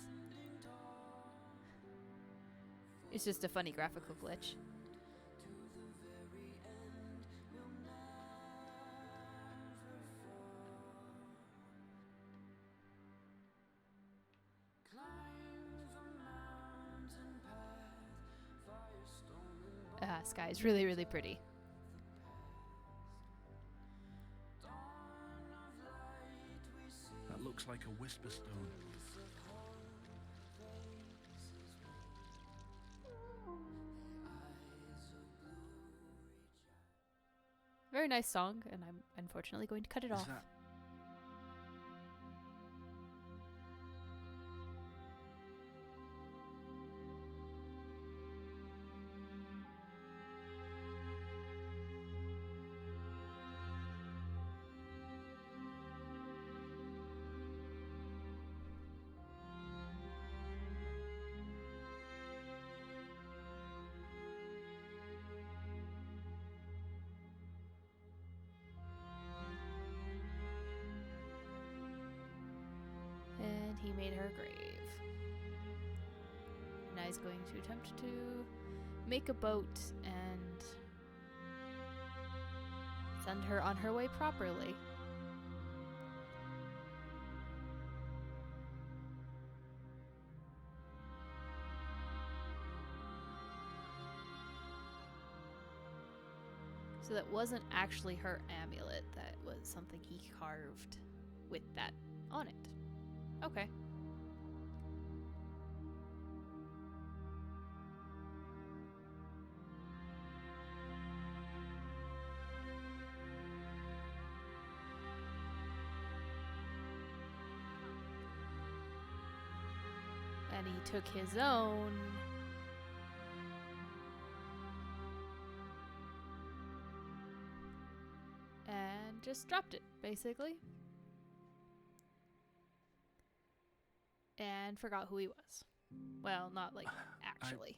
It's just a funny graphical glitch. Sky is really, really pretty. That looks like a whisper stone. Very nice song, and I'm unfortunately going to cut it off. That... And he made her grave. Now he's going to attempt to make a boat and send her on her way properly. So that wasn't actually her amulet, that was something he carved with that on it. Okay. And he took his own. And just dropped it, basically. And forgot who he was. Well, not like actually.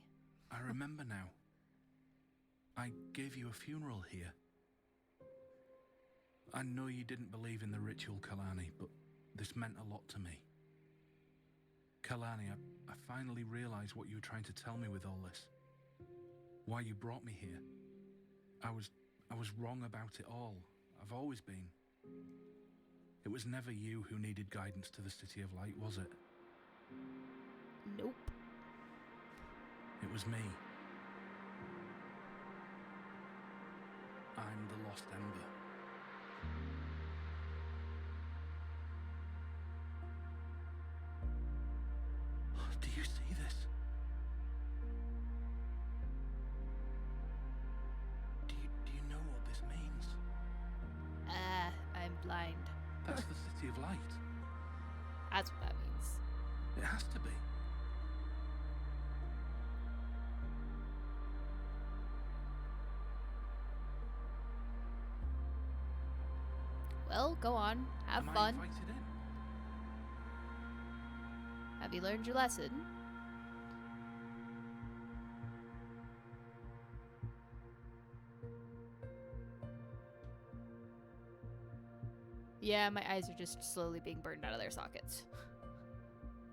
I remember now. I gave you a funeral here. I know you didn't believe in the ritual, Kalani, but this meant a lot to me. Kalani, I finally realized what you were trying to tell me with all this. Why you brought me here. I was wrong about it all. I've always been. It was never you who needed guidance to the City of Light, was it? Nope. It was me. I'm the Lost Ember. Do you see this? Do you know what this means? I'm blind. That's the City of Light. That's what that means. It has to be. Well, go on. Have Am I fun. invited in? Have you learned your lesson? Yeah, my eyes are just slowly being burned out of their sockets.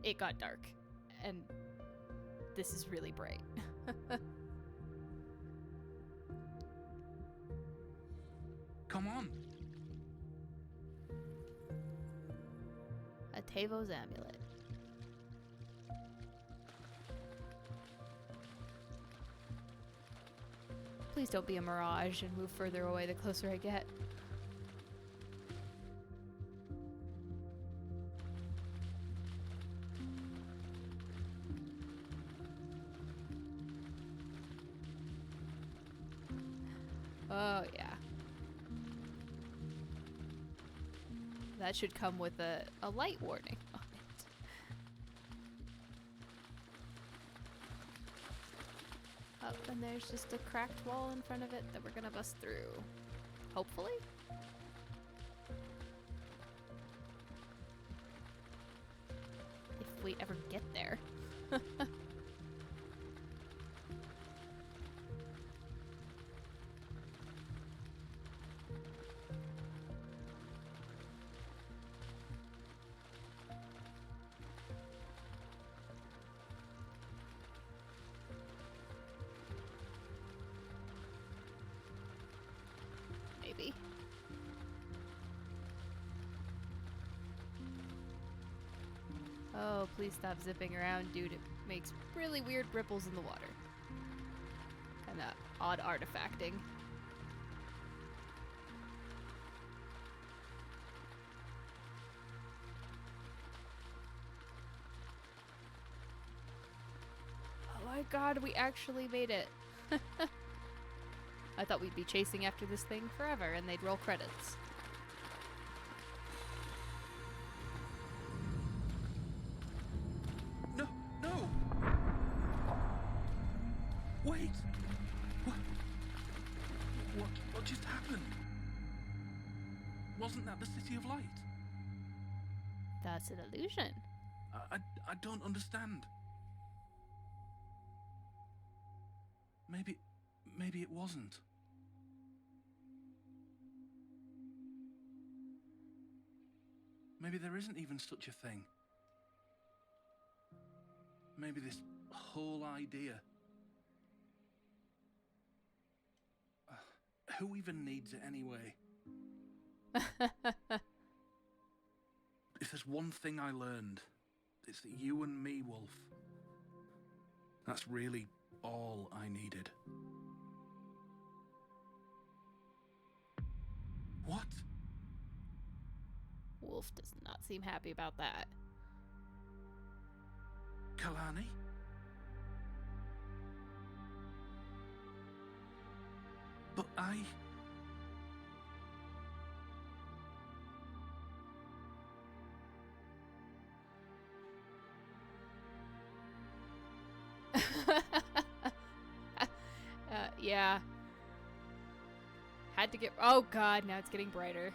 It got dark, and this is really bright. Come on. A Tavo's amulet. Please don't be a mirage and move further away the closer I get. Oh, yeah. That should come with a light warning on it. Oh, and there's just a cracked wall in front of it that we're gonna bust through. Hopefully? If we ever get there. Maybe. Oh, please stop zipping around, dude. It makes really weird ripples in the water. Kinda odd artifacting. Oh my god, we actually made it. I thought we'd be chasing after this thing forever and they'd roll credits. No, no! Wait! What just happened? Wasn't that the City of Light? That's an illusion. I don't understand. Maybe it wasn't. Maybe there isn't even such a thing. Maybe this whole idea. Who even needs it anyway? If there's one thing I learned, it's that you and me, Wolf. That's really all I needed. What? Wolf does not seem happy about that. Kalani? But Had to get... Oh, God, now it's getting brighter.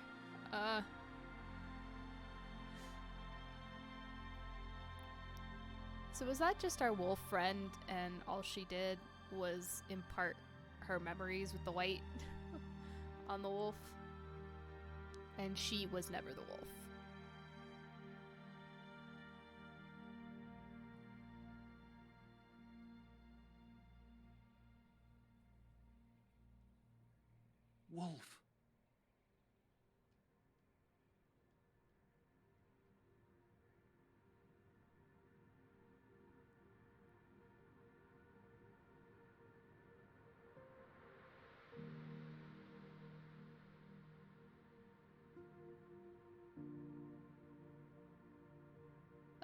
So was that just our wolf friend, and all she did was impart her memories with the white on the wolf? And she was never the wolf. Wolf.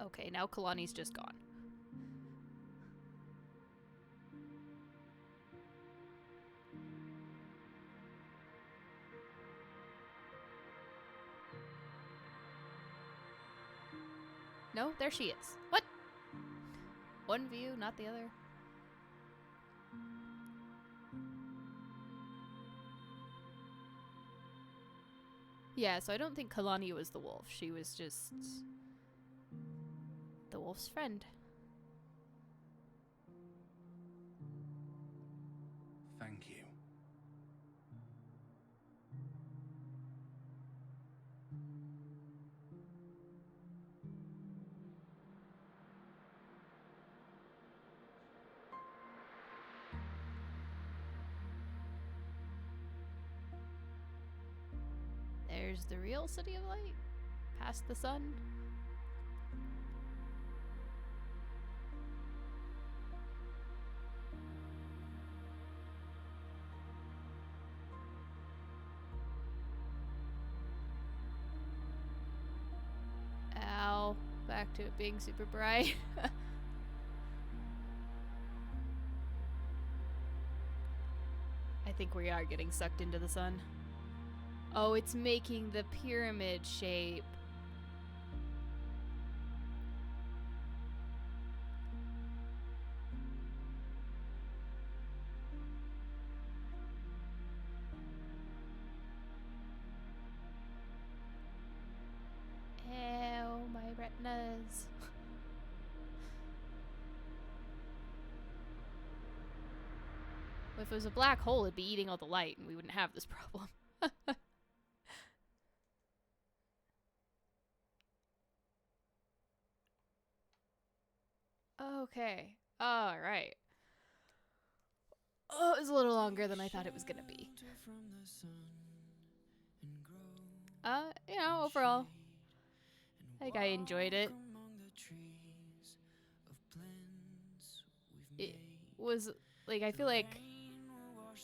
Okay, now Kalani's just gone. No, there she is. What? One view, not the other. Yeah, so I don't think Kalani was the wolf. She was just the wolf's friend. Thank you. There's the real City of Light, past the sun. Ow, back to it being super bright. I think we are getting sucked into the sun. Oh, it's making the pyramid shape. Ew, my retinas. If it was a black hole, it'd be eating all the light and we wouldn't have this problem. Okay. Alright. Oh, it was a little longer than I thought it was gonna be. Overall, I think I enjoyed it. It was, like, I feel like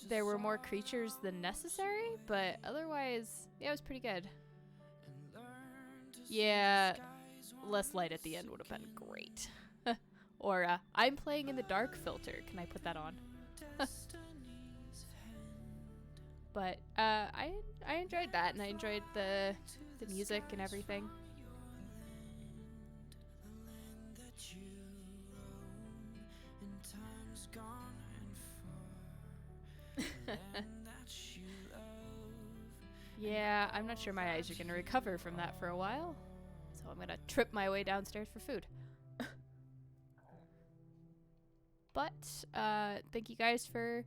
there were more creatures than necessary, but otherwise, yeah, it was pretty good. Yeah, less light at the end would have been great. Or, I'm playing in the dark filter. Can I put that on? But, I enjoyed that, and I enjoyed the music and everything. Yeah, I'm not sure my eyes are gonna recover from that for a while. So I'm gonna trip my way downstairs for food. But, thank you guys for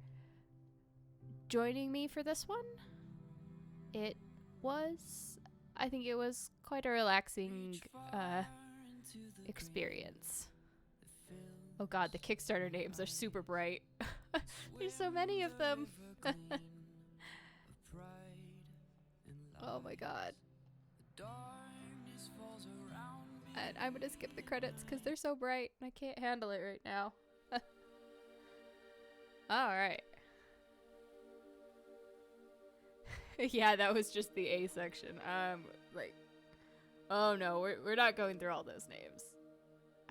joining me for this one. I think it was quite a relaxing, experience. Oh god, the Kickstarter names are super bright. There's so many of them. Oh my god. And I'm gonna skip the credits because they're so bright and I can't handle it right now. Alright. Yeah, that was just the A section. Like, oh no, we're not going through all those names.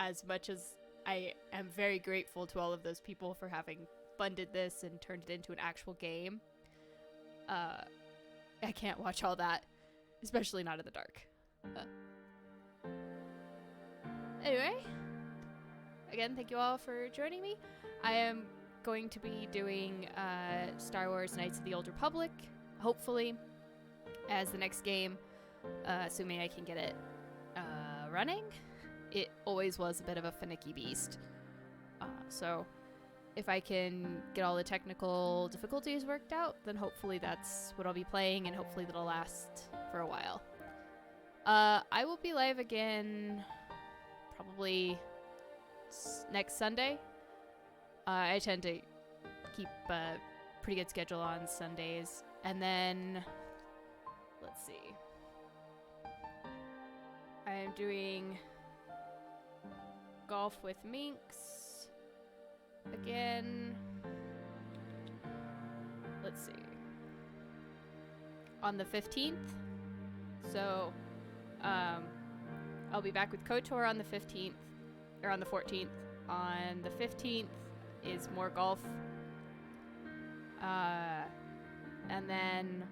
As much as I am very grateful to all of those people for having funded this and turned it into an actual game, I can't watch all that, especially not in the dark. Anyway, again, thank you all for joining me. I am going to be doing Star Wars Knights of the Old Republic hopefully, as the next game, assuming I can get it running. It always was a bit of a finicky beast. So if I can get all the technical difficulties worked out, then hopefully that's what I'll be playing, and hopefully that'll last for a while. I will be live again probably next Sunday. I tend to keep a pretty good schedule on Sundays. And then, let's see. I'm doing golf with Minx again. Let's see. On the 15th. So, I'll be back with KOTOR on the 15th, or on the 14th. On the 15th is more golf. And then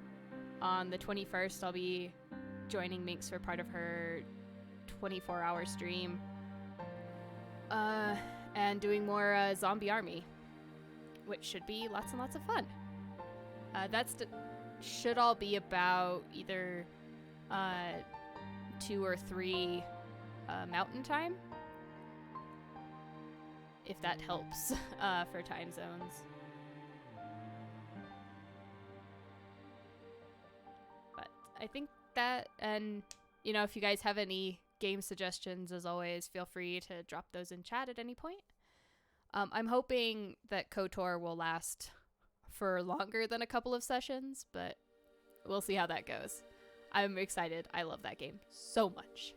on the 21st, I'll be joining Minx for part of her 24-hour stream. And doing more Zombie Army, which should be lots and lots of fun. Should all be about either 2 or 3 mountain time, if that helps for time zones. But I think that, and you know, if you guys have any game suggestions, as always, feel free to drop those in chat at any point. I'm hoping that KOTOR will last for longer than a couple of sessions, but we'll see how that goes. I'm excited. I love that game so much.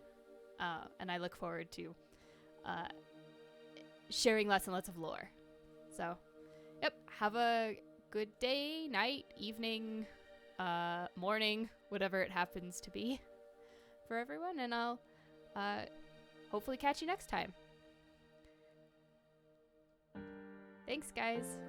And I look forward to sharing lots and lots of lore. So, yep, have a good day, night, evening, morning, whatever it happens to be for everyone, and I'll hopefully catch you next time. Thanks, guys.